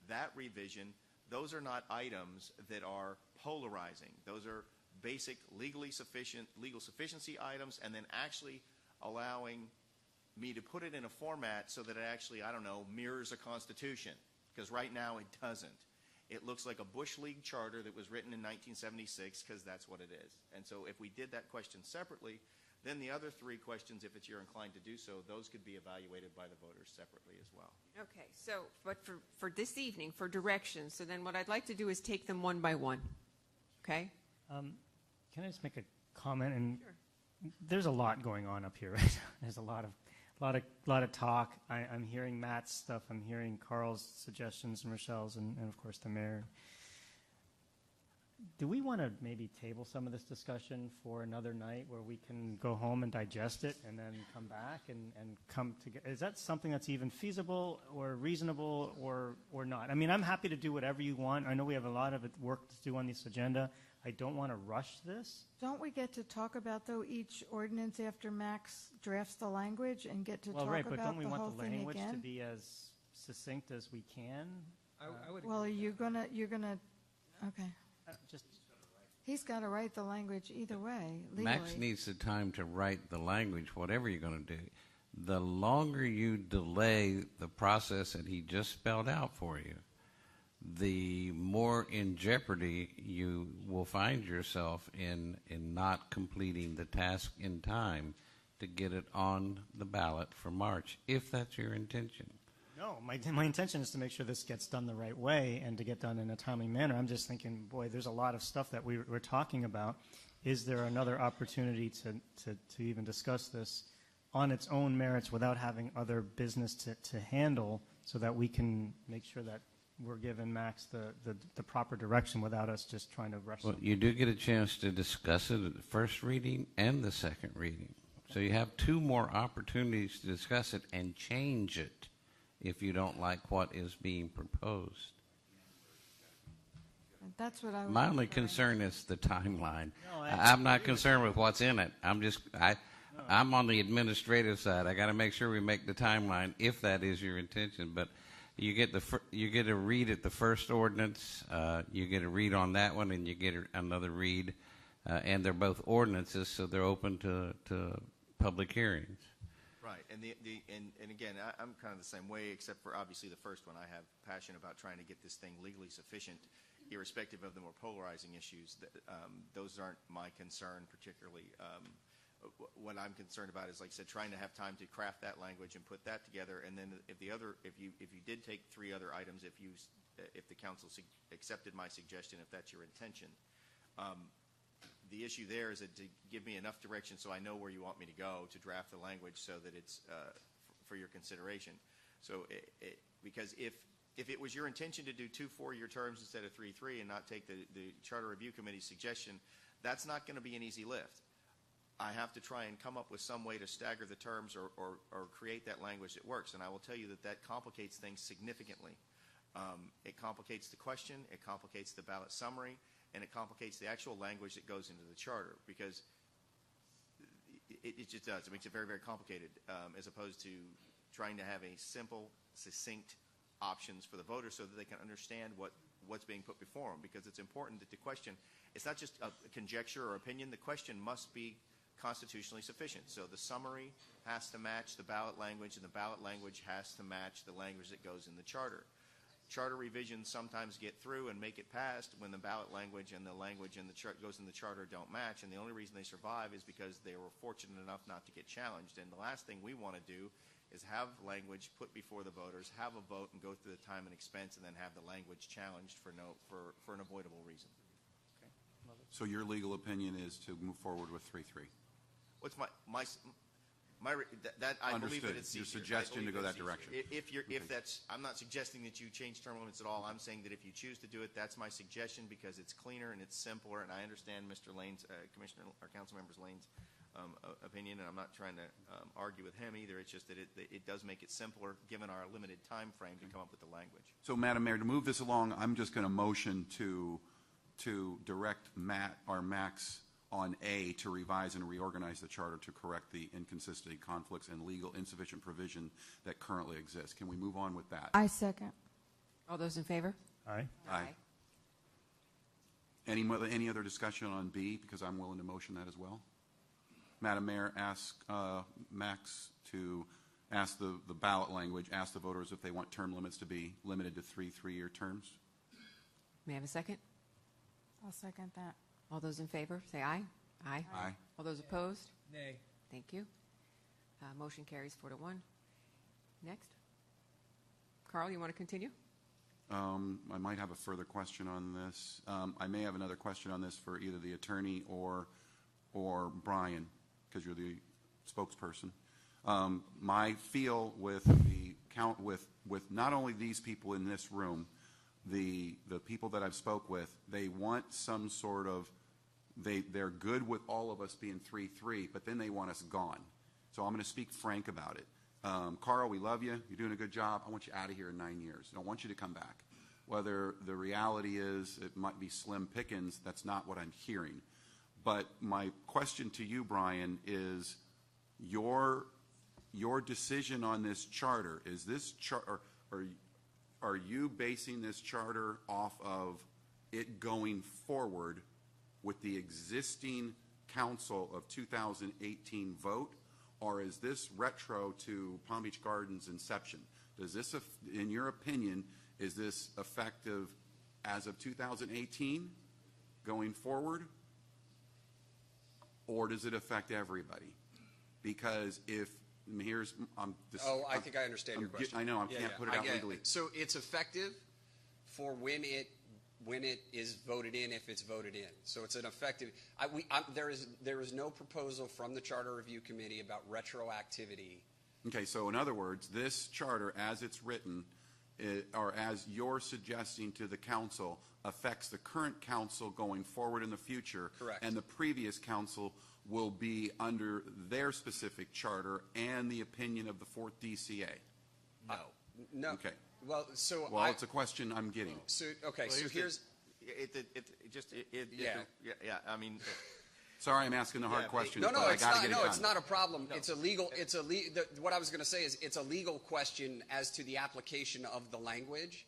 That revision, those are not items that are polarizing. Those are basic legal sufficiency items, and then actually allowing me to put it in a format so that it actually, I don't know, mirrors a constitution, because right now it doesn't. It looks like a Bush League charter that was written in 1976, because that's what it is. And so if we did that question separately, then the other 3 questions, if you're inclined to do so, those could be evaluated by the voters separately as well. Okay, so, but for this evening, for directions, so then what I'd like to do is take them one by one, okay? Can I just make a comment? And there's a lot going on up here, right? There's a lot of talk. I'm hearing Matt's stuff. I'm hearing Carl's suggestions and Rochelle's, and of course the mayor. do we want to maybe table some of this discussion for another night where we can go home and digest it and then come back and come together? Is that something that's even feasible or reasonable or not? I mean, I'm happy to do whatever you want. I know we have a lot of work to do on this agenda. I don't want to rush this. Don't we get to talk about, though, each ordinance after Max drafts the language and get to Well, talk right, about but don't we the whole want the thing language to again? be as succinct as we can? I would Well, you're gonna, okay. Just He's got to write the language either way, legally. Max needs the time to write the language, whatever you're going to do. The longer you delay the process that he just spelled out for you, the more in jeopardy you will find yourself in not completing the task in time to get it on the ballot for March, if that's your intention. No, my intention is to make sure this gets done the right way and to get done in a timely manner. I'm just thinking, boy, there's a lot of stuff that we're talking about. Is there another opportunity to even discuss this on its own merits without having other business to handle so that we can make sure that we're giving Max the proper direction without us just trying to rush Well, something? you do get a chance to discuss it at the first reading and the second reading. So you have two more opportunities to discuss it and change it if you don't like what is being proposed. That's what I was. My only concern is the timeline. No, I'm not concerned with what's in it. I'm on the administrative side. I got to make sure we make the timeline if that is your intention. But you get a read at the first ordinance, you get a read on that one, and you get another read, and they're both ordinances, so they're open to public hearings. Right, and and again, I'm kind of the same way, except for obviously the first one. I have passion about trying to get this thing legally sufficient, irrespective of the more polarizing issues. Those aren't my concern particularly. What I'm concerned about is, like I said, trying to have time to craft that language and put that together. And then if you did take three other items, if the council accepted my suggestion, if that's your intention. The issue there is that to give me enough direction so I know where you want me to go to draft the language so that it's for your consideration. So because if it was your intention to do 2 4-year terms instead of 3 and not take the Charter Review Committee's suggestion, that's not going to be an easy lift. I have to try and come up with some way to stagger the terms or create that language that works. And I will tell you that complicates things significantly. It complicates the question, it complicates the ballot summary, and it complicates the actual language that goes into the charter, because it just does. It makes it very, very complicated, as opposed to trying to have a simple, succinct options for the voters so that they can understand what's being put before them, because it's important that the question, it's not just a conjecture or opinion. The question must be constitutionally sufficient. So the summary has to match the ballot language, and the ballot language has to match the language that goes in the charter. Charter revisions sometimes get through and make it passed when the ballot language and the language in the goes in the charter don't match, and the only reason they survive is because they were fortunate enough not to get challenged. And the last thing we want to do is have language put before the voters, have a vote, and go through the time and expense, and then have the language challenged for an avoidable reason. So your legal opinion is to move forward with 3-3? What's I believe that it's your easier. suggestion to go that direction. If that's, I'm not suggesting that you change term limits at all. I'm saying that if you choose to do it, that's my suggestion, because it's cleaner and it's simpler. And I understand Mr. Lane's, Commissioner or Councilmember Lane's opinion, and I'm not trying to argue with him either. It's just that it does make it simpler, given our limited time frame, to come up with the language. So, Madam Mayor, to move this along, I'm just going to motion to direct Max on A to revise and reorganize the charter to correct the inconsistency, conflicts, and legal insufficient provision that currently exists. Can we move on with that? I second. All those in favor? Aye. Aye. Any other discussion on B? Because I'm willing to motion that as well. Madam Mayor, ask Max to ask the ballot language, ask the voters if they want term limits to be limited to 3 3-year terms. May I have a second? I'll second that. All those in favor, say aye. Aye. Aye. All those opposed? Nay. Thank you. Motion carries 4-1. Next. Carl, you want to continue? I might have a further question on this. I may have another question on this for either the attorney or Brian, because you're the spokesperson. My feel with the count with not only these people in this room, the people people that I've spoke with, they want some sort of, they're good with all of us being 3-3, but then they want us gone. So I'm going to speak frank about it. Carl, we love you. You're doing a good job. I want you out of here in 9 years. I don't want you to come back. Whether the reality is it might be slim pickings, that's not what I'm hearing. But my question to you, Brian, is your decision on this charter, is this are you basing this charter off of it going forward with the existing council of 2018 vote, or is this retro to Palm Beach Gardens inception? Does this, in your opinion, is this effective as of 2018 going forward, or does it affect everybody? Because if here's, I think I understand your question. I know I can't put it out legally. So it's effective for when it is voted in, if it's voted in. So it's an effective. There is no proposal from the Charter Review Committee about retroactivity. Okay, so in other words, this charter, as it's written, or as you're suggesting to the council, affects the current council going forward in the future. Correct. And the previous council will be under their specific charter and the opinion of the 4th DCA. No. Okay. Well, so well, it's a question I'm getting. So okay, Well, so here's I mean. Sorry, I'm asking the hard questions. No, but I it's gotta not. get it No, done. it's not a problem. No. It's a legal. What I was going to say is it's a legal question as to the application of the language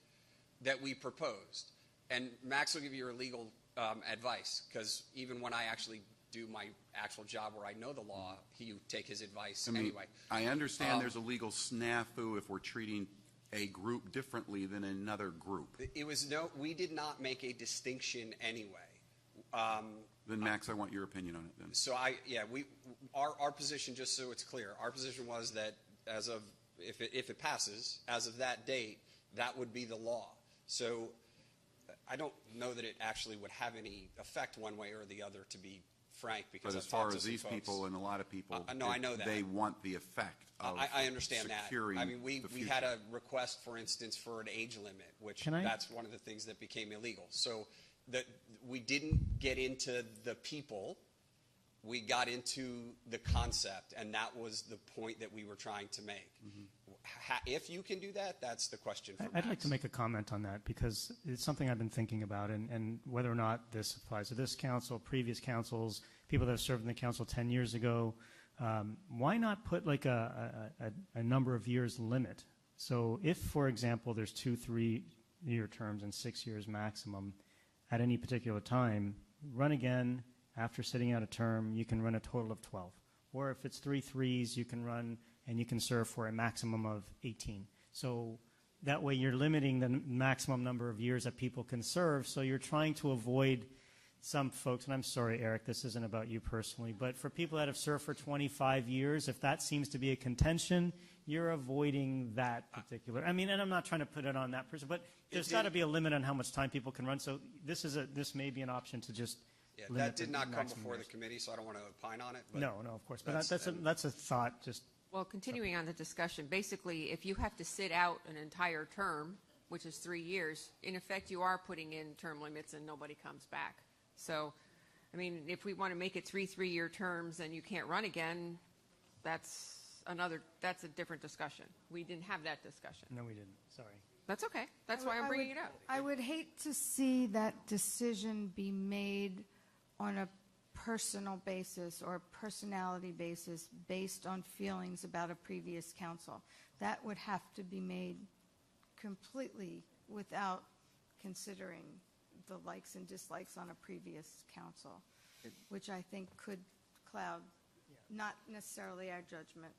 that we proposed. And Max will give you your legal advice, because even when I actually do my actual job where I know the law, you take his advice anyway. I understand there's a legal snafu if we're treating a group differently than another group. We did not make a distinction anyway. Then Max, I want your opinion on it then. So our position, just so it's clear, our position was that as of, if it passes, as of that date, that would be the law. So I don't know that it actually would have any effect one way or the other, to be frank, because But as far as these people and a lot of people, no, I know that. They want the effect of I understand that. securing I mean, we future. had a request, for instance, for an age limit, which that's one of the things that became illegal. So that we didn't get into the people, we got into the concept, and that was the point that we were trying to make. If you can do that, that's the question for I'd Max. like to make a comment on that, because it's something I've been thinking about, and whether or not this applies to this council, previous councils, people that have served in the council 10 years ago. Why not put like a number of years limit? So if, for example, there's 2 3-year terms and 6 years maximum at any particular time, run again after sitting out a term, you can run a total of 12. Or if it's 3 3s, you can run and you can serve for a maximum of 18. So that way you're limiting the maximum number of years that people can serve, so you're trying to avoid some folks, and I'm sorry, Eric, this isn't about you personally, but for people that have served for 25 years, if that seems to be a contention, you're avoiding that particular. I mean, and I'm not trying to put it on that person, but there's got to be a limit on how much time people can run. So this may be an option to just limit that did the not come maximum before years. the committee, so I don't want to opine on it. But No, of course, but that's a thought. Just Well, continuing on the discussion, basically, if you have to sit out an entire term, which is 3 years, in effect, you are putting in term limits and nobody comes back. So, I mean, if we want to make it 3 3-year terms and you can't run again, that's a different discussion. We didn't have that discussion. No, we didn't. Sorry. That's okay. That's why I'm bringing it up. I would hate to see that decision be made on a personal basis or personality basis based on feelings about a previous council. That would have to be made completely without considering the likes and dislikes on a previous council, which I think could cloud not necessarily our judgment.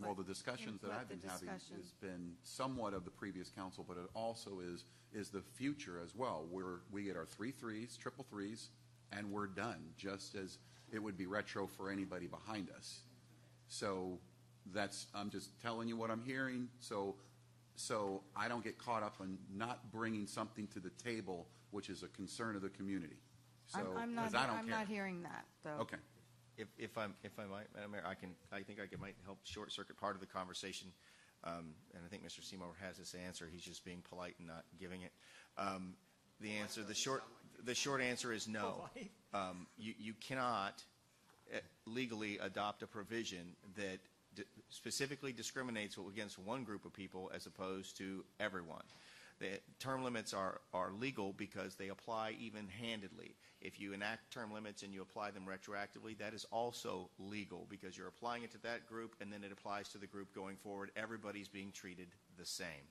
Well, the discussions that influence I've been the having discussion. has been somewhat of the previous council, but it also is the future as well, where we get our 3 3s, triple 3s, and we're done, just as it would be retro for anybody behind us. So I'm just telling you what I'm hearing, so I don't get caught up on not bringing something to the table which is a concern of the community. So, I'm 'cause not, I don't I'm care. not hearing that, though. Okay. If I might, Madam Mayor, I think I might help short circuit part of the conversation, and I think Mr. Seymour has his answer. He's just being polite and not giving it. The short answer is no. You cannot legally adopt a provision that specifically discriminates against one group of people as opposed to everyone. The term limits are legal because they apply even-handedly. If you enact term limits and you apply them retroactively, that is also legal because you're applying it to that group and then it applies to the group going forward. Everybody's being treated the same.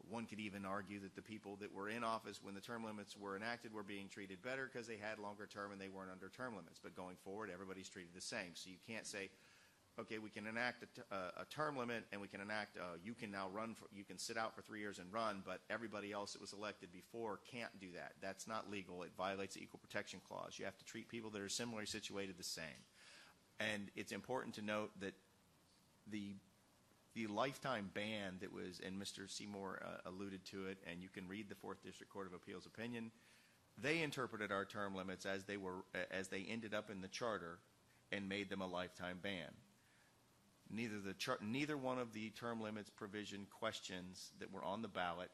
One could even argue that the people that were in office when the term limits were enacted were being treated better because they had longer term and they weren't under term limits. But going forward, everybody's treated the same. So you can't say, okay, we can enact a term limit and we can enact you can now you can sit out for 3 years and run, but everybody else that was elected before can't do that. That's not legal. It violates the Equal Protection Clause. You have to treat people that are similarly situated the same. And it's important to note that the lifetime ban that was, and Mr. Seymour alluded to it, and you can read the 4th District Court of Appeals opinion, they interpreted our term limits as they ended up in the charter and made them a lifetime ban. Neither one of the term limits provision questions that were on the ballot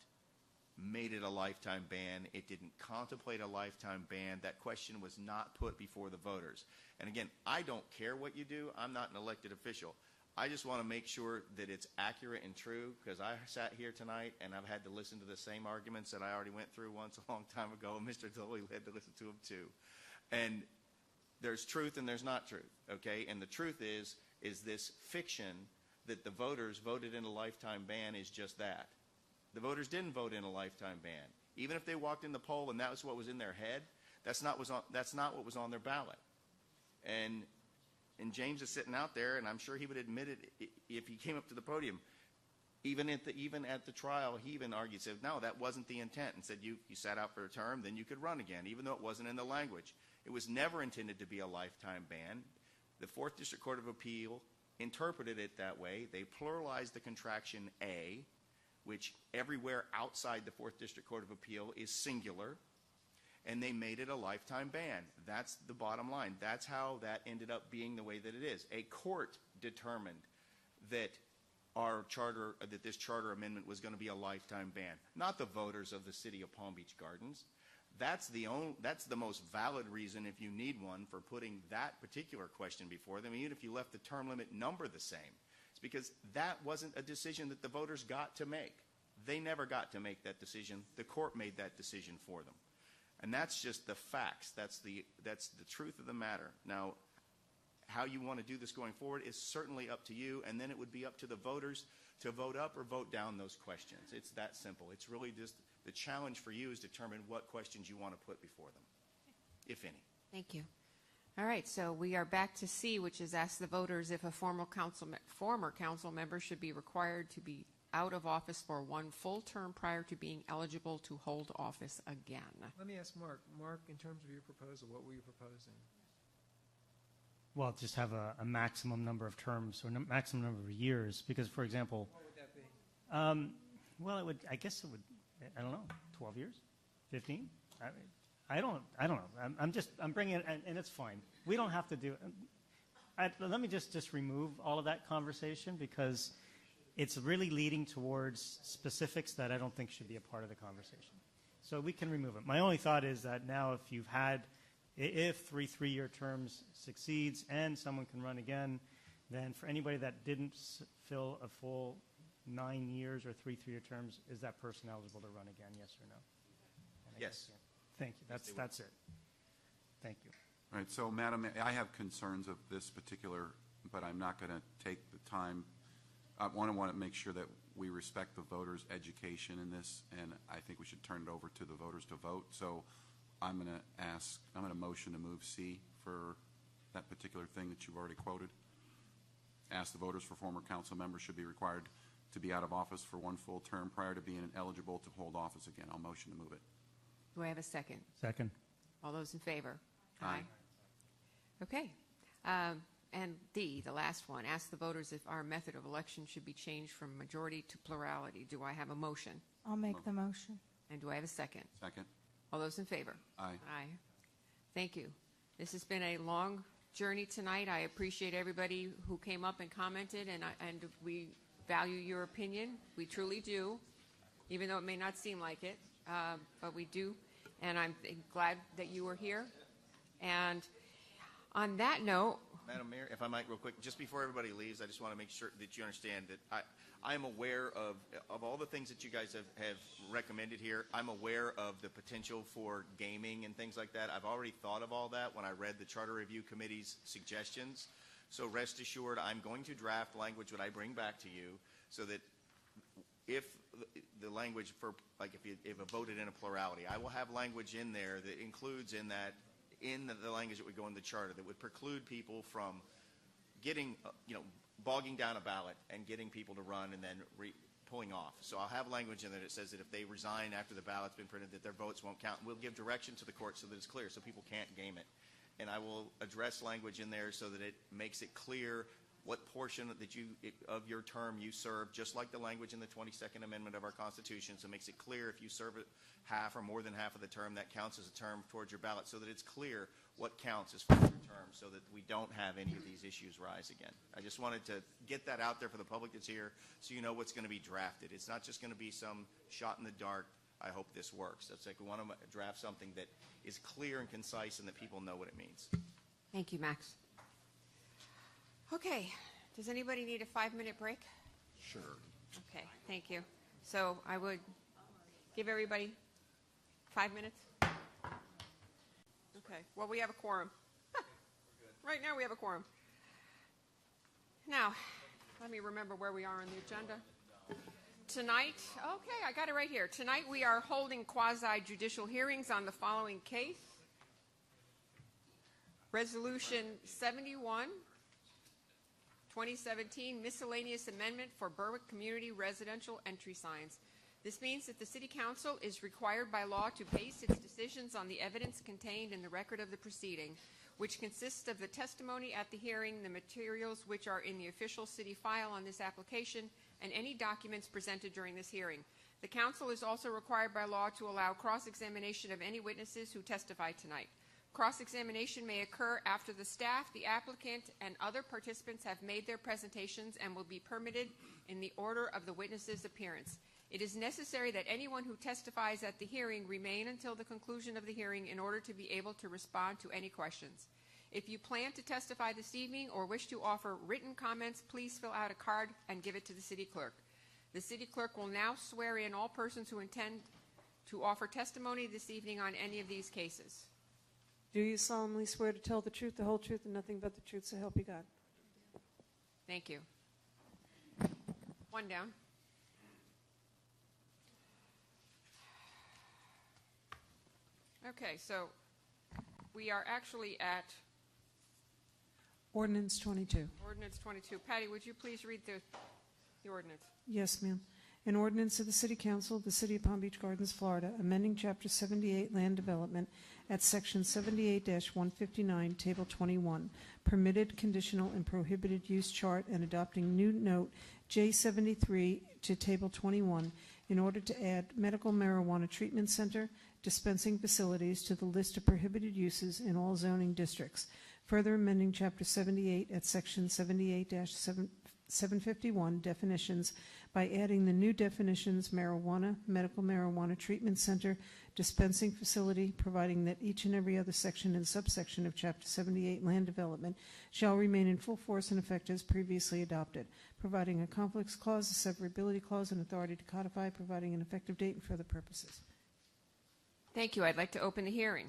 made it a lifetime ban. It didn't contemplate a lifetime ban. That question was not put before the voters. And again, I don't care what you do. I'm not an elected official. I just want to make sure that it's accurate and true because I sat here tonight and I've had to listen to the same arguments that I already went through once a long time ago, and Mr. Doley had to listen to them too. And there's truth and there's not truth, okay? And the truth is this fiction that the voters voted in a lifetime ban is just that. The voters didn't vote in a lifetime ban. Even if they walked in the poll and that was what was in their head, that's not what was on their ballot. And James is sitting out there, and I'm sure he would admit it if he came up to the podium. Even at the trial, he even argued, said, no, that wasn't the intent, and said you sat out for a term, then you could run again, even though it wasn't in the language. It was never intended to be a lifetime ban. The 4th District Court of Appeal interpreted it that way. They pluralized the contraction A, which everywhere outside the 4th District Court of Appeal is singular, and they made it a lifetime ban. That's the bottom line. That's how that ended up being the way that it is. A court determined that this charter amendment was going to be a lifetime ban, not the voters of the city of Palm Beach Gardens. That's the most valid reason, if you need one, for putting that particular question before them, even if you left the term limit number the same. It's because that wasn't a decision that the voters got to make. They never got to make that decision. The court made that decision for them. And that's just the facts. That's the truth of the matter. Now, how you want to do this going forward is certainly up to you, and then it would be up to the voters to vote up or vote down those questions. It's that simple. It's really just the challenge for you is to determine what questions you want to put before them, if any. Thank you. All right, so we are back to C, which is ask the voters if a former council member should be required to be out of office for one full term prior to being eligible to hold office again. Let me ask Mark. Mark, in terms of your proposal, what were you proposing? Well, just have a maximum number of terms or maximum number of years. Because, for example, What would that be? Well, it would. I guess it would. I don't know. 12 years, 15. I don't know. I'm bringing it, and it's fine. We don't have to do. Let me just remove all of that conversation because it's really leading towards specifics that I don't think should be a part of the conversation. So we can remove it. My only thought is that now if three-year terms succeeds and someone can run again, then for anybody that didn't fill a full 9 years or three-year terms, is that person eligible to run again, yes or no? Yes. Thank you. That's it. Thank you. All right, so Madam, I have concerns of this particular, but I'm not going to take the time. I want to make sure that we respect the voters' education in this, and I think we should turn it over to the voters to vote. So I'm going to motion to move C for that particular thing that you've already quoted. Ask the voters for former council members should be required to be out of office for one full term prior to being eligible to hold office again. I'll motion to move it. Do I have a second? Second. All those in favor? Aye. Okay. And D, the last one, ask the voters if our method of election should be changed from majority to plurality. Do I have a motion? I'll make the motion. And do I have a second? Second. All those in favor? Aye. Aye. Thank you. This has been a long journey tonight. I appreciate everybody who came up and commented, and we value your opinion. We truly do, even though it may not seem like it. but we do, and I'm glad that you were here. And on that note, Madam Mayor, if I might real quick, just before everybody leaves, I just want to make sure that you understand that I am aware of all the things that you guys have recommended here. I'm aware of the potential for gaming and things like that. I've already thought of all that when I read the Charter Review Committee's suggestions. So rest assured, I'm going to draft language that I bring back to you so that if the language for, like if a voted in a plurality, I will have language in there that includes in the language that would go in the charter that would preclude people from getting, bogging down a ballot and getting people to run and then pulling off. So I'll have language in there that says that if they resign after the ballot's been printed, that their votes won't count. We'll give direction to the court so that it's clear, so people can't game it. And I will address language in there so that it makes it clear what portion of your term you serve, just like the language in the 22nd Amendment of our Constitution. So it makes it clear if you serve half or more than half of the term, that counts as a term towards your ballot, so that it's clear what counts as for your term, so that we don't have any of these issues rise again. I just wanted to get that out there for the public that's here, so you know what's going to be drafted. It's not just going to be some shot in the dark, I hope this works. That's like we want to draft something that is clear and concise and that people know what it means. thank you, Max. Okay, does anybody need a 5-minute break? Sure. Okay, thank you. So I would give everybody 5 minutes. Okay, well, we have a quorum. Right now we have a quorum. Now, let me remember where we are on the agenda. Tonight, okay, I got it right here. Tonight we are holding quasi-judicial hearings on the following case. Resolution 71, 2017, miscellaneous amendment for Berwick Community Residential Entry Signs. This means that the City Council is required by law to base its decisions on the evidence contained in the record of the proceeding, which consists of the testimony at the hearing, the materials which are in the official city file on this application, and any documents presented during this hearing. The Council is also required by law to allow cross-examination of any witnesses who testify tonight. Cross-examination may occur after the staff, the applicant, and other participants have made their presentations and will be permitted in the order of the witness's appearance. It is necessary that anyone who testifies at the hearing remain until the conclusion of the hearing in order to be able to respond to any questions. If you plan to testify this evening or wish to offer written comments, please fill out a card and give it to the City Clerk. The City Clerk will now swear in all persons who intend to offer testimony this evening on any of these cases. Do you solemnly swear to tell the truth, the whole truth, and nothing but the truth, so help you God? Thank you. One down. Okay, so we are actually at Ordinance 22. Ordinance 22. Patty, would you please read the ordinance? Yes, ma'am. An ordinance of the City Council of the City of Palm Beach Gardens, Florida, amending Chapter 78 Land Development at Section 78-159, Table 21, Permitted, Conditional, and Prohibited Use Chart, and adopting new note J73 to Table 21 in order to add medical marijuana treatment center, dispensing facilities to the list of prohibited uses in all zoning districts. Further amending Chapter 78 at Section 78-751, Definitions, by adding the new definitions marijuana, medical marijuana treatment center, dispensing facility, providing that each and every other section and subsection of Chapter 78 Land Development shall remain in full force and effect as previously adopted, providing a conflicts clause, a severability clause, and authority to codify, providing an effective date and for other purposes. Thank you. I'd like to open the hearing.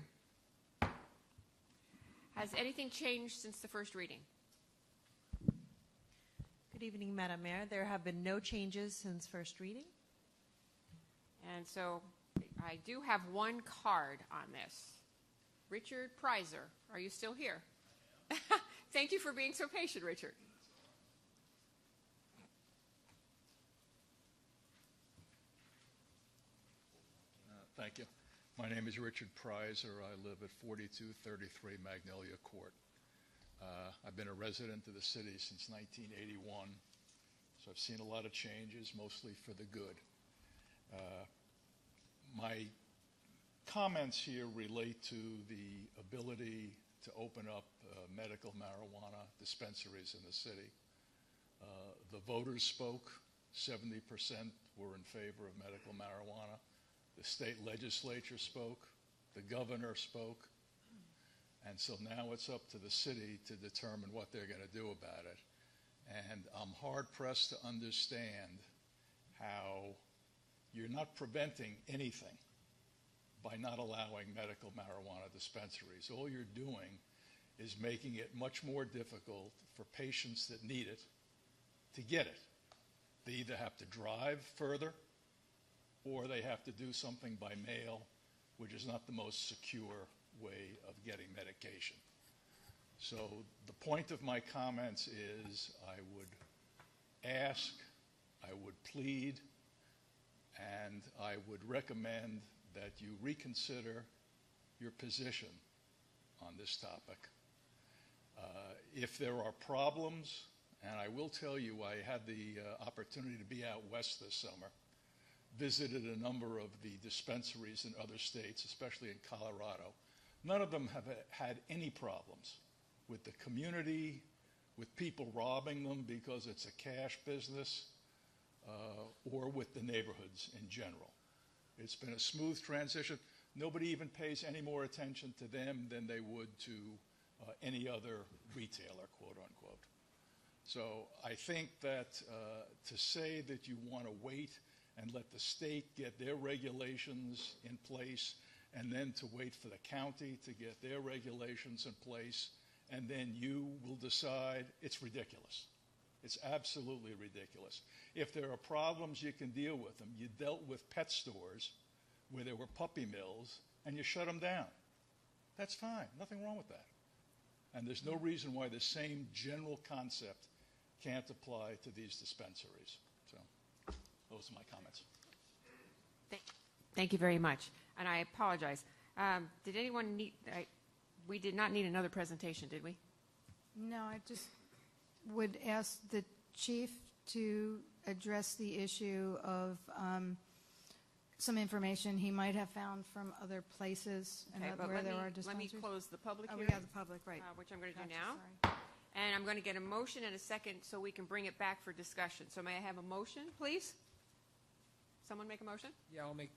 Has anything changed since the first reading? Good evening, Madam Mayor. There have been no changes since first reading. And so I do have one card on this. Richard Prizer, are you still here? Thank you for being so patient, Richard. Thank you. My name is Richard Prizer. I live at 4233 Magnolia Court. I've been a resident of the city since 1981, so I've seen a lot of changes, mostly for the good. My comments here relate to the ability to open up medical marijuana dispensaries in the city. The voters spoke. 70% were in favor of medical marijuana. the state legislature spoke, the governor spoke, and so now it's up to the city to determine what they're going to do about it. And I'm hard-pressed to understand how you're not preventing anything by not allowing medical marijuana dispensaries. All you're doing is making it much more difficult for patients that need it to get it. They either have to drive further or they have to do something by mail, which is not the most secure way of getting medication. So the point of my comments is I would ask, I would plead, and I would recommend that you reconsider your position on this topic. If there are problems, and I will tell you I had the opportunity to be out west this summer, visited a number of the dispensaries in other states, especially in Colorado. None of them have had any problems with the community, with people robbing them because it's a cash business, or with the neighborhoods in general. It's been a smooth transition. Nobody even pays any more attention to them than they would to any other retailer, quote unquote. So I think that to say that you want to wait and let the state get their regulations in place and then to wait for the county to get their regulations in place and then you will decide, it's ridiculous. It's absolutely ridiculous. If there are problems, you can deal with them. You dealt with pet stores where there were puppy mills and you shut them down. That's fine. Nothing wrong with that. And there's no reason why the same general concept can't apply to these dispensaries. So those are my comments. Thank you very much. And I apologize. Did anyone need, we did not need another presentation, did we? No, I just would ask the chief to address the issue of some information he might have found from other places and Okay, but where there are let dispensaries. me close the public Oh, hearing. we got the public, right. Which I'm going to do Gotcha, now. And I'm going to get a motion and a second so we can bring it back for discussion. So may I have a motion, please? Someone make a motion? Yeah, I'll make,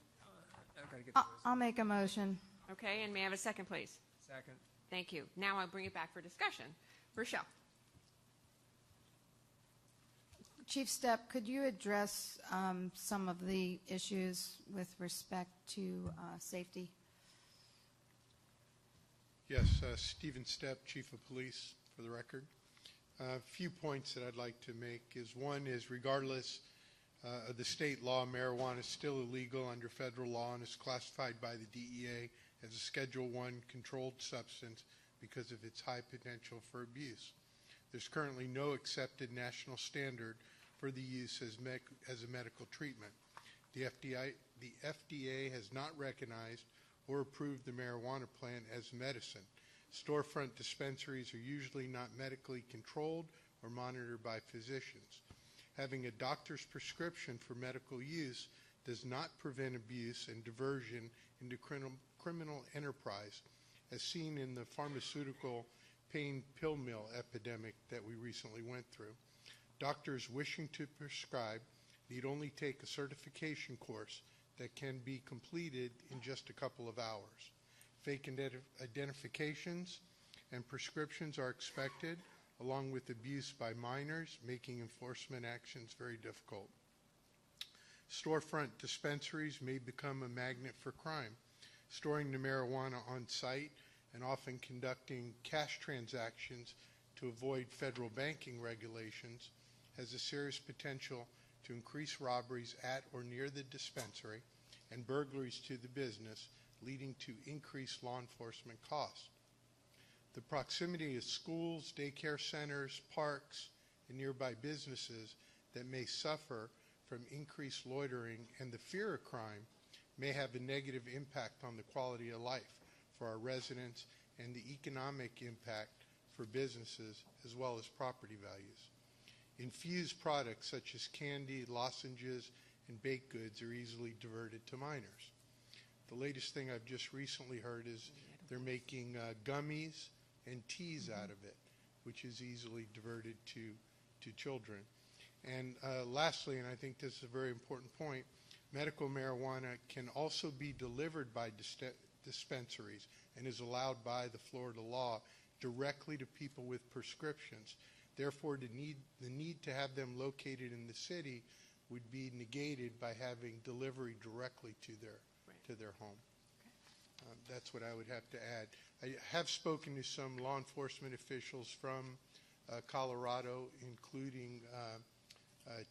I've got to get I'll make a motion. Okay, and may I have a second, please? second. Thank you. Now I'll bring it back for discussion. Rochelle. Chief Stepp, could you address some of the issues with respect to safety? Yes, Stephen Stepp, Chief of Police, for the record. A few points that I'd like to make is one is regardless of the state law, marijuana is still illegal under federal law and is classified by the DEA as a Schedule I controlled substance because of its high potential for abuse. There's currently no accepted national standard for the use as a medical treatment. The FDA has not recognized or approved the marijuana plant as medicine. Storefront dispensaries are usually not medically controlled or monitored by physicians. Having a doctor's prescription for medical use does not prevent abuse and diversion into criminal enterprise, as seen in the pharmaceutical pain pill mill epidemic that we recently went through. Doctors wishing to prescribe need only take a certification course that can be completed in just a couple of hours. Fake identifications and prescriptions are expected, along with abuse by minors, making enforcement actions very difficult. Storefront dispensaries may become a magnet for crime. Storing the marijuana on site and often conducting cash transactions to avoid federal banking regulations has a serious potential to increase robberies at or near the dispensary and burglaries to the business, leading to increased law enforcement costs. The proximity of schools, daycare centers, parks, and nearby businesses that may suffer from increased loitering and the fear of crime may have a negative impact on the quality of life for our residents and the economic impact for businesses as well as property values. Infused products such as candy, lozenges, and baked goods are easily diverted to minors. The latest thing I've just recently heard is they're making gummies and teas out of it, which is easily diverted to children. And lastly, and I think this is a very important point, medical marijuana can also be delivered by dispensaries and is allowed by the Florida law directly to people with prescriptions. Therefore, the need to have them located in the city would be negated by having delivery directly to their home. That's what I would have to add. I have spoken to some law enforcement officials from Colorado, including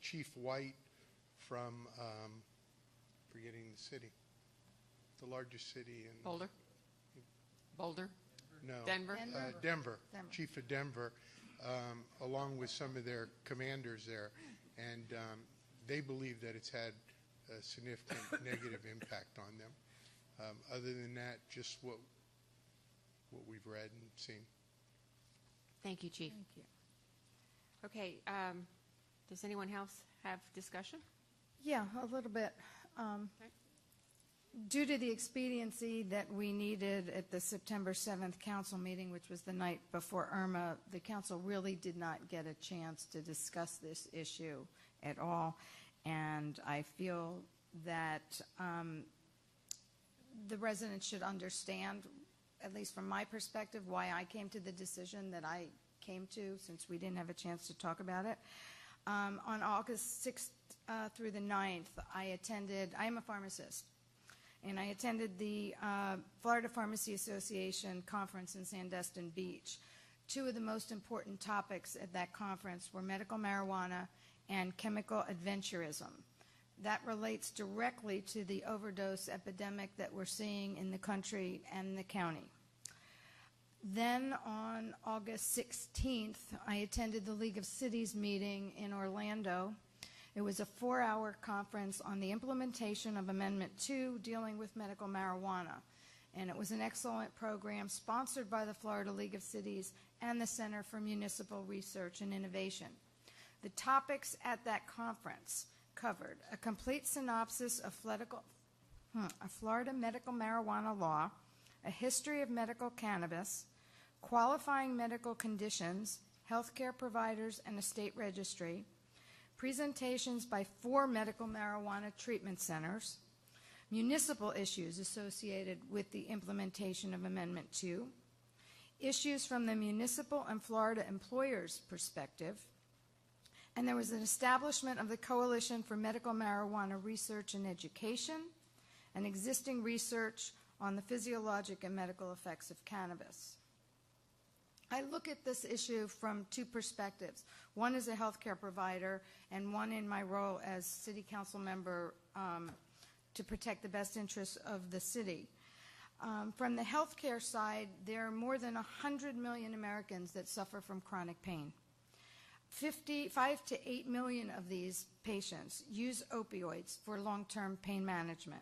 Chief White from, forgetting the city, the largest city in Boulder? Boulder? No. Denver? Denver. Chief of Denver, along with some of their commanders there. And they believe that it's had a significant negative impact on them. Other than that, just what we've read and seen. Thank you, Chief. Thank you. Okay, does anyone else have discussion? Yeah, a little bit. Due to the expediency that we needed at the September 7th council meeting, which was the night before Irma, the council really did not get a chance to discuss this issue at all. And I feel that the residents should understand, at least from my perspective, why I came to the decision that I came to, since we didn't have a chance to talk about it. On August 6th through the 9th, I am a pharmacist, and I attended the Florida Pharmacy Association conference in Sandestin Beach. Two of the most important topics at that conference were medical marijuana and chemical adventurism. That relates directly to the overdose epidemic that we're seeing in the country and the county. Then on August 16th, I attended the League of Cities meeting in Orlando. It was a 4-hour conference on the implementation of Amendment 2 dealing with medical marijuana. And it was an excellent program sponsored by the Florida League of Cities and the Center for Municipal Research and Innovation. The topics at that conference covered a complete synopsis of Florida medical marijuana law, a history of medical cannabis, qualifying medical conditions, healthcare providers, and a state registry, presentations by 4 medical marijuana treatment centers, municipal issues associated with the implementation of Amendment 2, issues from the municipal and Florida employers' perspective, and there was an establishment of the Coalition for Medical Marijuana Research and Education, and existing research on the physiologic and medical effects of cannabis. I look at this issue from 2 perspectives. One as a healthcare provider, and one in my role as city council member to protect the best interests of the city. From the healthcare side, there are more than 100 million Americans that suffer from chronic pain. 5 to 8 million of these patients use opioids for long-term pain management.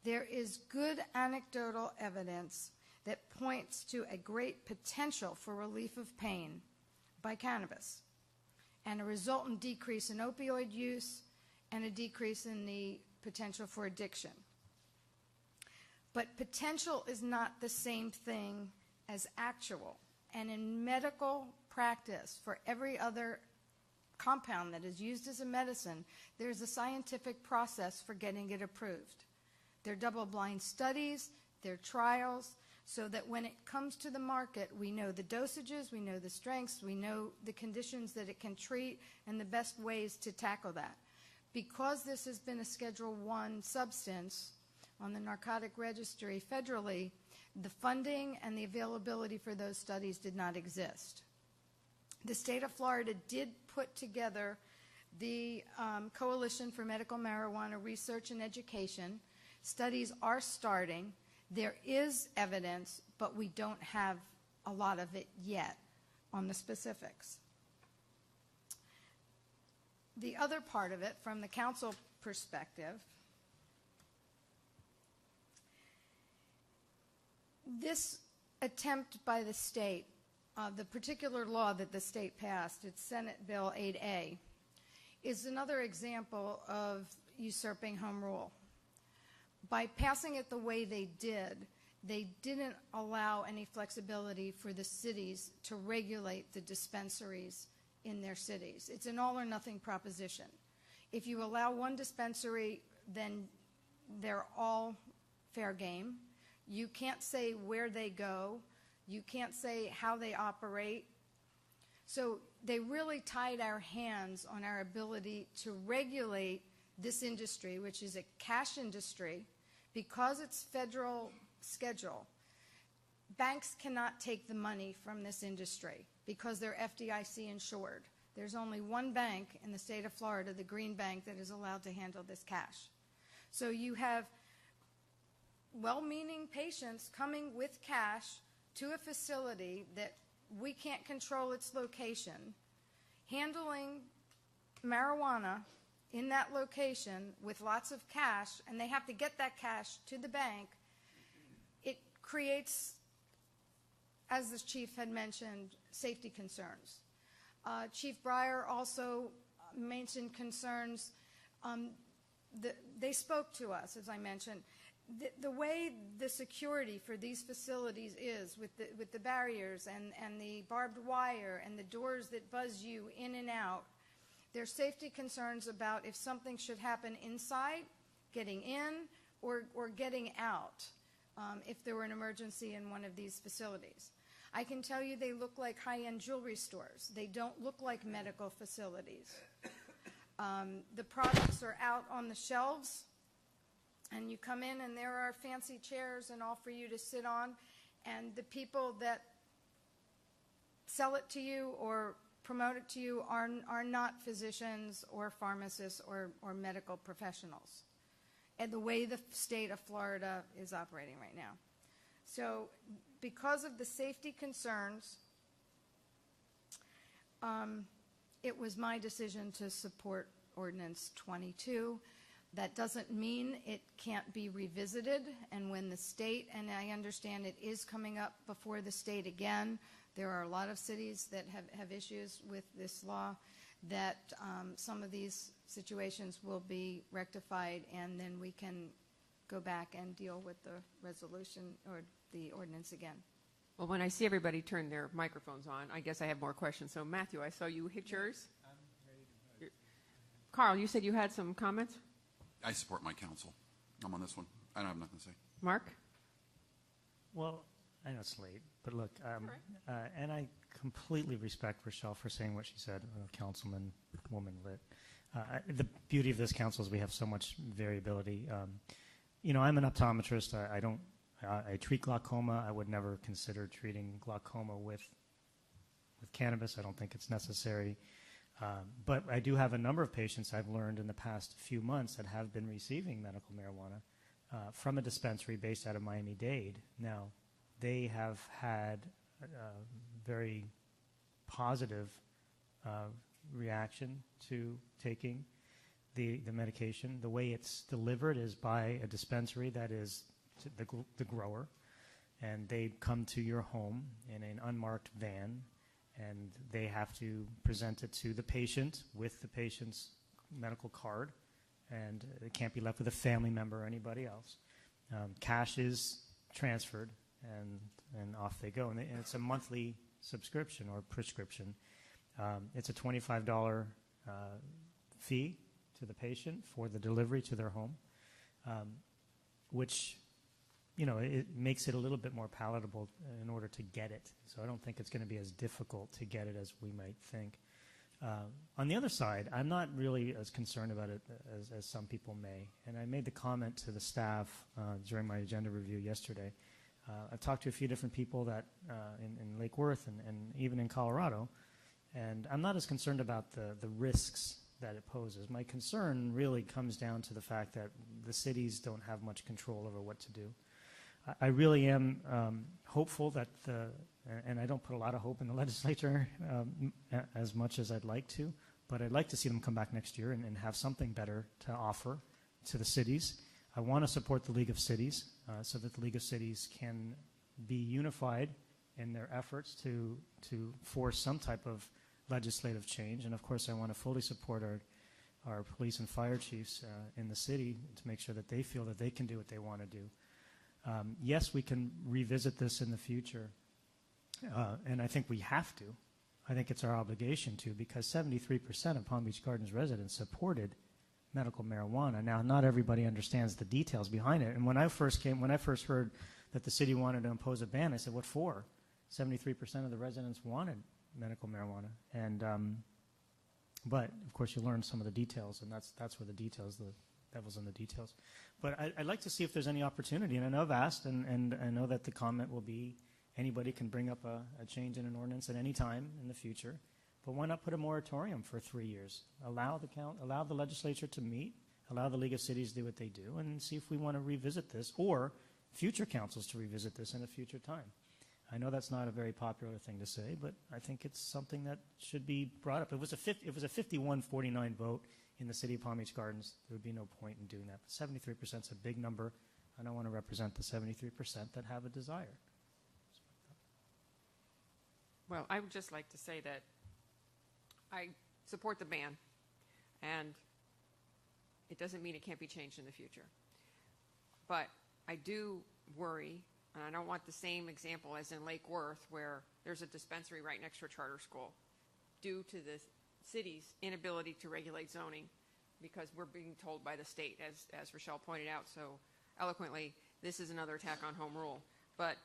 There is good anecdotal evidence that points to a great potential for relief of pain by cannabis and a resultant decrease in opioid use and a decrease in the potential for addiction. But potential is not the same thing as actual. And in medical practice, for every other compound that is used as a medicine, there's a scientific process for getting it approved. There are double-blind studies, there are trials, so that when it comes to the market, we know the dosages, we know the strengths, we know the conditions that it can treat, and the best ways to tackle that. Because this has been a Schedule I substance on the narcotic registry federally, the funding and the availability for those studies did not exist. The state of Florida did put together the Coalition for Medical Marijuana Research and Education. Studies are starting. There is evidence, but we don't have a lot of it yet on the specifics. The other part of it, from the council perspective, this attempt by the state, the particular law that the state passed, it's Senate Bill 8A, is another example of usurping home rule. By passing it the way they didn't allow any flexibility for the cities to regulate the dispensaries in their cities. It's an all or nothing proposition. If you allow one dispensary then they're all fair game. You can't say where they go. You can't say how they operate. So they really tied our hands on our ability to regulate this industry, which is a cash industry, because it's federal schedule. Banks cannot take the money from this industry because they're FDIC insured. There's only one bank in the state of Florida, the Green Bank, that is allowed to handle this cash. So you have well-meaning patients coming with cash to a facility that we can't control its location, handling marijuana in that location with lots of cash, and they have to get that cash to the bank. It creates, as the chief had mentioned, safety concerns. Chief Breyer also mentioned concerns. They spoke to us, as I mentioned. The way the security for these facilities is with the barriers and the barbed wire and the doors that buzz you in and out, there's safety concerns about if something should happen inside, getting in, or getting out if there were an emergency in one of these facilities. I can tell you they look like high-end jewelry stores. They don't look like medical facilities. The products are out on the shelves, and you come in and there are fancy chairs and all for you to sit on, and the people that sell it to you or promote it to you are not physicians or pharmacists or medical professionals, and the way the state of Florida is operating right now. So because of the safety concerns, it was my decision to support Ordinance 22. That doesn't mean it can't be revisited, and when the state, and I understand it is coming up before the state again, there are a lot of cities that have issues with this law, that some of these situations will be rectified, and then we can go back and deal with the resolution or the ordinance again. Well, when I see everybody turn their microphones on, I guess I have more questions. So, Matthew, I saw you hit yours. Carl, you said you had some comments? I support my counsel. I'm on this one. I don't have nothing to say. Mark? Well, I know it's late, but look, and I completely respect Rochelle for saying what she said, Councilman Woman Lit. The beauty of this council is we have so much variability. You know, I'm an optometrist. I treat glaucoma. I would never consider treating glaucoma with cannabis. I don't think it's necessary. But I do have a number of patients I've learned in the past few months that have been receiving medical marijuana from a dispensary based out of Miami-Dade. Now, they have had very positive reaction to taking the medication. The way it's delivered is by a dispensary that is the grower, and they come to your home in an unmarked van, and they have to present it to the patient with the patient's medical card, and it can't be left with a family member or anybody else. Cash is transferred, and off they go. And it's a monthly subscription or prescription. It's a $25 fee to the patient for the delivery to their home, which, you know, it makes it a little bit more palatable in order to get it. So I don't think it's going to be as difficult to get it as we might think. On the other side, I'm not really as concerned about it as some people may. And I made the comment to the staff during my agenda review yesterday. I've talked to a few different people that in Lake Worth and even in Colorado, and I'm not as concerned about the risks that it poses. My concern really comes down to the fact that the cities don't have much control over what to do. I really am hopeful that and I don't put a lot of hope in the legislature as much as I'd like to, but I'd like to see them come back next year and have something better to offer to the cities. I want to support the League of Cities so that the League of Cities can be unified in their efforts to force some type of legislative change. And of course, I want to fully support our police and fire chiefs in the city to make sure that they feel that they can do what they want to do. Yes, we can revisit this in the future, and I think we have to. I think it's our obligation to, because 73% of Palm Beach Gardens residents supported medical marijuana. Now, not everybody understands the details behind it. And when I first heard that the city wanted to impose a ban, I said, what for? 73% of the residents wanted medical marijuana. And but of course, you learn some of the details, and that's where the devil's in the details. But I'd like to see if there's any opportunity, and I know I've asked, and I know that the comment will be anybody can bring up a change in an ordinance at any time in the future. But why not put a moratorium for 3 years? Allow the legislature to meet, allow the League of Cities to do what they do, and see if we want to revisit this, or future councils to revisit this in a future time. I know that's not a very popular thing to say, but I think it's something that should be brought up. It was a 51-49 vote in the city of Palm Beach Gardens. There would be no point in doing that. But 73% is a big number, and I want to represent the 73% that have a desire. Well, I would just like to say that I support the ban, and it doesn't mean it can't be changed in the future. But I do worry, and I don't want the same example as in Lake Worth, where there's a dispensary right next to a charter school, due to the city's inability to regulate zoning, because we're being told by the state, as Rochelle pointed out so eloquently, this is another attack on home rule. But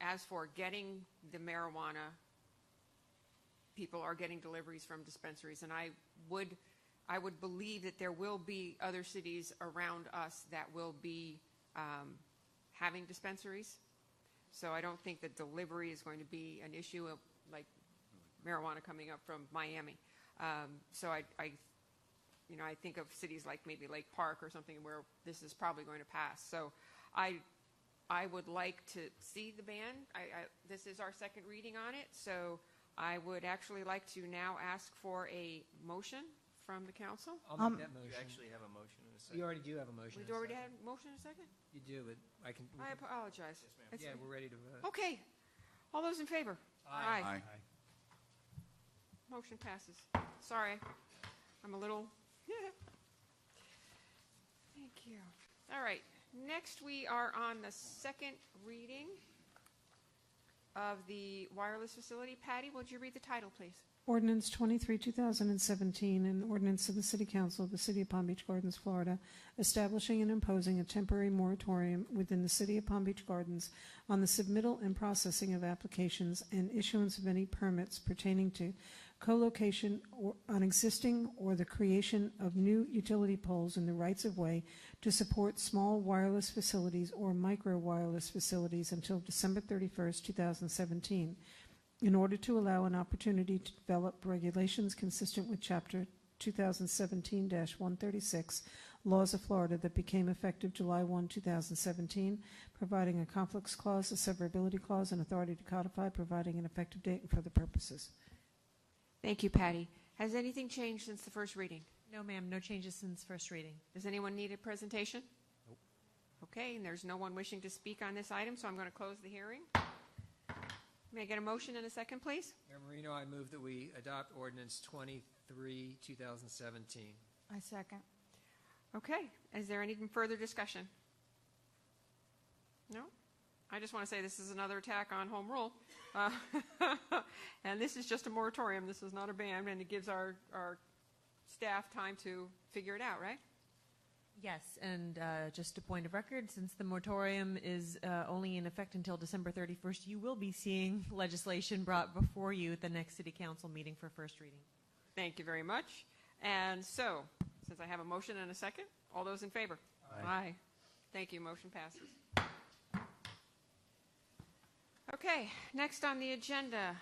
as for getting the marijuana, people are getting deliveries from dispensaries, and I would believe that there will be other cities around us that will be having dispensaries. So I don't think that delivery is going to be an issue of like marijuana coming up from Miami. So I think of cities like maybe Lake Park or something where this is probably going to pass. So I would like to see the ban. This is our second reading on it, so I would actually like to now ask for a motion from the council. I'll make that motion. You actually have a motion in a second. You already do have a motion. We already had a motion in a second? You do, but I can. I apologize. Yes, ma'am. Yeah, we're ready to vote. Okay. All those in favor? Aye. Aye. Motion passes. Sorry. I'm a little... Thank you. All right. Next, we are on the second reading of the wireless facility. Patty, would you read the title, please? Ordinance 23, 2017, an ordinance of the City Council of the City of Palm Beach Gardens, Florida, establishing and imposing a temporary moratorium within the City of Palm Beach Gardens on the submittal and processing of applications and issuance of any permits pertaining to co-location on existing or the creation of new utility poles in the rights-of-way to support small wireless facilities or micro wireless facilities until December 31st, 2017. In order to allow an opportunity to develop regulations consistent with Chapter 2017-136, Laws of Florida, that became effective July 1, 2017, providing a conflicts clause, a severability clause, and authority to codify, providing an effective date and for the purposes. Thank you, Patty. Has anything changed since the first reading? No, ma'am, no changes since first reading. Does anyone need a presentation? Nope. Okay, and there's no one wishing to speak on this item, so I'm going to close the hearing. May I get a motion in a second, please? Mayor Marino, I move that we adopt ordinance 23, 2017. I second. Okay. Is there any further discussion? No? I just want to say this is another attack on home rule. And this is just a moratorium. This is not a ban, and it gives our staff time to figure it out, right? Yes, and just a point of record, since the moratorium is only in effect until December 31st, you will be seeing legislation brought before you at the next City Council meeting for first reading. Thank you very much. And so, since I have a motion and a second, all those in favor? Aye. Thank you. Motion passes. Okay, next on the agenda.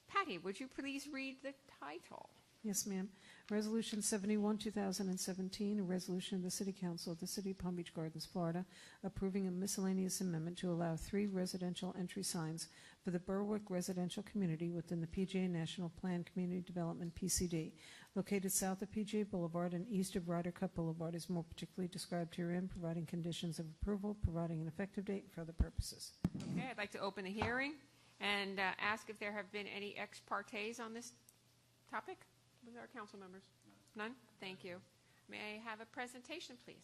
Patty, would you please read the title? Yes, ma'am. Resolution 71, 2017, a resolution of the City Council of the City of Palm Beach Gardens, Florida, approving a miscellaneous amendment to allow 3 residential entry signs for the Berwick residential community within the PGA National Plan Community Development, PCD, located south of PGA Boulevard and east of Ryder Cup Boulevard, is more particularly described herein, providing conditions of approval, providing an effective date for other purposes. Okay, I'd like to open the hearing and ask if there have been any ex partes on this topic with our council members. None? Thank you. May I have a presentation, please?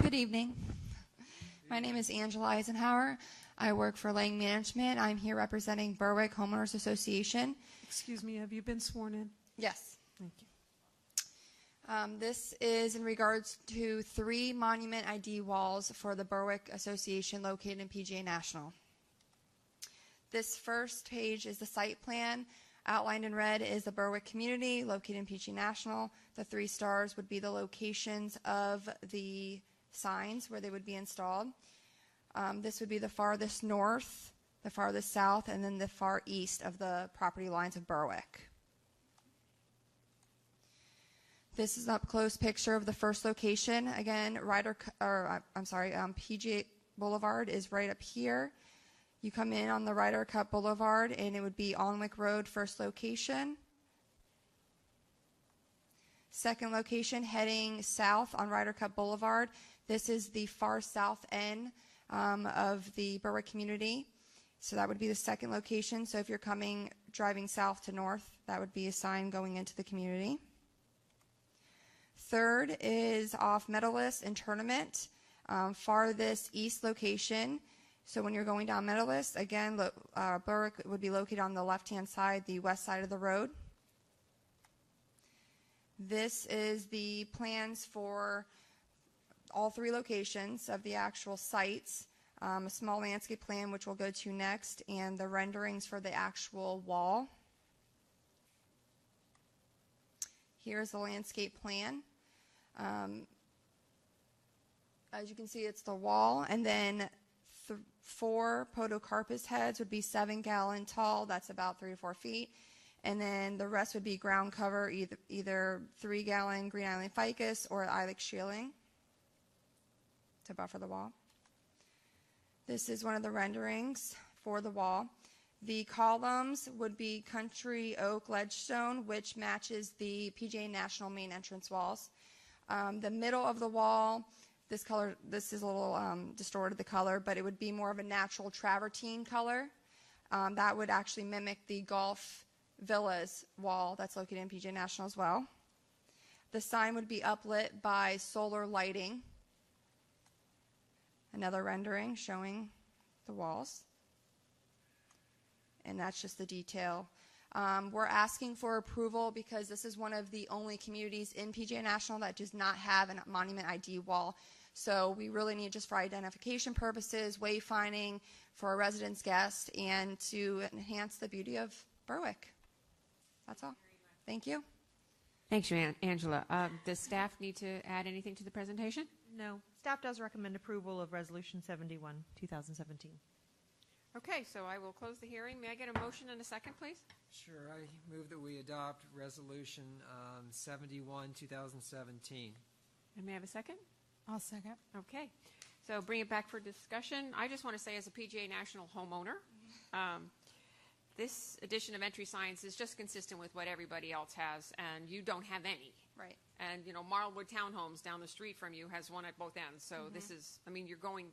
Good evening. My name is Angela Eisenhower. I work for Lang Management. I'm here representing Berwick Homeowners Association. Excuse me, have you been sworn in? Yes. Thank you. This is in regards to 3 monument ID walls for the Berwick Association located in PGA National. This first page is the site plan. Outlined in red is the Berwick community located in PGA National. The 3 stars would be the locations of the signs where they would be installed. This would be the farthest north, the farthest south, and then the far east of the property lines of Berwick. This is an up-close picture of the first location. Again, PGA Boulevard is right up here. You come in on the Ryder Cup Boulevard, and it would be Alnwick Road, first location. Second location, heading south on Ryder Cup Boulevard. This is the far south end of the Berwick community. So that would be the second location. So if you're driving south to north, that would be a sign going into the community. Third is off Medalist and Tournament, farthest east location. So when you're going down Medalist, again, Berwick would be located on the left-hand side, the west side of the road. This is the plans for all 3 locations of the actual sites, a small landscape plan, which we'll go to next, and the renderings for the actual wall. Here's the landscape plan. As you can see, it's the wall, and then 4 podocarpus heads would be 7-gallon tall. That's about 3 to 4 feet. And then the rest would be ground cover, either 3-gallon Green Island ficus or ilex shielding to buffer the wall. This is one of the renderings for the wall. The columns would be country oak ledgestone, which matches the PGA National main entrance walls. The middle of the wall, this is a little distorted, the color, but it would be more of a natural travertine color. That would actually mimic the Golf Villas wall that's located in PGA National as well. The sign would be uplit by solar lighting. Another rendering showing the walls. And that's just the detail. We're asking for approval because this is one of the only communities in PGA National that does not have a monument ID wall. So we really need just for identification purposes, wayfinding for our residents, guests, and to enhance the beauty of Berwick. That's all. Thank you. Thanks, Angela. Does staff need to add anything to the presentation? No. Staff does recommend approval of Resolution 71, 2017. Okay, so I will close the hearing. May I get a motion and a second, please? Sure. I move that we adopt Resolution 71, 2017. And may I have a second? I'll second. Okay. So bring it back for discussion. I just want to say, as a PGA National homeowner, this addition of entry signs is just consistent with what everybody else has, and you don't have any. Right. And, Marlwood Townhomes down the street from you has one at both ends. So this is, you're going,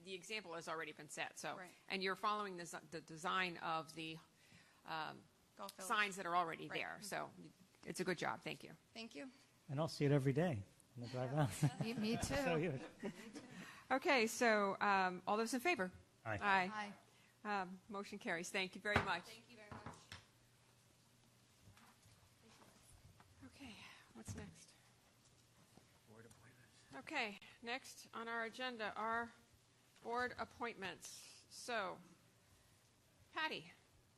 the example has already been set. So, Right. And you're following the design of the signs that are already Right. there. So it's a good job. Thank you. Thank you. And I'll see it every day when I drive out. Me too. So good. Okay, so all those in favor? Aye. Aye. Motion carries. Thank you very much. Thank you very much. Okay, what's next? Okay, next on our agenda are board appointments. So, Patty,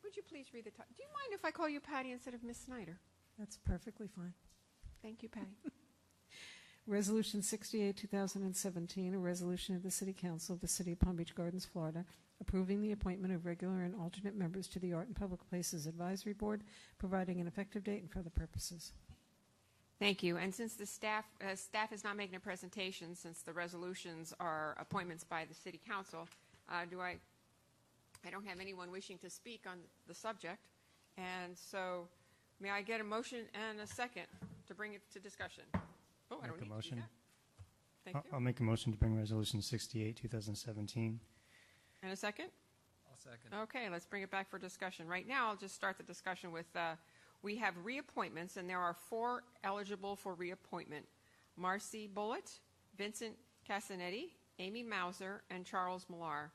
would you please read the title? Do you mind if I call you Patty instead of Miss Snyder? That's perfectly fine. Thank you, Patty. Resolution 68, 2017, a resolution of the City Council of the City of Palm Beach Gardens, Florida, approving the appointment of regular and alternate members to the Art and Public Places Advisory Board, providing an effective date and for other purposes. Thank you. And since the staff is not making a presentation, since the resolutions are appointments by the City Council, I don't have anyone wishing to speak on the subject. And so may I get a motion and a second to bring it to discussion? Oh, I don't need to do that. Thank you. I'll make a motion to bring Resolution 68, 2017. And a second? I'll second. Okay, let's bring it back for discussion. Right now, I'll just start the discussion with, we have reappointments, and there are 4 eligible for reappointment. Marcy Bullitt, Vincent Casanetti, Amy Mauser, and Charles Millar.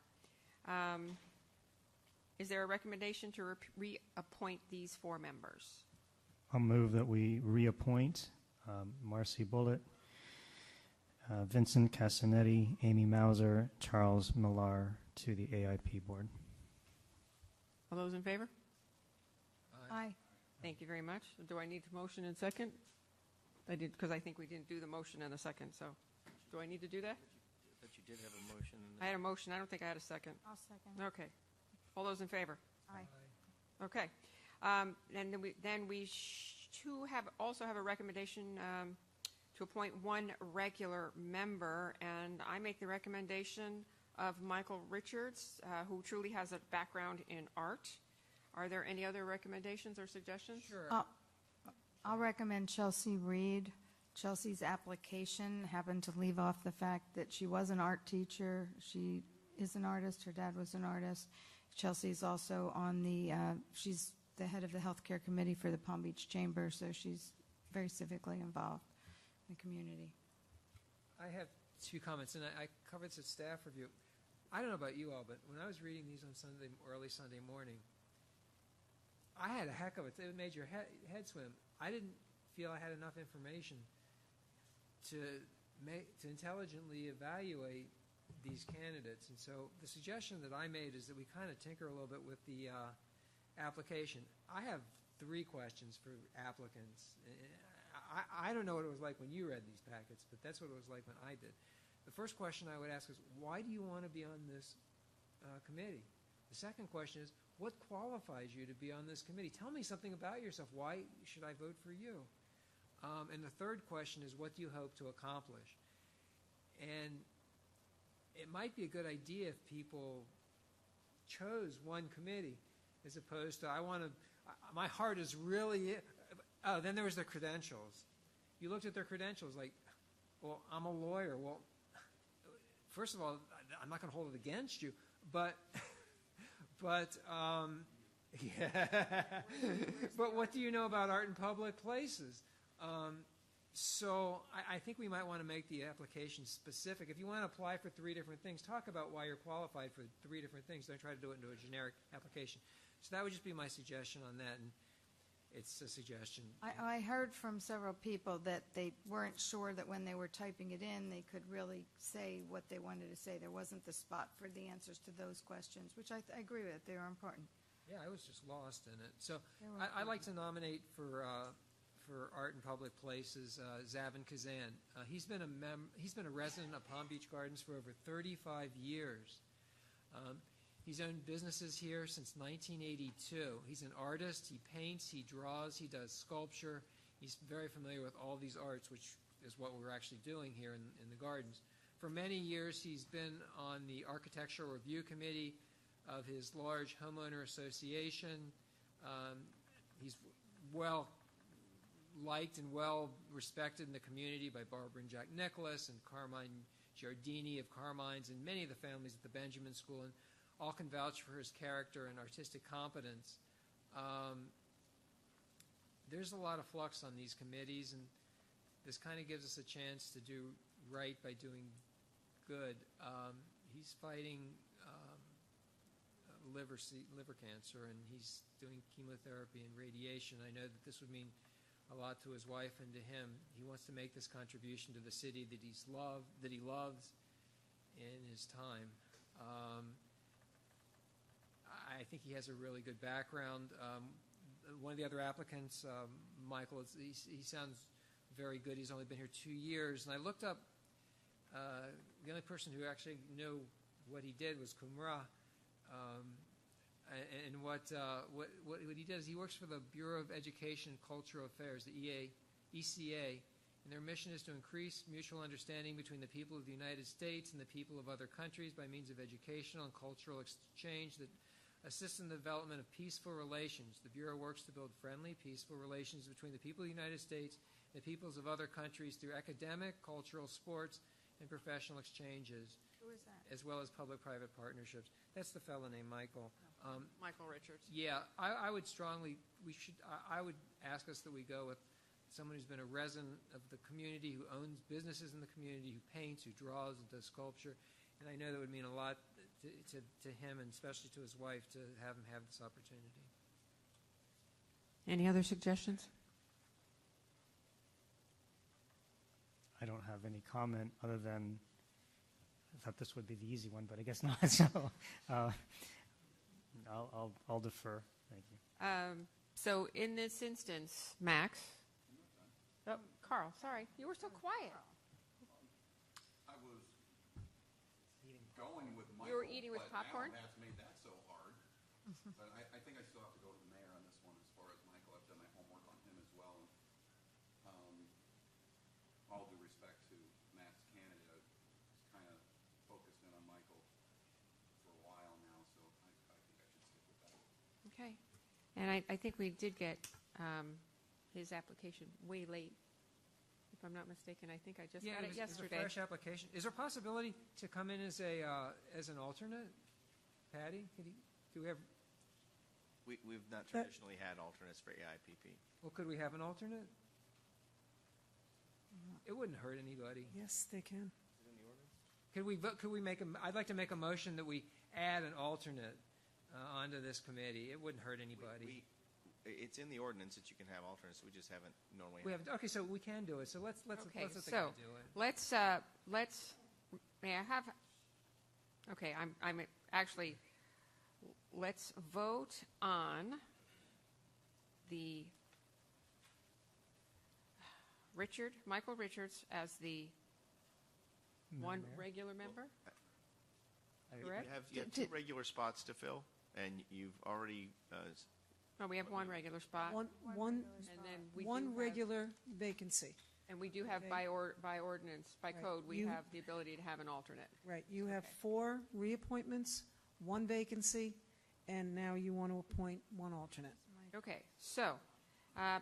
Is there a recommendation to reappoint these 4 members? I'll move that we reappoint Marcy Bullitt, Vincent Casanetti, Amy Mauser, Charles Millar to the AIP board. All those in favor? Aye. Thank you very much. Do I need a motion and second? I did, because I think we didn't do the motion in a second, so do I need to do that? But you did have a motion. I had a motion. I don't think I had a second. I'll second. Okay. All those in favor? Aye. Okay. And then we also have a recommendation to appoint 1 regular member, and I make the recommendation of Michael Richards, who truly has a background in art. Are there any other recommendations or suggestions? Sure. I'll recommend Chelsea Reed. Chelsea's application happened to leave off the fact that she was an art teacher. She is an artist. Her dad was an artist. Chelsea's also on she's the head of the healthcare committee for the Palm Beach Chamber, so she's very civically involved in the community. I have 2 comments, and I covered this at staff review. I don't know about you all, but when I was reading these on early Sunday morning, I had a heck of it. It made your head swim. I didn't feel I had enough information to intelligently evaluate these candidates. And so the suggestion that I made is that we kind of tinker a little bit with the application. I have 3 questions for applicants. I don't know what it was like when you read these packets, but that's what it was like when I did. The first question I would ask is, why do you want to be on this committee? The second question is, what qualifies you to be on this committee? Tell me something about yourself. Why should I vote for you? And the third question is, what do you hope to accomplish? And it might be a good idea if people chose one committee as opposed to, my heart is really, then there was their credentials. You looked at their credentials like, well, I'm a lawyer. Well, first of all, I'm not going to hold it against you, but yeah. But what do you know about art in public places? So I think we might want to make the application specific. If you want to apply for 3 different things, talk about why you're qualified for 3 different things. Don't try to do it into a generic application. So that would just be my suggestion on that, and it's a suggestion. I heard from several people that they weren't sure that when they were typing it in, they could really say what they wanted to say. There wasn't the spot for the answers to those questions, which I agree with. They were important. Yeah, I was just lost in it. So I'd like to nominate for art in public places Zavin Kazan. He's been a resident of Palm Beach Gardens for over 35 years. He's owned businesses here since 1982. He's an artist. He paints, he draws, he does sculpture. He's very familiar with all these arts, which is what we're actually doing here in the gardens. For many years, he's been on the Architectural Review Committee of his large homeowner association. He's well liked and well respected in the community by Barbara and Jack Nicholas and Carmine Giardini of Carmine's and many of the families at the Benjamin School, and all can vouch for his character and artistic competence. There's a lot of flux on these committees, and this kind of gives us a chance to do right by doing good. He's fighting liver cancer, and he's doing chemotherapy and radiation. I know that this would mean a lot to his wife and to him. He wants to make this contribution to the city that he loves in his time. I think he has a really good background. One of the other applicants, Michael, he sounds very good. He's only been here 2 years. And I looked up, the only person who actually knew what he did was Kumra. And what he does, he works for the Bureau of Education and Cultural Affairs, the ECA, and their mission is to increase mutual understanding between the people of the United States and the people of other countries by means of educational and cultural exchange that assists in the development of peaceful relations. The Bureau works to build friendly, peaceful relations between the people of the United States and the peoples of other countries through academic, cultural, sports, and professional exchanges. Who is that? As well as public-private partnerships. That's the fellow named Michael. Michael Richards. Yeah, I would strongly, I would ask us that we go with someone who's been a resident of the community, who owns businesses in the community, who paints, who draws, and does sculpture. And I know that would mean a lot to him, and especially to his wife, to have him have this opportunity. Any other suggestions? I don't have any comment other than I thought this would be the easy one, but I guess not. So I'll defer. Thank you. So in this instance, Max. Oh, Carl, sorry. You were so quiet. I was going with Michael. You were eating with but popcorn? Alan has made that so hard. But I think I still have to go to the mayor on this one as far as Michael. I've done my homework on him as well. All due respect to Matt's candidate, I was kind of focused in on Michael for a while now, so I think I should stick with that. Okay. And I think we did get his application way late, if I'm not mistaken. I think I just got it yesterday. It was a fresh application. Is there a possibility to come in as an alternate? Patty, do we have? We've not traditionally had alternates for AIPP. Well, could we have an alternate? It wouldn't hurt anybody. Yes, they can. Could we make I'd like to make a motion that we add an alternate onto this committee. It wouldn't hurt anybody. It's in the ordinance that you can have alternates. We just haven't normally. Okay, so we can do it. So let's Okay, let the so guy do it. let's. May I have? Okay, I'm actually. Let's vote on the Michael Richards as the one regular member. Correct? You have 2 regular spots to fill, and you've already. No, we have one regular spot. One and then we do have- regular vacancy. And we do have by ordinance, by code, we You- have the ability to have an alternate. Right. You have 4 reappointments, 1 vacancy, and now you want to appoint 1 alternate. Okay, so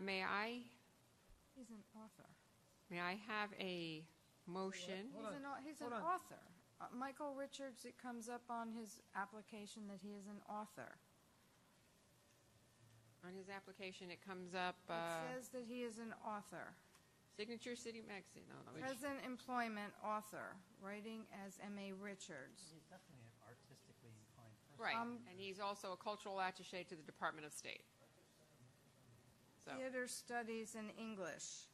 may I He's an author. have a motion? He's an author. Michael Richards, it comes up on his application that he is an author. On his application, it comes up, It says that he is an author. Signature City Magazine. No, no, Present employment, author, writing as M.A. Richards. He's definitely an artistically inclined person. Right, and he's also a cultural attaché to the Department of State. So, Theater studies and English.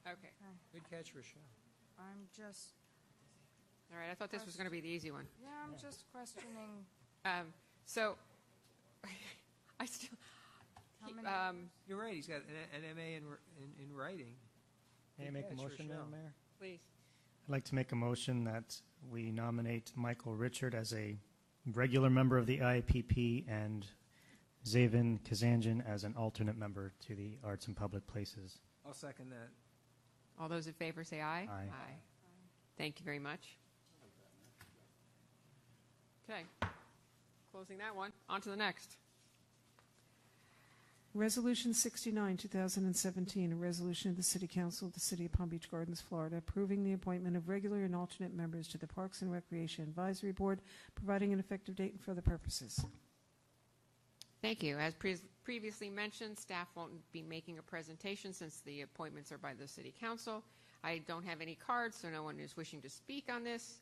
okay. Good catch, Rochelle. I'm just, All right, I thought this was going to be the easy one. yeah, I'm just questioning. So, I still, How many You're right. He's got an MA in writing. May I Good make a catch, motion, Rochelle. Madam Mayor? please. I'd like to make a motion that we nominate Michael Richard as a regular member of the IPP and Zavin Kazanjian as an alternate member to the Arts and Public Places. I'll second that. All those in favor say aye. Aye. Thank you very much. Okay, closing that one. On to the next. Resolution 69, 2017, a resolution of the City Council of the City of Palm Beach Gardens, Florida, approving the appointment of regular and alternate members to the Parks and Recreation Advisory Board, providing an effective date and for other purposes. Thank you. As previously mentioned, staff won't be making a presentation since the appointments are by the City Council. I don't have any cards, so no one is wishing to speak on this.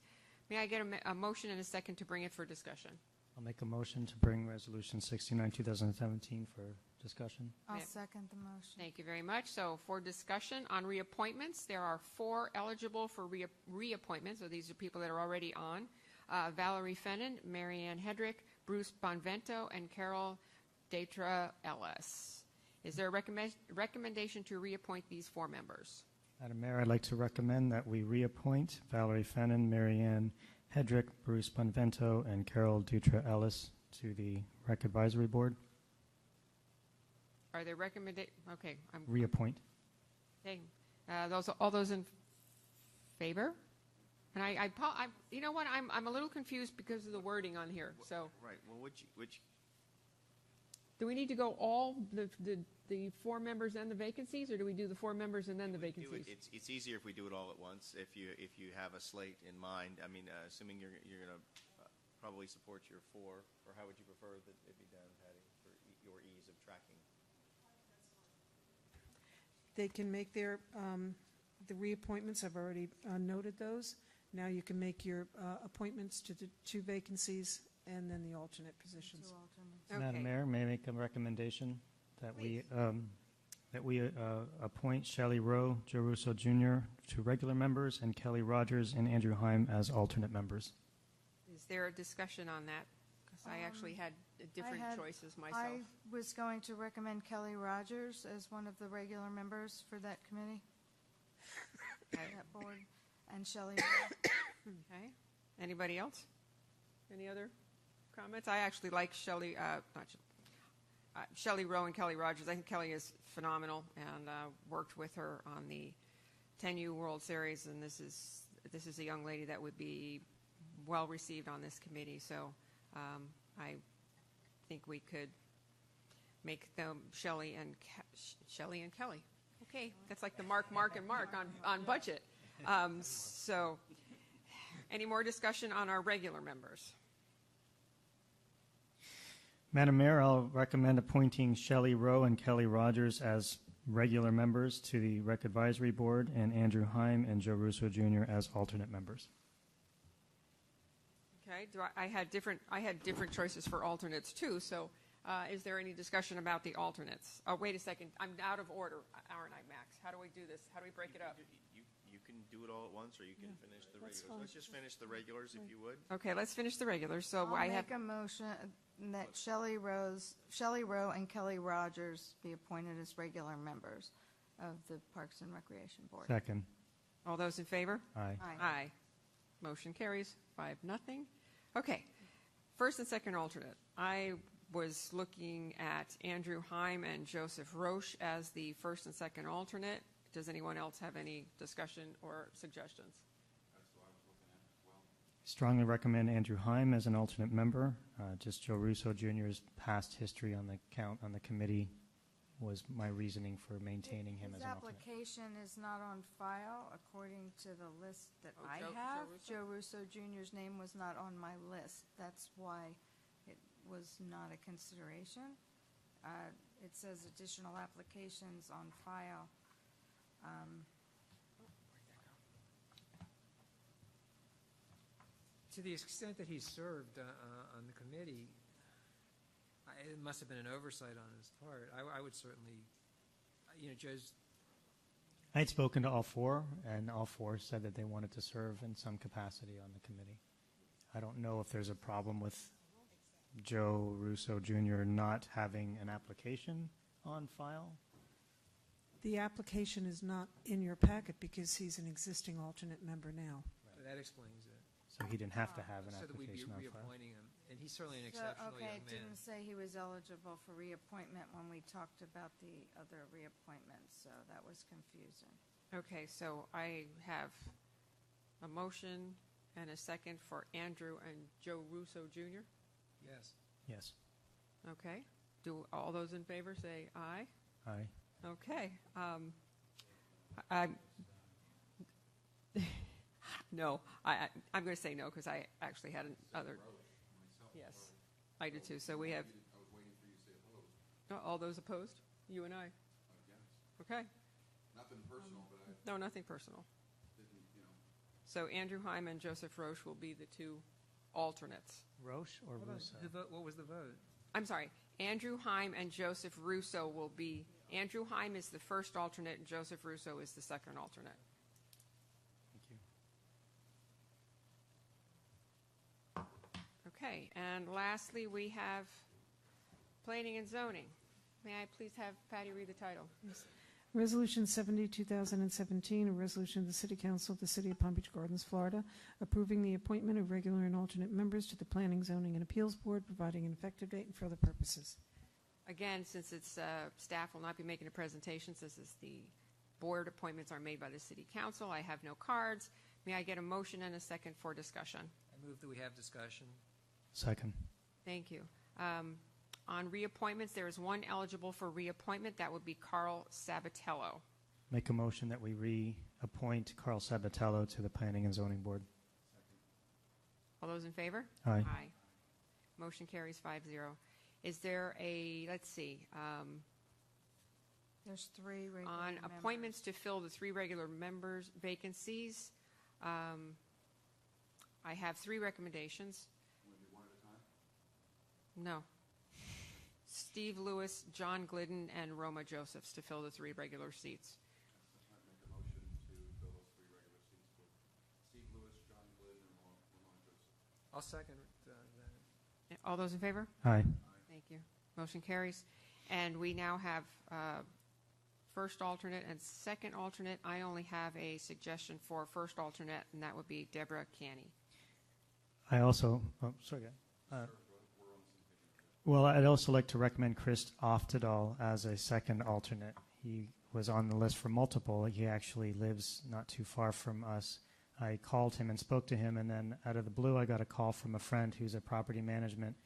May I get a motion and a second to bring it for discussion? I'll make a motion to bring Resolution 69, 2017 for discussion. I'll Yeah. second the motion. Thank you very much. So for discussion on reappointments, there are 4 eligible for reappointment. So these are people that are already on. Valerie Fennon, Marianne Hedrick, Bruce Bonvento, and Carol Detra Ellis. Is there a recommendation to reappoint these 4 members? Madam Mayor, I'd like to recommend that we reappoint Valerie Fennon, Marianne Hedrick, Bruce Bonvento, and Carol Dutra Ellis to the Rec Advisory Board. Are there okay. Reappoint. Okay. All those in favor? And I you know what? I'm a little confused because of the wording on here. So Right. Well, which do we need to go all the 4 members and the vacancies, or do we do the 4 members and then the vacancies? it's easier if we do it all at once. If you have a slate in mind, I mean, assuming you're going to probably support your 4, or how would you prefer that it be done, Patty, for your ease of tracking? They can make their, the reappointments. I've already noted those. Now you can make your appointments to the 2 vacancies and then the alternate positions. Madam Mayor, may I make a recommendation that we appoint Shelley Rowe, Joe Russo Jr. to regular members, and Kelly Rogers and Andrew Heim as alternate members? Is there a discussion on that? Because I actually had different choices myself. I was going to recommend Kelly Rogers as one of the regular members for that committee, that board, and Shelley. Okay. Anybody else? Any other comments? I actually like Shelley, Shelley Rowe and Kelly Rogers. I think Kelly is phenomenal, and worked with her on the 10U World Series, and this is a young lady that would be well received on this committee. So I think we could make them Shelley and Kelly. Okay, that's like the Mark, and Mark on budget. So, any more discussion on our regular members? Madam Mayor, I'll recommend appointing Shelley Rowe and Kelly Rogers as regular members to the Rec Advisory Board, and Andrew Heim and Joe Russo Jr. as alternate members. Okay. I had different choices for alternates too. So, is there any discussion about the alternates? Oh, wait a second. I'm out of order, aren't I, Max? How do we do this? How do we break it up? You can do it all at once, or you can finish the regulars. Let's just finish the regulars, if you would. Okay, let's finish the regulars. So I'll make a motion that Shelley Rowe and Kelly Rogers be appointed as regular members of the Parks and Recreation Board. Second. All those in favor? Aye. Aye. Motion carries 5-0. Okay. First and second alternate. I was looking at Andrew Heim and Joseph Roche as the first and second alternate. Does anyone else have any discussion or suggestions? Strongly recommend Andrew Heim as an alternate member. Just Joe Russo Jr.'s past history on the committee was my reasoning for maintaining him as an alternate. His application is not on file according to the list that I have. Joe Russo Jr.'s name was not on my list. That's why it was not a consideration. It says additional applications on file. To the extent that he served on the committee, it must have been an oversight on his part. I would certainly, Joe's. I had spoken to all four, and all four said that they wanted to serve in some capacity on the committee. I don't know if there's a problem with Joe Russo Jr. not having an application on file. The application is not in your packet because he's an existing alternate member now. That explains it. So he didn't have to have an So that we'd be application on file. reappointing him, and he's certainly an exceptional young Okay, it man. didn't say he was eligible for reappointment when we talked about the other reappointments, so that was confusing. Okay, so I have a motion and a second for Andrew and Joe Russo Jr. Yes. Yes. Okay. Do all those in favor say aye? Aye. Okay. No, I'm going to say no because I actually had another. Yes, I did too. So we have. All those opposed? You and I. Okay. Nothing personal, but No, nothing personal. So Andrew Heim and Joseph Roche will be the two alternates. Roche or Russo? What was the vote? I'm sorry. Andrew Heim and Joseph Russo will be. Andrew Heim is the first alternate, and Joseph Russo is the second alternate. Thank you. Okay, and lastly, we have planning and zoning. May I please have Patty read the title? Resolution 70, 2017, a resolution of the City Council of the City of Palm Beach Gardens, Florida, approving the appointment of regular and alternate members to the Planning, Zoning, and Appeals Board, providing an effective date and for other purposes. Again, since it's staff will not be making a presentation, since the board appointments are made by the City Council, I have no cards. May I get a motion and a second for discussion? I move that we have discussion. Second. Thank you. On reappointments, there is one eligible for reappointment. That would be Carl Sabatello. Make a motion that we reappoint Carl Sabatello to the Planning and Zoning Board. All those in favor? Aye. Aye. Motion carries 5-0. Is there a, let's see, There's 3 regular On members. appointments to fill the 3 regular members' vacancies, I have 3 recommendations. No. Steve Lewis, John Glidden, and Roma Josephs to fill the 3 regular seats. I'll second that. All those in favor? Aye. Thank you. Motion carries. And we now have first alternate and second alternate. I only have a suggestion for first alternate, and that would be Deborah Canny. I also, sorry, well, I'd also like to recommend Chris Oftedal as a second alternate. He was on the list for multiple. He actually lives not too far from us. I called him and spoke to him, and then out of the blue, I got a call from a friend who's a property management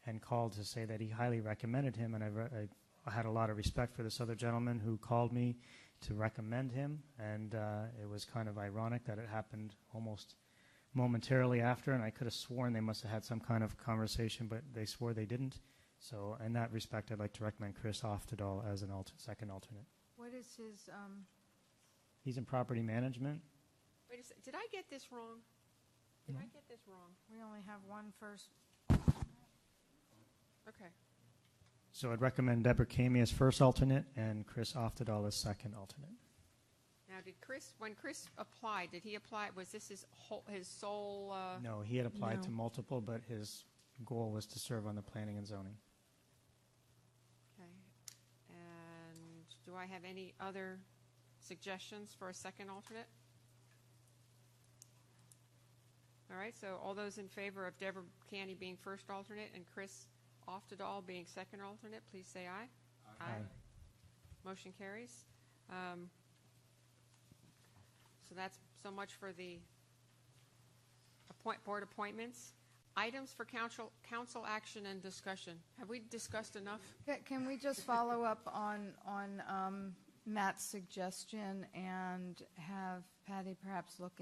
and called to say that he highly recommended him, and I had a lot of respect for this other gentleman who called me to recommend him, and it was kind of ironic that it happened almost momentarily after, and I could have sworn they must have had some kind of conversation, but they swore they didn't. So in that respect, I'd like to recommend Chris Oftedal as an second alternate. What is his, He's in property management. Wait a second. Did I get this wrong? Did I get this wrong? we only have one first. Okay. So I'd recommend Deborah Kamey as first alternate and Chris Oftedal as second alternate. Now, when Chris applied, did he apply, was this his sole? No, he had applied No. to multiple, but his goal was to serve on the planning and zoning. Okay. And do I have any other suggestions for a second alternate? All right, so all those in favor of Deborah Canny being first alternate and Chris Oftedal being second alternate, please say aye. Aye. Motion carries. So that's so much for the board appointments. Items for council action and discussion. Have we discussed enough? Can we just follow up on Matt's suggestion and have Patty perhaps look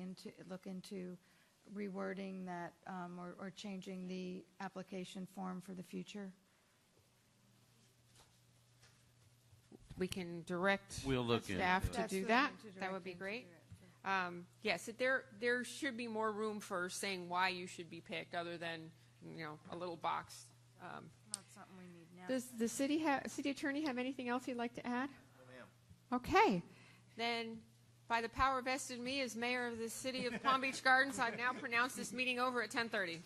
into rewording that or changing the application form for the future? We can direct We'll look staff into to it. do that. That would be great. Yes, there should be more room for saying why you should be picked, other than a little box. Not something we need now. Does the city attorney have anything else he'd like to add? No, ma'am. Okay, then by the power vested in me as mayor of the city of Palm Beach Gardens, I've now pronounced this meeting over at 10:30.